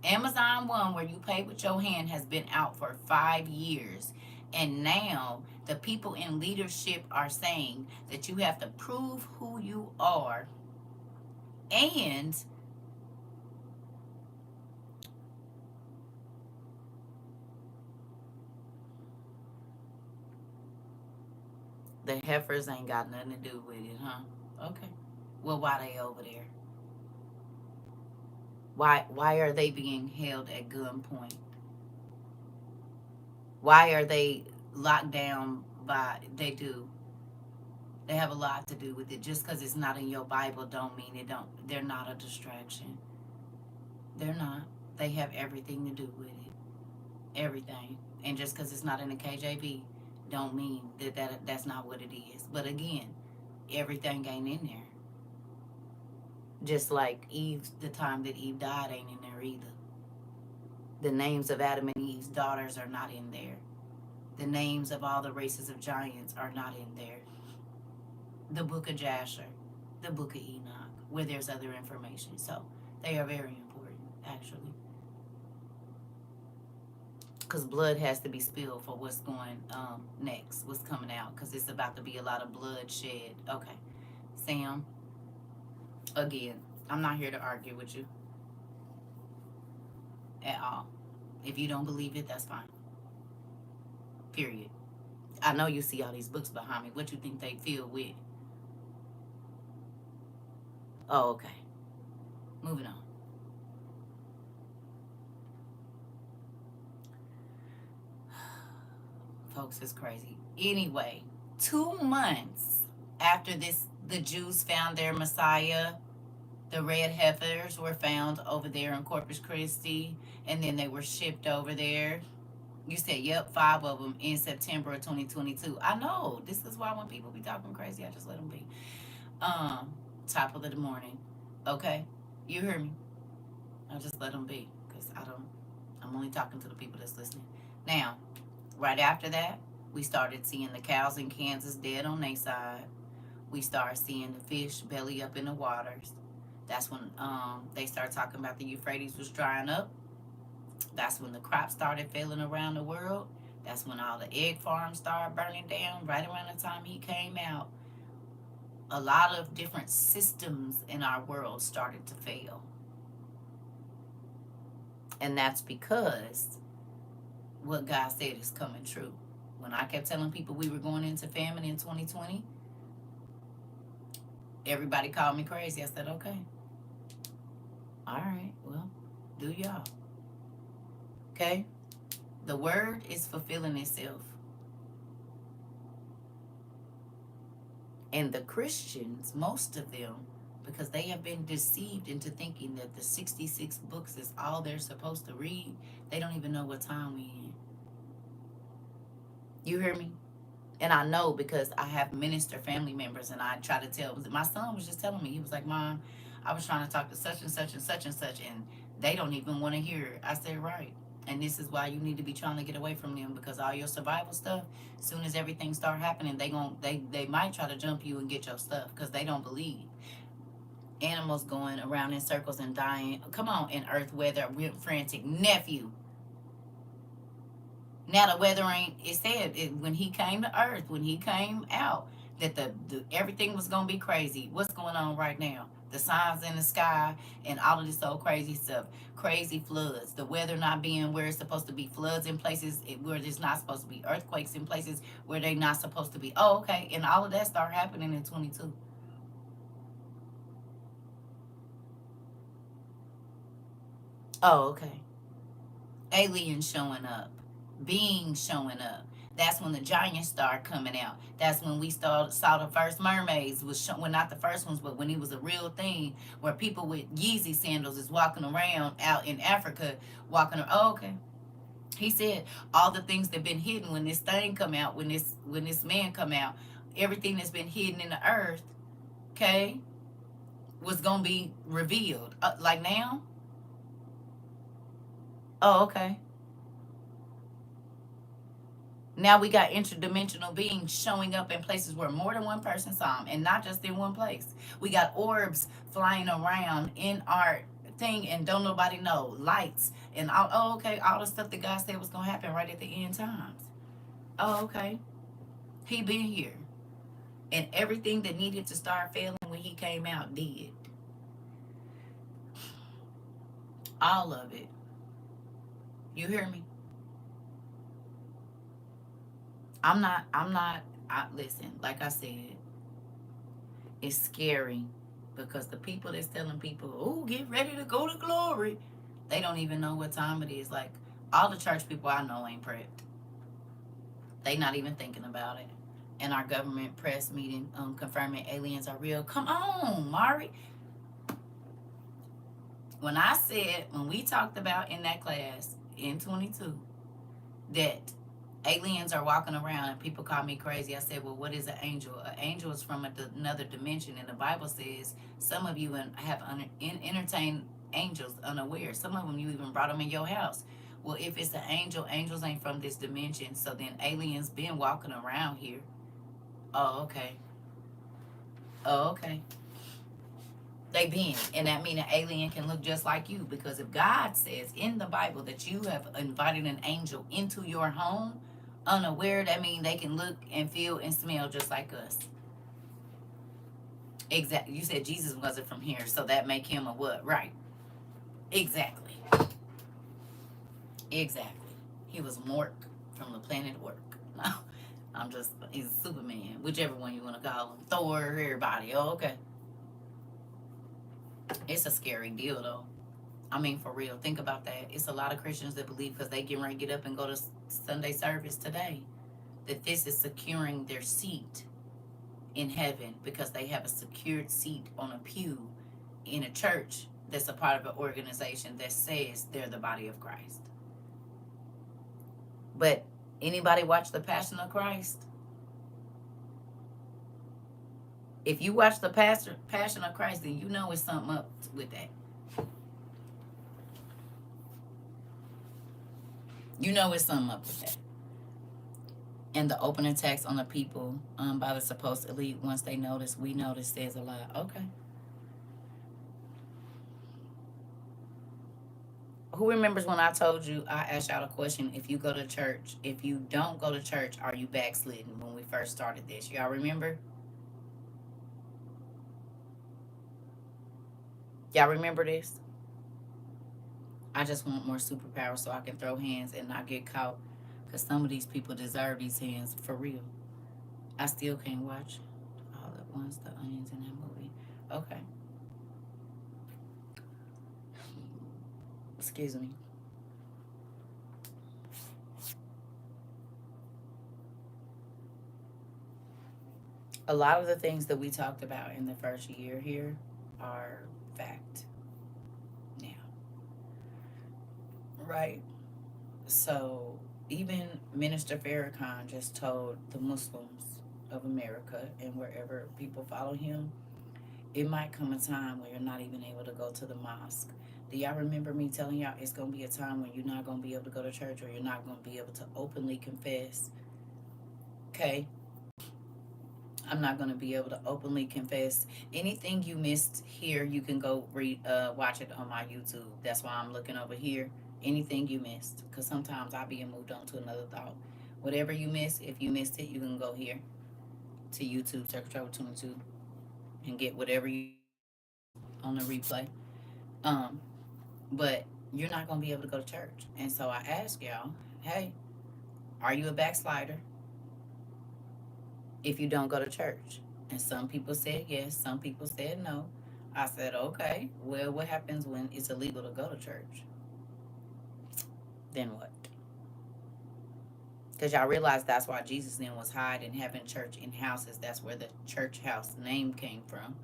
Amazon 1, where you pay with your hand, has been out for 5 years. And now the people in leadership are saying that you have to prove who you are and the heifers ain't got nothing to do with it, huh? Okay. Well, why they over there? Why are they being held at gunpoint? Why are they locked down by... They do. They have a lot to do with it. Just because it's not in your Bible don't mean it don't. They're not a distraction. They're not. They have everything to do with it. Everything. And just because it's not in the KJV don't mean that's not what it is. But again, everything ain't in there. Just like Eve, the time that Eve died ain't in there either. The names of Adam and Eve's daughters are not in there. The names of all the races of giants are not in there. The book of Jasher, the book of Enoch, where there's other information. So they are very important, actually. Because blood has to be spilled for what's going next, what's coming out. Because it's about to be a lot of blood shed. Okay. Sam, again, I'm not here to argue with you at all. If you don't believe it, that's fine. Period. I know you see all these books behind me. What you think they feel with? Oh, okay. Moving on. Folks, it's crazy. Anyway, 2 months after the Jews found their Messiah, the red heifers were found over there in Corpus Christi, and then they were shipped over there. You said, yep, 5 of them in September of 2022. I know. This is why when people be talking crazy, I just let them be. Top of the morning. Okay? You hear me? I just let them be because I'm only talking to the people that's listening. Now, right after that, we started seeing the cows in Kansas dead on their side. We started seeing the fish belly up in the waters. That's when they started talking about the Euphrates was drying up. That's when the crops started failing around the world. That's when all the egg farms started burning down. Right around the time he came out, a lot of different systems in our world started to fail. And that's because what God said is coming true. When I kept telling people we were going into famine in 2020, everybody called me crazy. I said, okay, all right, well, do y'all. Okay? The word is fulfilling itself. And the Christians, most of them, because they have been deceived into thinking that the 66 books is all they're supposed to read, they don't even know what time we in. You hear me? And I know because I have minister family members, and I try to tell. My son was just telling me, he was like, Mom, I was trying to talk to such and such and such and such, and they don't even want to hear it. I said, right. And this is why you need to be trying to get away from them, because all your survival stuff, as soon as everything start happening, they might try to jump you and get your stuff because they don't believe. Animals going around in circles and dying. Come on, in earth weather, we're frantic nephew. Now the weather ain't. It said when he came to earth, when he came out, that the everything was gonna be crazy. What's going on right now? The signs in the sky and all of this old crazy stuff. Crazy floods. The weather not being where it's supposed to be. Floods in places where it's not supposed to be. Earthquakes in places where they're not supposed to be. Oh, okay. And all of that started happening in 22. Oh, okay. Aliens showing up, beings showing up. That's when the giants started coming out. That's when we saw the first mermaids. Well, not the first ones, but when it was a real thing, where people with Yeezy sandals is walking around out in Africa, walking around. Oh, okay. He said all the things that been hidden when this thing come out, when this man come out, everything that's been hidden in the earth, okay, was gonna be revealed. Like now. Oh, okay. Now we got interdimensional beings showing up in places where more than one person saw them, and not just in one place. We got orbs flying around in our thing, and don't nobody know. Lights and all. Oh, okay. All the stuff that God said was gonna happen right at the end times. Oh, okay. He been here, and everything that needed to start failing when he came out did. All of it. You hear me? I'm not. I'm not. Listen. Like I said, it's scary because the people that's telling people, oh, get ready to go to glory, they don't even know what time it is. Like, all the church people I know ain't prepped. They not even thinking about it. And our government press meeting confirming aliens are real. Come on, Mari. When we talked about in that class in 22 that aliens are walking around and people call me crazy, I said, well, what is an angel? An angel is from another dimension, and the Bible says some of you have entertained angels unaware. Some of them you even brought them in your house. Well, if it's an angel, angels ain't from this dimension, so then aliens been walking around here. Oh, okay. Oh, okay. They been, and that mean an alien can look just like you, because if God says in the Bible that you have invited an angel into your home unaware, that mean they can look and feel and smell just like us. Exactly. You said Jesus wasn't from here, so that make him a what? Right. Exactly. Exactly. He was Mork from the planet Work. No, he's a Superman, whichever one you want to call him. Thor, everybody. Oh, okay. It's a scary deal, though. I mean, for real, think about that. It's a lot of Christians that believe, because they get ready to get up and go to Sunday service today, that this is securing their seat in heaven, because they have a secured seat on a pew in a church that's a part of an organization that says they're the body of Christ. But anybody watch The Passion of Christ? If you watch The Passion of Christ, then you know it's something up with that. You know it's something up with that. And the open attacks on the people by the supposed elite, once they notice, we notice, says a lot. Okay. Who remembers when I told you, I asked y'all a question, if you go to church, if you don't go to church, are you backslidden, when we first started this? Y'all remember? Y'all remember this? I just want more superpowers so I can throw hands and not get caught. Because some of these people deserve these hands for real. I still can't watch all at once the onions in that movie. Okay. Excuse me. A lot of the things that we talked about in the first year here are fact now, right? So even Minister Farrakhan just told the Muslims of America and wherever people follow him, it might come a time where you're not even able to go to the mosque. Do y'all remember me telling y'all it's going to be a time when you're not going to be able to go to church, or you're not going to be able to openly confess? Okay, I'm not going to be able to openly confess. Anything you missed here, you can go watch it on my YouTube. That's why I'm looking over here. Anything you missed, because sometimes I'll be moved on to another thought. Whatever you missed, if you missed it, you can go here to YouTube, CERCA TROVA 22, and get whatever you on the replay. Um, but you're not going to be able to go to church. And so I ask y'all, hey, are you a backslider if you don't go to church? And some people said yes, some people said no. I said, okay, well, what happens when it's illegal to go to church? Then what? Because y'all realize that's why Jesus then was hiding having church in houses. That's where the church house name came from.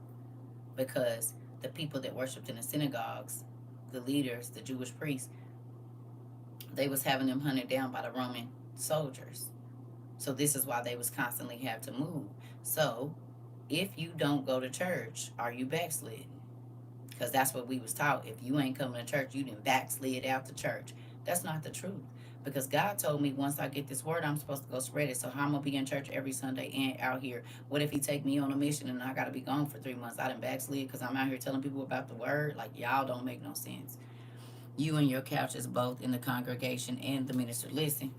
Because the people that worshiped in the synagogues, the leaders, the Jewish priests, they was having them hunted down by the Roman soldiers. So this is why they was constantly have to move. So if you don't go to church, are you backslid? Because that's what we was taught. If you ain't coming to church, you didn't backslid out the church. That's not the truth. Because God told me once I get this word, I'm supposed to go spread it. So how I'm going to be in church every Sunday and out here? What if he take me on a mission and I got to be gone for 3 months? I done backslid because I'm out here telling people about the word. Like, y'all don't make no sense. You and your couches both in the congregation and the minister. Listen.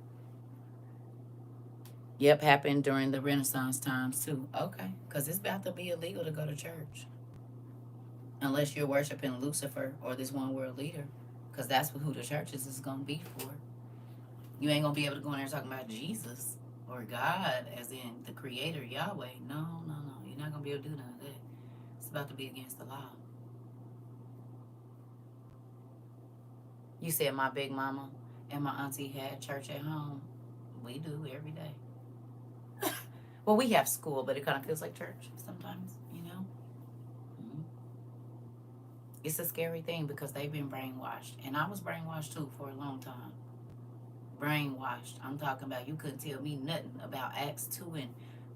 Yep, happened during the Renaissance times too. Okay, because it's about to be illegal to go to church. Unless you're worshiping Lucifer or this one world leader. Because that's who the churches is going to be for. You ain't going to be able to go in there talking about Jesus or God, as in the creator, Yahweh. No, no, no. You're not going to be able to do none of that. It's about to be against the law. You said my big mama and my auntie had church at home. We do every day. Well, we have school, but it kind of feels like church sometimes, you know? Mm-hmm. It's a scary thing because they've been brainwashed. And I was brainwashed too for a long time. Brainwashed. I'm talking about you couldn't tell me nothing about Acts 2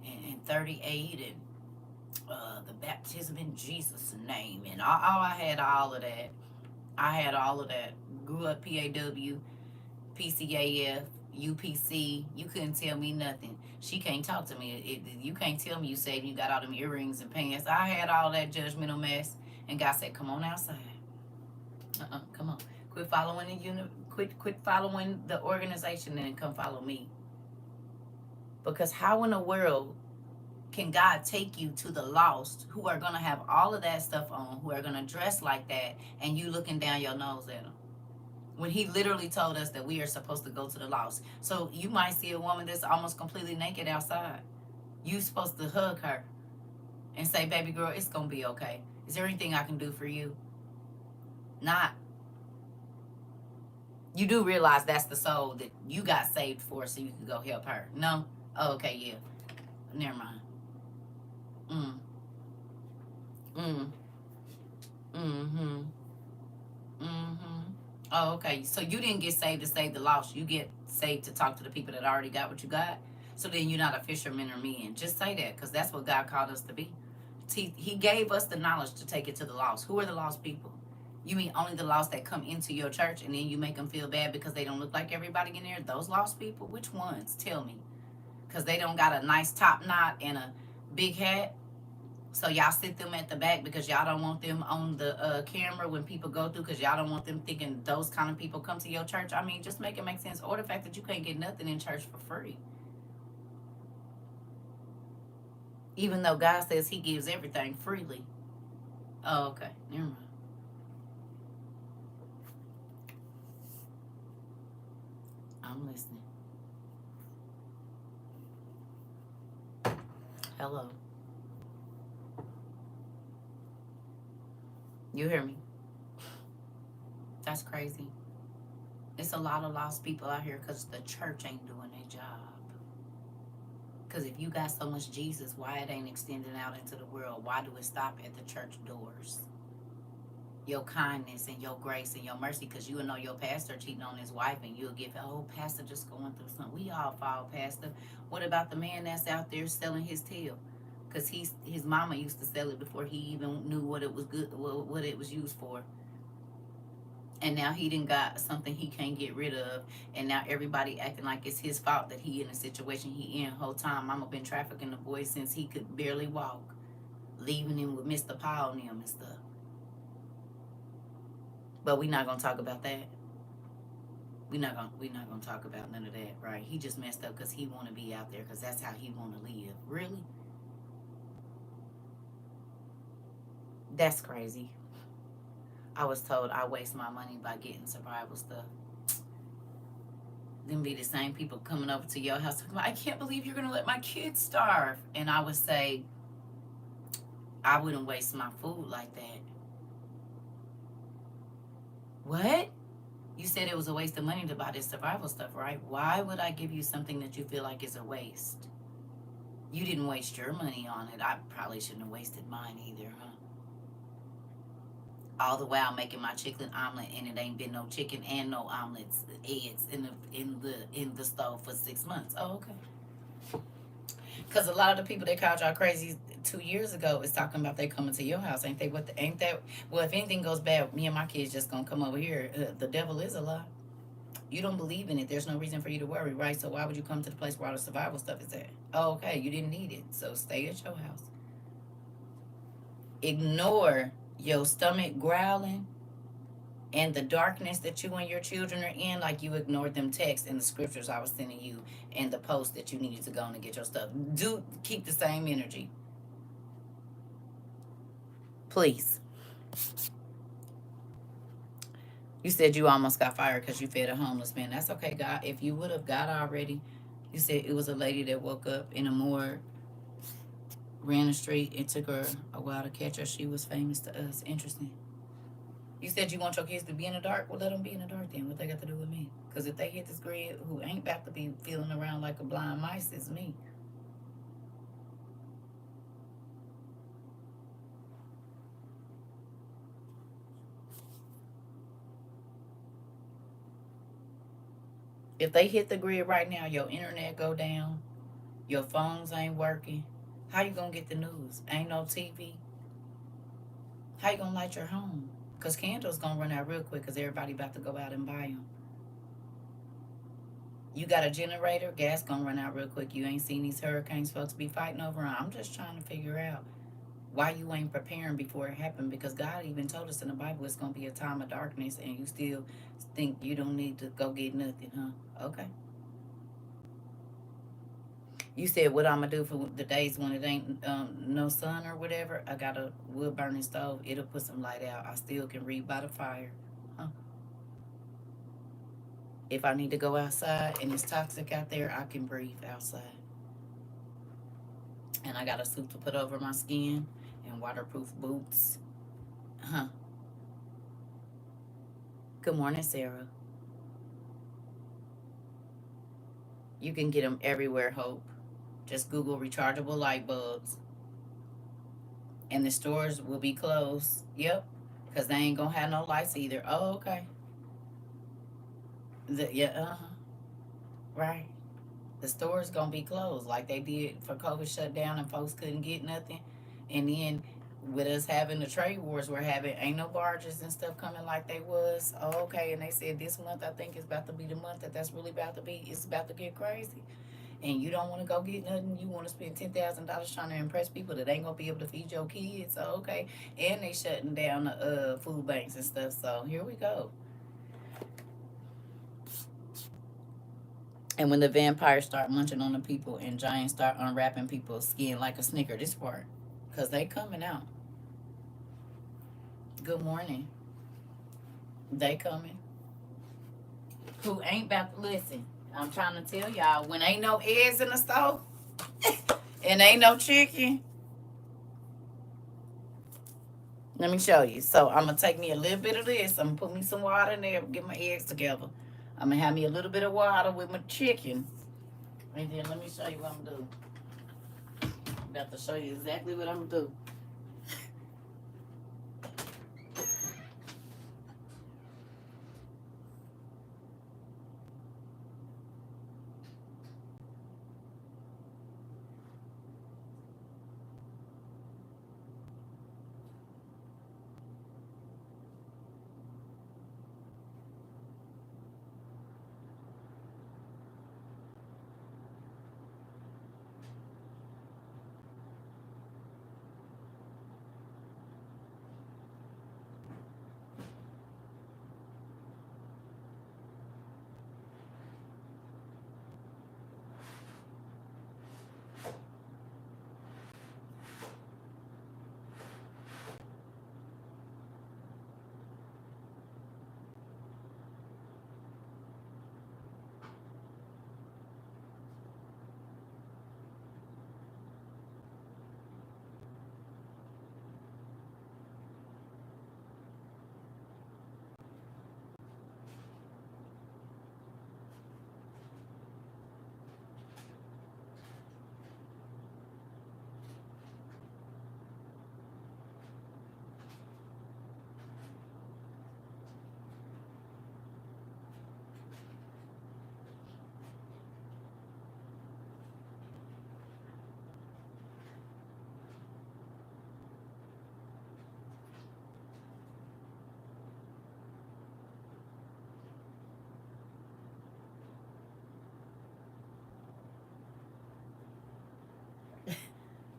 and 38 and the baptism in Jesus' name. And I had all of that. I had all of that. Grew up PAW, PCAF, UPC. You couldn't tell me nothing. She can't talk to me. You can't tell me you saved. You got all them earrings and pants. I had all that judgmental mess. And God said, come on outside. Come on. Quit following the quit following the organization and come follow me. Because how in the world can God take you to the lost who are going to have all of that stuff on, who are going to dress like that, and you looking down your nose at them? When he literally told us that we are supposed to go to the lost. So you might see a woman that's almost completely naked outside. You supposed to hug her and say, baby girl, it's going to be okay. Is there anything I can do for you? Not. You do realize that's the soul that you got saved for so you can go help her. No? Oh, okay, yeah. Never mind. Mm. Mm. Mm-hmm. Mm-hmm. Oh, okay. So you didn't get saved to save the lost. You get saved to talk to the people that already got what you got. So then you're not a fisherman or man. Just say that, because that's what God called us to be. He gave us the knowledge to take it to the lost. Who are the lost people? You mean only the lost that come into your church and then you make them feel bad because they don't look like everybody in there? Those lost people? Which ones? Tell me. Because they don't got a nice top knot and a big hat? So y'all sit them at the back because y'all don't want them on the camera when people go through, because y'all don't want them thinking those kind of people come to your church. I mean, just make it make sense. Or the fact that you can't get nothing in church for free. Even though God says he gives everything freely. Oh, okay. Never mind. I'm listening. Hello. You hear me? That's crazy. It's a lot of lost people out here because the church ain't doing their job. Because if you got so much Jesus, why it ain't extending out into the world? Why do it stop at the church doors? Your kindness and your grace and your mercy, because you know your pastor cheating on his wife and you'll give, oh, pastor just going through something. We all fall, pastor. What about the man that's out there selling his tail? Because his mama used to sell it before he even knew what it was good, what it was used for. And now he done got something he can't get rid of, and now everybody acting like it's his fault that he in the situation he in. Whole time mama been trafficking the boy since he could barely walk, leaving him with Mr. Paul and them and stuff. But we not gonna talk about that. We not gonna talk about none of that, right? He just messed up because he want to be out there because that's how he want to live. Really? That's crazy. I was told I waste my money by getting survival stuff. Then be the same people coming over to your house talking about, I can't believe you're gonna let my kids starve. And I would say, I wouldn't waste my food like that. What? You said it was a waste of money to buy this survival stuff, right? Why would I give you something that you feel like is a waste? You didn't waste your money on it. I probably shouldn't have wasted mine either, huh? All the while making my chicken omelet, and it ain't been no chicken and no omelets, eggs in the stove for 6 months. Oh, okay. Because a lot of the people that called y'all crazy 2 years ago is talking about they coming to your house, ain't they? Ain't that? Well, if anything goes bad, me and my kids just gonna come over here. The devil is a lie. You don't believe in it. There's no reason for you to worry, right? So why would you come to the place where all the survival stuff is at? Oh, okay, you didn't need it, so stay at your house. Ignore your stomach growling and the darkness that you and your children are in, like you ignored them texts and the scriptures I was sending you and the post that you needed to go and get your stuff. Do keep the same energy, please. You said you almost got fired because you fed a homeless man. That's okay, God. If you would have got already, you said it was a lady that woke up in a morgue, ran the street. It took her a while to catch her. She was famous to us. Interesting. You said you want your kids to be in the dark. Well, let them be in the dark then. What they got to do with me? Because if they hit this grid, who ain't about to be feeling around like a blind mice is me. If they hit the grid right now, your internet go down, your phones ain't working. How you gonna get the news? Ain't no TV. How you gonna light your home? Because candles gonna run out real quick because everybody about to go out and buy them. You got a generator, gas gonna run out real quick. You ain't seen these hurricanes folks be fighting over. I'm just trying to figure out why you ain't preparing before it happened, because God even told us in the Bible it's gonna be a time of darkness and you still think you don't need to go get nothing, huh? Okay. You said what I'm gonna do for the days when it ain't no sun or whatever. I got a wood burning stove. It'll put some light out. I still can read by the fire. Huh? If I need to go outside and it's toxic out there, I can breathe outside. And I got a suit to put over my skin and waterproof boots. Huh? Good morning, Sarah. You can get them everywhere, Hope. Just Google rechargeable light bulbs. And the stores will be closed. Yep. Because they ain't going to have no lights either. Oh, okay. Yeah, uh-huh. Right. The stores going to be closed like they did for COVID shutdown and folks couldn't get nothing. And then with us having the trade wars we're having, ain't no barges and stuff coming like they was. Oh, okay. And they said this month, I think, is about to be the month that's really about to be, it's about to get crazy. and you don't want to go get nothing, you want to spend $10,000 trying to impress people that ain't gonna be able to feed your kids. So okay, and they shutting down the food banks and stuff. So here we go. And when the vampires start munching on the people and giants start unwrapping people's skin like a snicker, this part, cause they coming out. Good morning. They coming. Who ain't about to listen? I'm trying to tell y'all, when ain't no eggs in the stove and ain't no chicken, let me show you. So I'm gonna take me a little bit of this. I'm gonna put me some water in there, get my eggs together. I'm gonna have me a little bit of water with my chicken, and then let me show you what I'm gonna do. I'm about to show you exactly what I'm gonna do.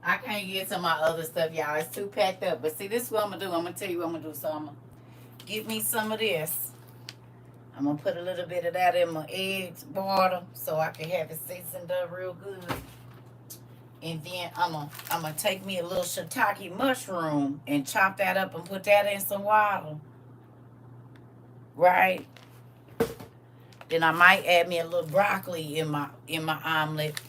I can't get to my other stuff, y'all. It's too packed up. But see, this is what I'm gonna do. I'm gonna tell you what I'm gonna do. So I'm gonna get me some of this. I'm gonna put a little bit of that in my eggs water so I can have it seasoned up real good. And then I'm gonna take me a little shiitake mushroom and chop that up and put that in some water, right? Then I might add me a little broccoli in my omelet.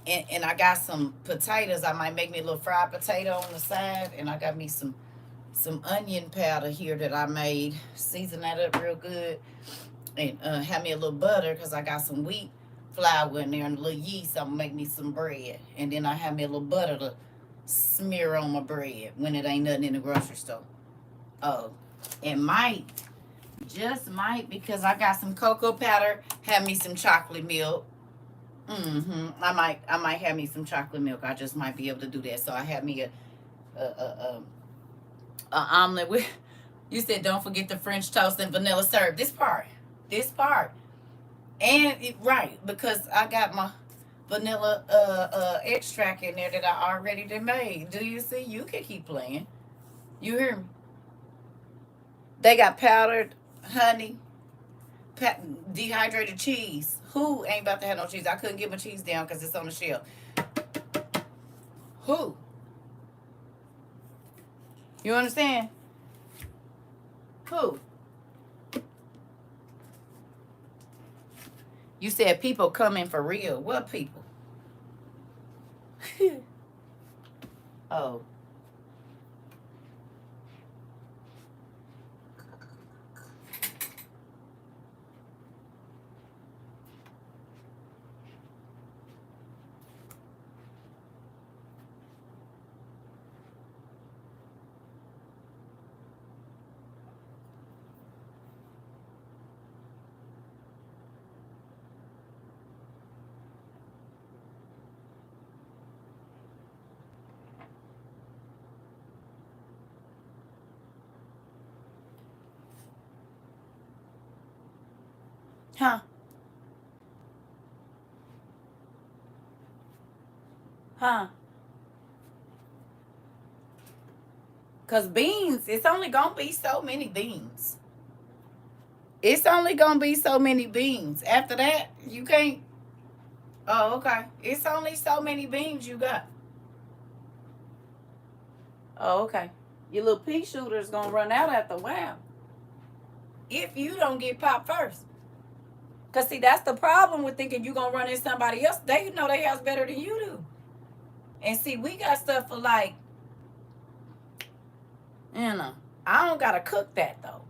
And I got some potatoes. I might make me a little fried potato on the side, and I got me some onion powder here that I made. Season that up real good, and have me a little butter because I got some wheat flour in there and a little yeast. I'm gonna make me some bread, and then I have me a little butter to smear on my bread when it ain't nothing in the grocery store. Oh, and might, just might, because I got some cocoa powder. Have me some chocolate milk. I might have me some chocolate milk. I just might be able to do that. So I have me a omelet with. You said don't forget the French toast and vanilla syrup. This part, and right, because I got my vanilla extract in there that I already done made. Do you see? You can keep playing. You hear me? They got powdered honey, pa- dehydrated cheese. Who ain't about to have no cheese? I couldn't get my cheese down because it's on the shelf. Who? You understand? Who? You said people coming for real. What people? Oh. Huh? Huh? Because beans, it's only going to be so many beans. It's only going to be so many beans. After that, you can't. Oh, okay. It's only so many beans you got. Oh, okay. Your little pea shooter's going to run out after a while. If you don't get popped first. Because, see, that's the problem with thinking you're going to run into somebody else. They know their house better than you do. And, see, we got stuff for, like, I don't got to cook that, though.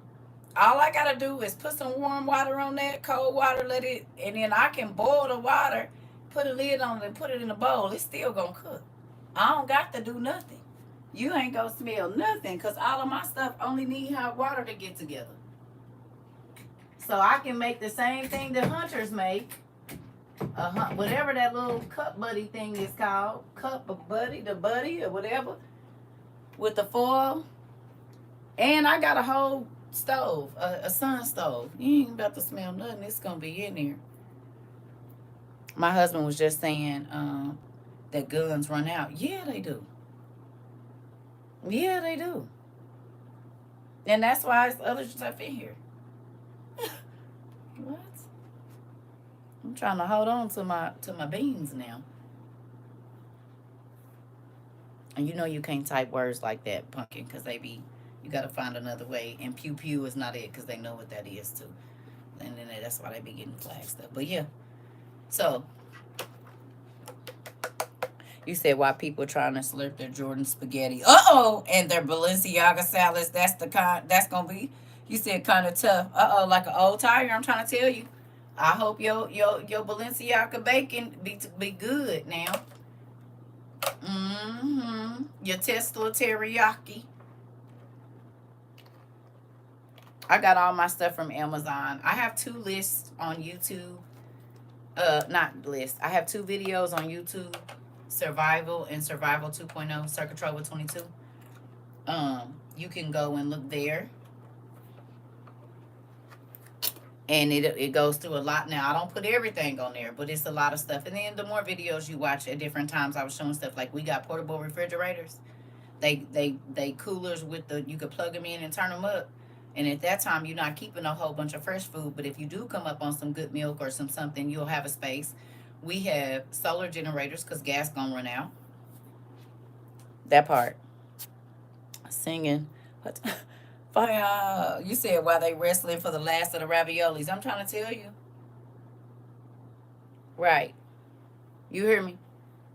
All I got to do is put some warm water on that, cold water, let it, and then I can boil the water, put a lid on it, and put it in a bowl. It's still going to cook. I don't got to do nothing. You ain't going to smell nothing because all of my stuff only need hot water to get together. So I can make the same thing that hunters make. Whatever that little cup buddy thing is called. Cup of buddy, the buddy or whatever. With the foil. And I got a whole stove, a sun stove. You ain't about to smell nothing. It's going to be in there. My husband was just saying that guns run out. Yeah, they do. Yeah, they do. And that's why it's other stuff in here. What? I'm trying to hold on to my beans now. And you know you can't type words like that, pumpkin, because you got to find another way. And pew pew is not it because they know what that is too. And then that's why they be getting flag stuff. But yeah. So you said why people trying to slurp their Jordan spaghetti. And their Balenciaga salads. That's the kind that's gonna be. You said kind of tough. Like an old tire. I'm trying to tell you. I hope your Balenciaga bacon be good now. Your Tesla teriyaki. I got all my stuff from Amazon. I have 2 lists on YouTube. Not lists. I have 2 videos on YouTube. Survival and Survival 2.0. CERCA TROVA 22. You can go and look there. And it goes through a lot. Now, I don't put everything on there, but it's a lot of stuff. And then the more videos you watch at different times, I was showing stuff like we got portable refrigerators. They coolers with you could plug them in and turn them up. And at that time, you're not keeping a whole bunch of fresh food. But if you do come up on some good milk or something, you'll have a space. We have solar generators because gas gonna run out. That part. Singing. What? Fire. You said why they wrestling for the last of the raviolis. I'm trying to tell you. Right. You hear me?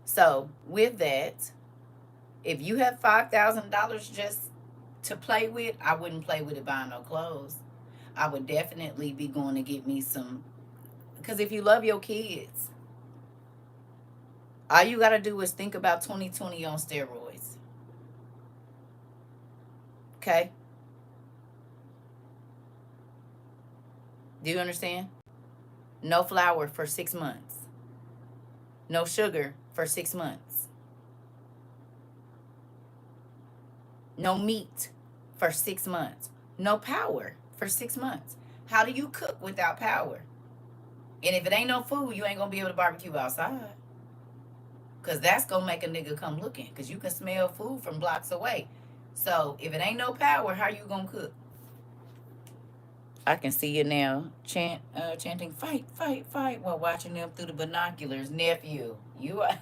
So with that, if you have $5,000 just to play with, I wouldn't play with it buying no clothes. I would definitely be going to get me some. Because if you love your kids, all you got to do is think about 2020 on steroids. Okay? Do you understand? No flour for 6 months. No sugar for 6 months. No meat for 6 months. No power for 6 months. How do you cook without power? And if it ain't no food, you ain't going to be able to barbecue outside. Because that's going to make a nigga come looking. Because you can smell food from blocks away. So if it ain't no power, how you going to cook? I can see you now chanting, fight, fight, fight, while watching them through the binoculars. Nephew, you are...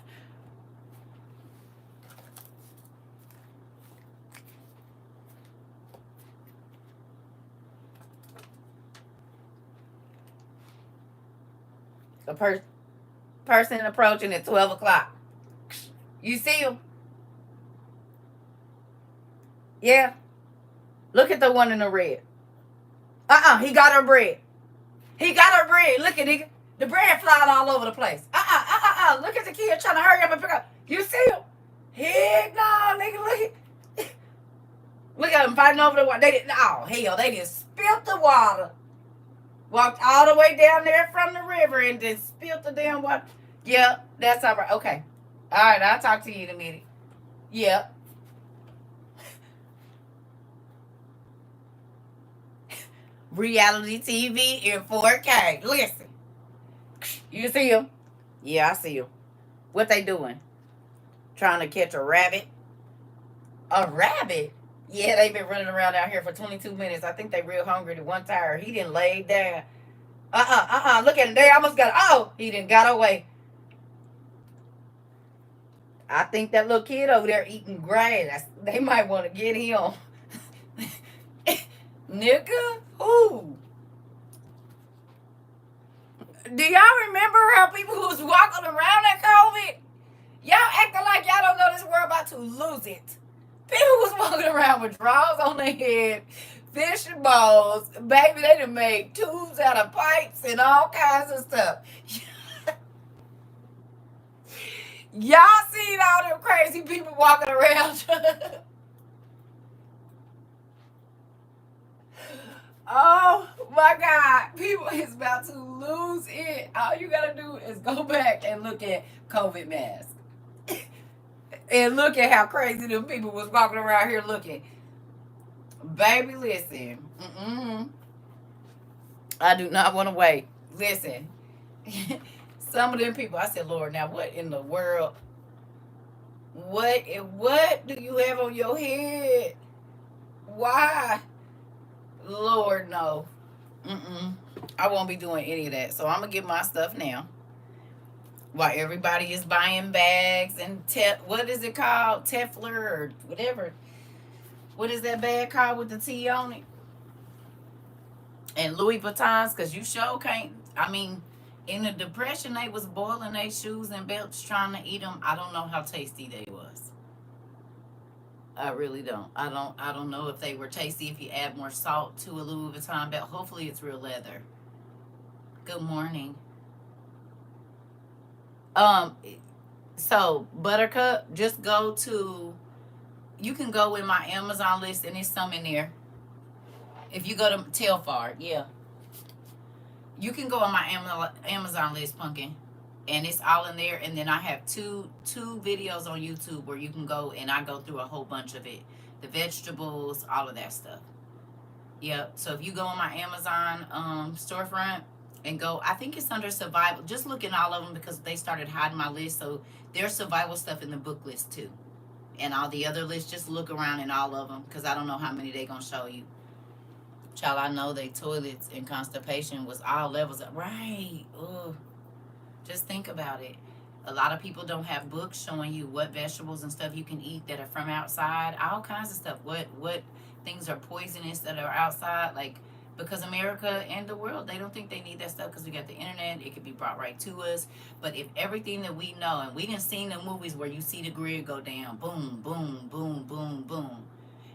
A person approaching at 12 o'clock. You see him? Yeah. Look at the one in the red. He got her bread. He got her bread. Look at nigga. The bread flying all over the place. Look at the kid trying to hurry up and pick up. You see him? Heck no, nigga. Look at look at him fighting over the water. They just spilled the water. Walked all the way down there from the river and then spilled the damn water. Yeah, that's all right. Okay. All right, I'll talk to you in a minute. Yeah. Reality TV in 4K. Listen. You see him? Yeah, I see him. What they doing? trying to catch a rabbit. A rabbit? Yeah, they've been running around out here for 22 minutes. I think they real hungry. The one tire, he didn't lay down. Look at him. They almost got, oh, he didn't got away. I think that little kid over there eating grass. They might want to get him. Nigga, who? Do y'all remember how people was walking around at COVID? Y'all acting like y'all don't know this world about to lose it. People was walking around with drawers on their head, fishing balls. Baby, they done made tubes out of pipes and all kinds of stuff. Y'all seen all them crazy people walking around? Oh my God. People is about to lose it. All you gotta do is go back and look at COVID masks. And look at how crazy them people was walking around here looking. Baby, listen. I do not want to wait. Listen. Some of them people, I said, Lord, now what in the world? What do you have on your head? Why? Lord, no. I won't be doing any of that. So I'm going to get my stuff now. While everybody is buying bags and what is it called? Teflon or whatever. What is that bag called with the T on it? And Louis Vuittons, because you sure can't. I mean, in the Depression, they was boiling their shoes and belts trying to eat them. I don't know how tasty they was. I really don't. I don't know if they were tasty if you add more salt to a Louis Vuitton belt. Hopefully it's real leather. Good morning. So Buttercup, just go to, you can go in my Amazon list and there's some in there. If you go to Telfar, yeah. You can go on my Amazon list, Pumpkin. And it's all in there. And then I have two videos on YouTube where you can go and I go through a whole bunch of it. The vegetables, all of that stuff. Yep. So if you go on my Amazon storefront and go, I think it's under survival. Just look in all of them because they started hiding my list. So there's survival stuff in the book list too. And all the other lists, just look around in all of them because I don't know how many they're going to show you. Child, I know they toilets and constipation was all levels of, right. Ugh. Just think about it. A lot of people don't have books showing you what vegetables and stuff you can eat that are from outside. All kinds of stuff. What things are poisonous that are outside. Like, because America and the world, they don't think they need that stuff because we got the internet. It could be brought right to us. But if everything that we know, and we didn't see the movies where you see the grid go down, boom, boom, boom, boom, boom.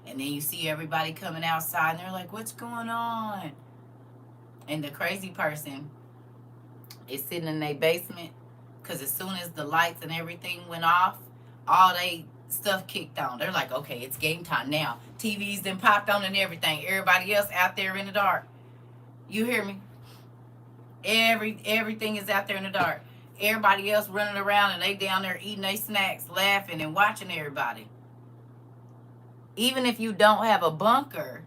And then you see everybody coming outside and they're like, what's going on? And the crazy person is sitting in their basement because as soon as the lights and everything went off, all they stuff kicked on. They're like, okay, it's game time now. TV's then popped on and everything. Everybody else out there in the dark. You hear me? Everything is out there in the dark. Everybody else running around and they down there eating their snacks, laughing and watching everybody. Even if you don't have a bunker,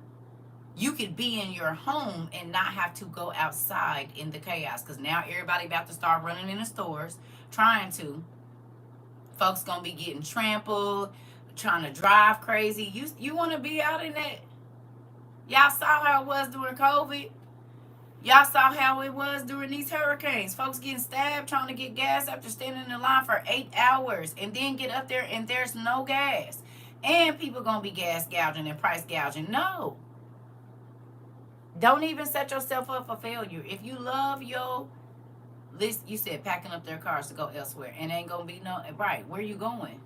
you could be in your home and not have to go outside in the chaos. Because now everybody about to start running in the stores, trying to. Folks going to be getting trampled, trying to drive crazy. You want to be out in that? Y'all saw how it was during COVID. Y'all saw how it was during these hurricanes. Folks getting stabbed, trying to get gas after standing in line for 8 hours. And then get up there and there's no gas. And people going to be gas gouging and price gouging. No. Don't even set yourself up for failure. If you love your list, you said packing up their cars to go elsewhere. And ain't going to be no, right, where you going?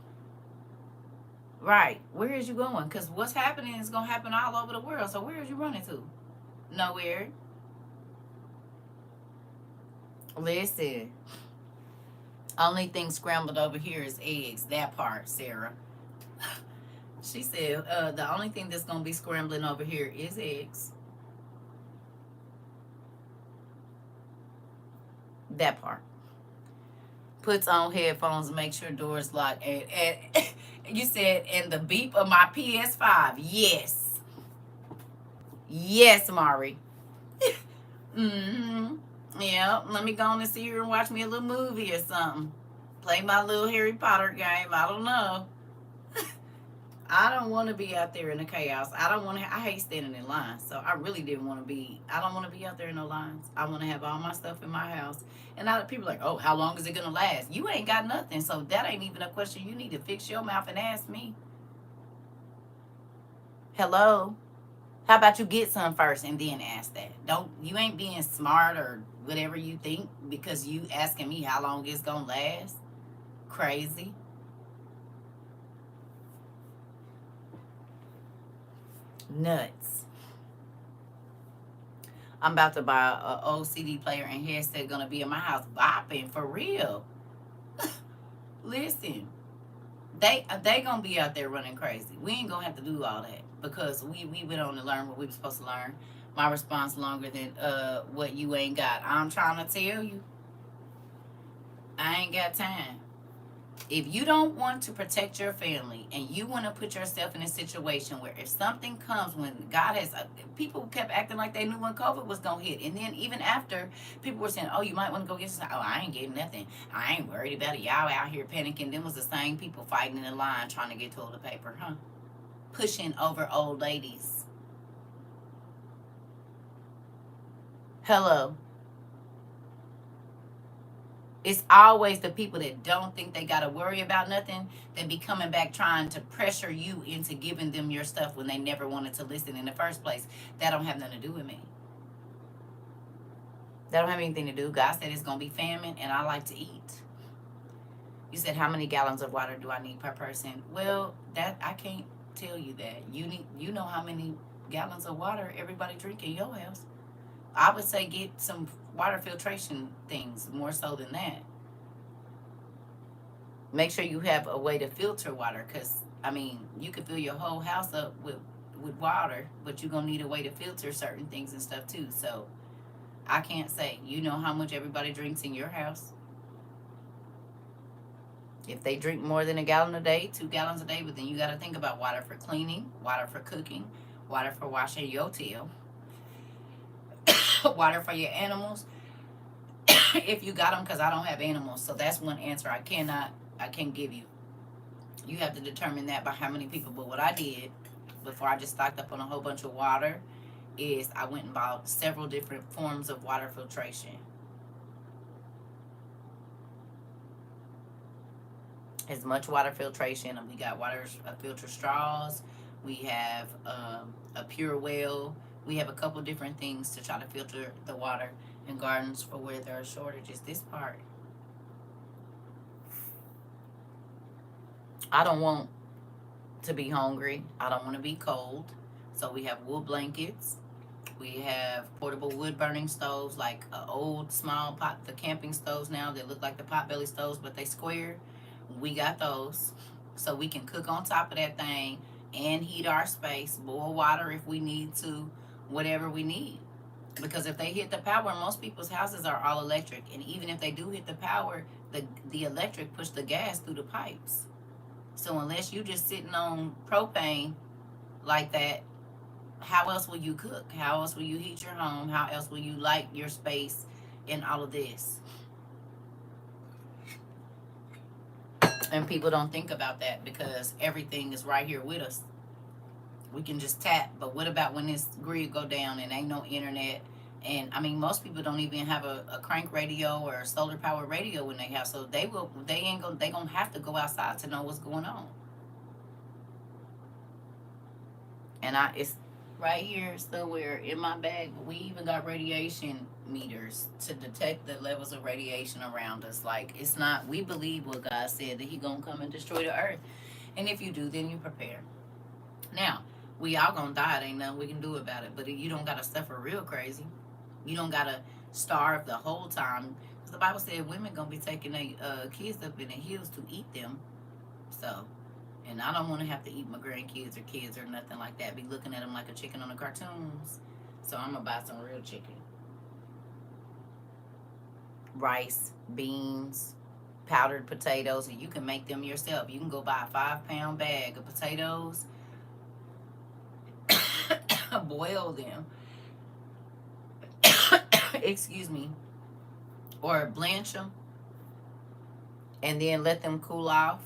Right, where is you going? Because what's happening is going to happen all over the world. So where is you running to? Nowhere. Listen. Only thing scrambled over here is eggs. That part, Sarah. She said, the only thing that's going to be scrambling over here is eggs. That part. Puts on headphones and make sure doors locked. And you said, and the beep of my PS5. Yes. Yes, Mari. Yeah, let me go on and see her and watch me a little movie or something. Play my little Harry Potter game. I don't know. I don't want to be out there in the chaos. I don't want to. I hate standing in lines. So I really didn't want to be. I don't want to be out there in no lines. I want to have all my stuff in my house. And now people are like, oh, how long is it gonna last? You ain't got nothing. So that ain't even a question. You need to fix your mouth and ask me. Hello. How about you get some first and then ask that? Don't you ain't being smart or whatever you think because you asking me how long it's gonna last. Crazy. Nuts. I'm about to buy a old CD player and headset gonna be in my house bopping for real. Listen, they gonna be out there running crazy. We ain't gonna have to do all that because we went on to learn what we were supposed to learn. My response longer than what you ain't got. I'm trying to tell you, I ain't got time. If you don't want to protect your family and you want to put yourself in a situation where if something comes when God has people kept acting like they knew when COVID was gonna hit, and then even after people were saying, oh, you might want to go get some. Oh, I ain't getting nothing, I ain't worried about it, y'all out here panicking. Then was the same people fighting in the line trying to get toilet paper, huh? Pushing over old ladies. Hello. It's always the people that don't think they got to worry about nothing that be coming back trying to pressure you into giving them your stuff when they never wanted to listen in the first place. That don't have nothing to do with me. That don't have anything to do. God said it's going to be famine and I like to eat. You said how many gallons of water do I need per person? Well, that I can't tell you that. You know how many gallons of water everybody drink in your house. I would say get some water filtration things more so than that. Make sure you have a way to filter water because I mean you can fill your whole house up with water, but you're gonna need a way to filter certain things and stuff too. So I can't say. You know how much everybody drinks in your house. If they drink more than a gallon a day, 2 gallons a day, but then you got to think about water for cleaning, water for cooking, water for washing your tail, water for your animals. If you got them, because I don't have animals, so that's one answer I can't give you. You have to determine that by how many people. But what I did before I just stocked up on a whole bunch of water is I went and bought several different forms of water filtration. As much water filtration, and we got water filter straws. We have a pure well. We have a couple different things to try to filter the water in gardens for where there are shortages. This part, I don't want to be hungry. I don't want to be cold. So we have wool blankets. We have portable wood burning stoves, like old small pot, the camping stoves now that look like the potbelly stoves, but they square. We got those. So we can cook on top of that thing and heat our space, boil water if we need to, whatever we need. Because if they hit the power, most people's houses are all electric. And even if they do hit the power, the electric push the gas through the pipes. So unless you just sitting on propane like that, how else will you cook? How else will you heat your home? How else will you light your space in all of this? And people don't think about that because everything is right here with us. We can just tap. But what about when this grid go down and ain't no internet? And I mean, most people don't even have a crank radio or a solar power radio when they have. So they gonna have to go outside to know what's going on. And it's right here somewhere in my bag. We even got radiation meters to detect the levels of radiation around us. Like it's not. We believe what God said that He gonna come and destroy the earth, and if you do, then you prepare. Now we all gonna die. It ain't nothing we can do about it. But you don't gotta suffer real crazy. You don't gotta starve the whole time. Because the Bible said women gonna be taking their kids up in their heels to eat them. So. And I don't want to have to eat my grandkids or kids or nothing like that. Be looking at them like a chicken on the cartoons. So I'm going to buy some real chicken. Rice, beans, powdered potatoes. And you can make them yourself. You can go buy a 5-pound bag of potatoes. Boil them. Excuse me. Or blanch them. and then let them cool off.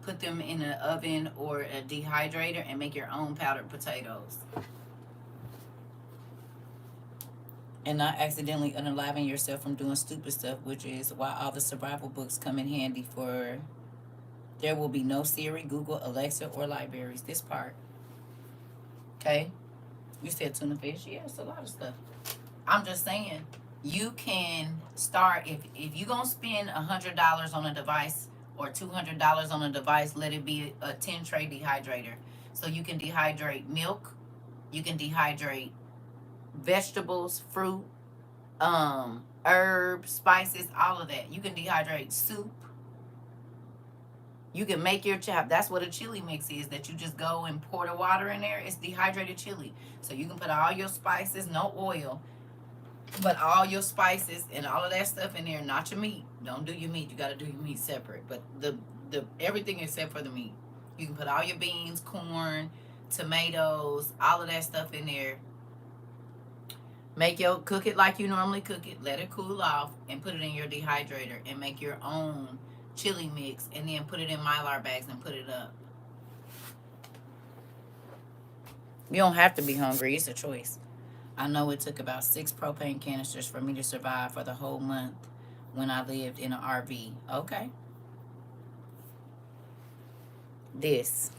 Put them in an oven or a dehydrator and make your own powdered potatoes. And not accidentally unaliving yourself from doing stupid stuff, which is why all the survival books come in handy for there will be no Siri, Google, Alexa, or libraries. This part. Okay? You said tuna fish. Yeah, it's a lot of stuff. I'm just saying, you can start if you're gonna spend $100 on a device or $200 on a device, let it be a 10 tray dehydrator. So you can dehydrate milk, you can dehydrate vegetables, fruit, herbs, spices, all of that. You can dehydrate soup. You can make your chop. That's what a chili mix is, that you just go and pour the water in there. It's dehydrated chili. So you can put all your spices, no oil, but all your spices and all of that stuff in there, not your meat. Don't do your meat. You got to do your meat separate. But the everything except for the meat. You can put all your beans, corn, tomatoes, all of that stuff in there. Cook it like you normally cook it. Let it cool off and put it in your dehydrator and make your own chili mix, and then put it in Mylar bags and put it up. You don't have to be hungry. It's a choice. I know it took about 6 propane canisters for me to survive for the whole month when I lived in an RV. Okay. This.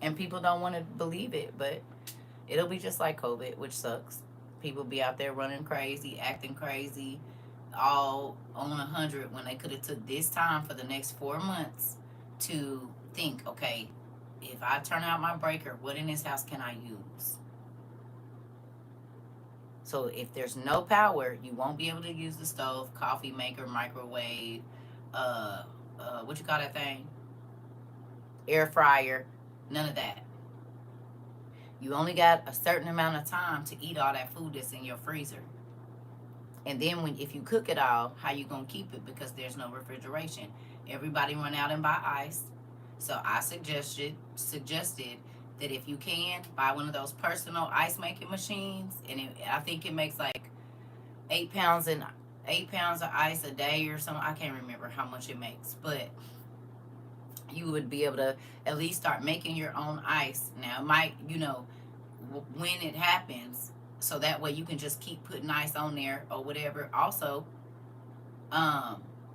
And people don't want to believe it, but it'll be just like COVID, which sucks. People be out there running crazy, acting crazy, all on 100 when they could have took this time for the next 4 months to think, okay, if I turn out my breaker, what in this house can I use? So if there's no power, you won't be able to use the stove, coffee maker, microwave, what you call that thing? Air fryer, none of that. You only got a certain amount of time to eat all that food that's in your freezer. And then if you cook it all, how you gonna keep it? Because there's no refrigeration. Everybody run out and buy ice. So I suggested that if you can buy one of those personal ice making machines, and I think it makes like 8 pounds of ice a day or something. I can't remember how much it makes, but you would be able to at least start making your own ice. Now it might, when it happens, so that way you can just keep putting ice on there or whatever. Also,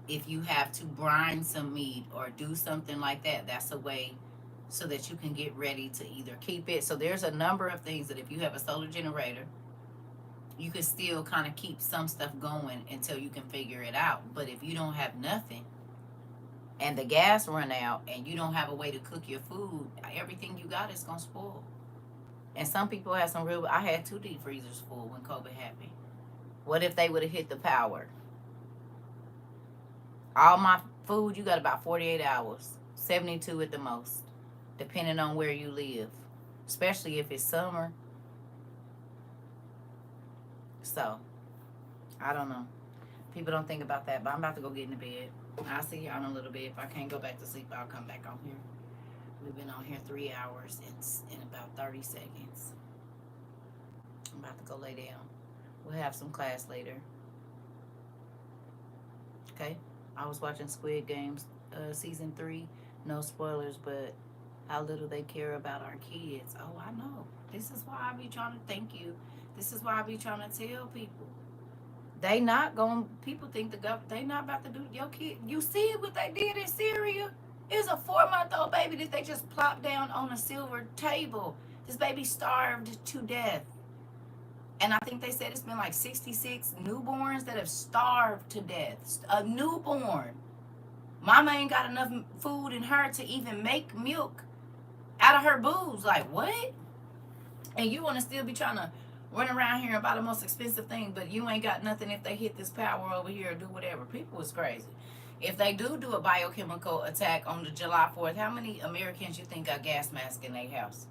if you have to brine some meat or do something like that, that's a way so that you can get ready to either keep it. So there's a number of things that if you have a solar generator, you can still kind of keep some stuff going until you can figure it out. But if you don't have nothing and the gas run out and you don't have a way to cook your food, everything you got is going to spoil. And some people have I had 2 deep freezers full when COVID happened. What if they would have hit the power? All my food, you got about 48 hours, 72 at the most, depending on where you live, especially if it's summer. So, I don't know. People don't think about that, but I'm about to go get into bed. I'll see y'all in a little bit. If I can't go back to sleep, I'll come back on here. We've been on here 3 hours in about 30 seconds. I'm about to go lay down. We'll have some class later. Okay? I was watching Squid Games season 3. No spoilers, but how little they care about our kids. Oh, I know. This is why I be trying to thank you. This is why I be trying to tell people. They not going, people think the government, they not about to do your kid. You see what they did in Syria? It's a 4-month-old baby that they just plopped down on a silver table. This baby starved to death. And I think they said it's been like 66 newborns that have starved to death. A newborn. Mama ain't got enough food in her to even make milk out of her boobs. Like, what? And you want to still be trying to run around here and buy the most expensive thing, but you ain't got nothing if they hit this power over here or do whatever. People is crazy. If they do a biochemical attack on the July 4th, how many Americans you think got gas masks in their house?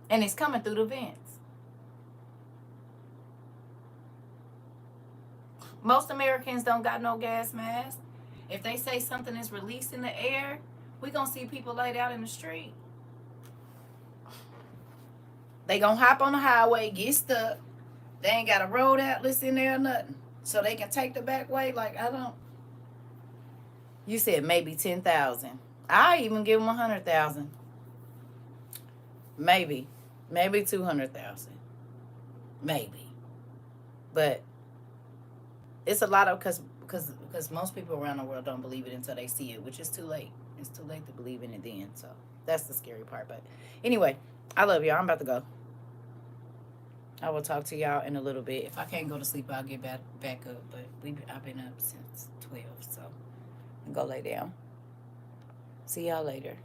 And it's coming through the vents. Most Americans don't got no gas mask. If they say something is released in the air, we're going to see people laid out in the street. They gonna hop on the highway, get stuck. They ain't got a road atlas in there or nothing. So they can take the back way. Like, I don't. You said maybe 10,000. I even give them 100,000. Maybe 200,000. Maybe, but it's a lot of because most people around the world don't believe it until they see it, which is too late. It's too late to believe in it then. So that's the scary part. But anyway, I love y'all. I'm about to go. I will talk to y'all in a little bit. If I can't go to sleep, I'll get back up. But I've been up since 12, so I'll go lay down. See y'all later.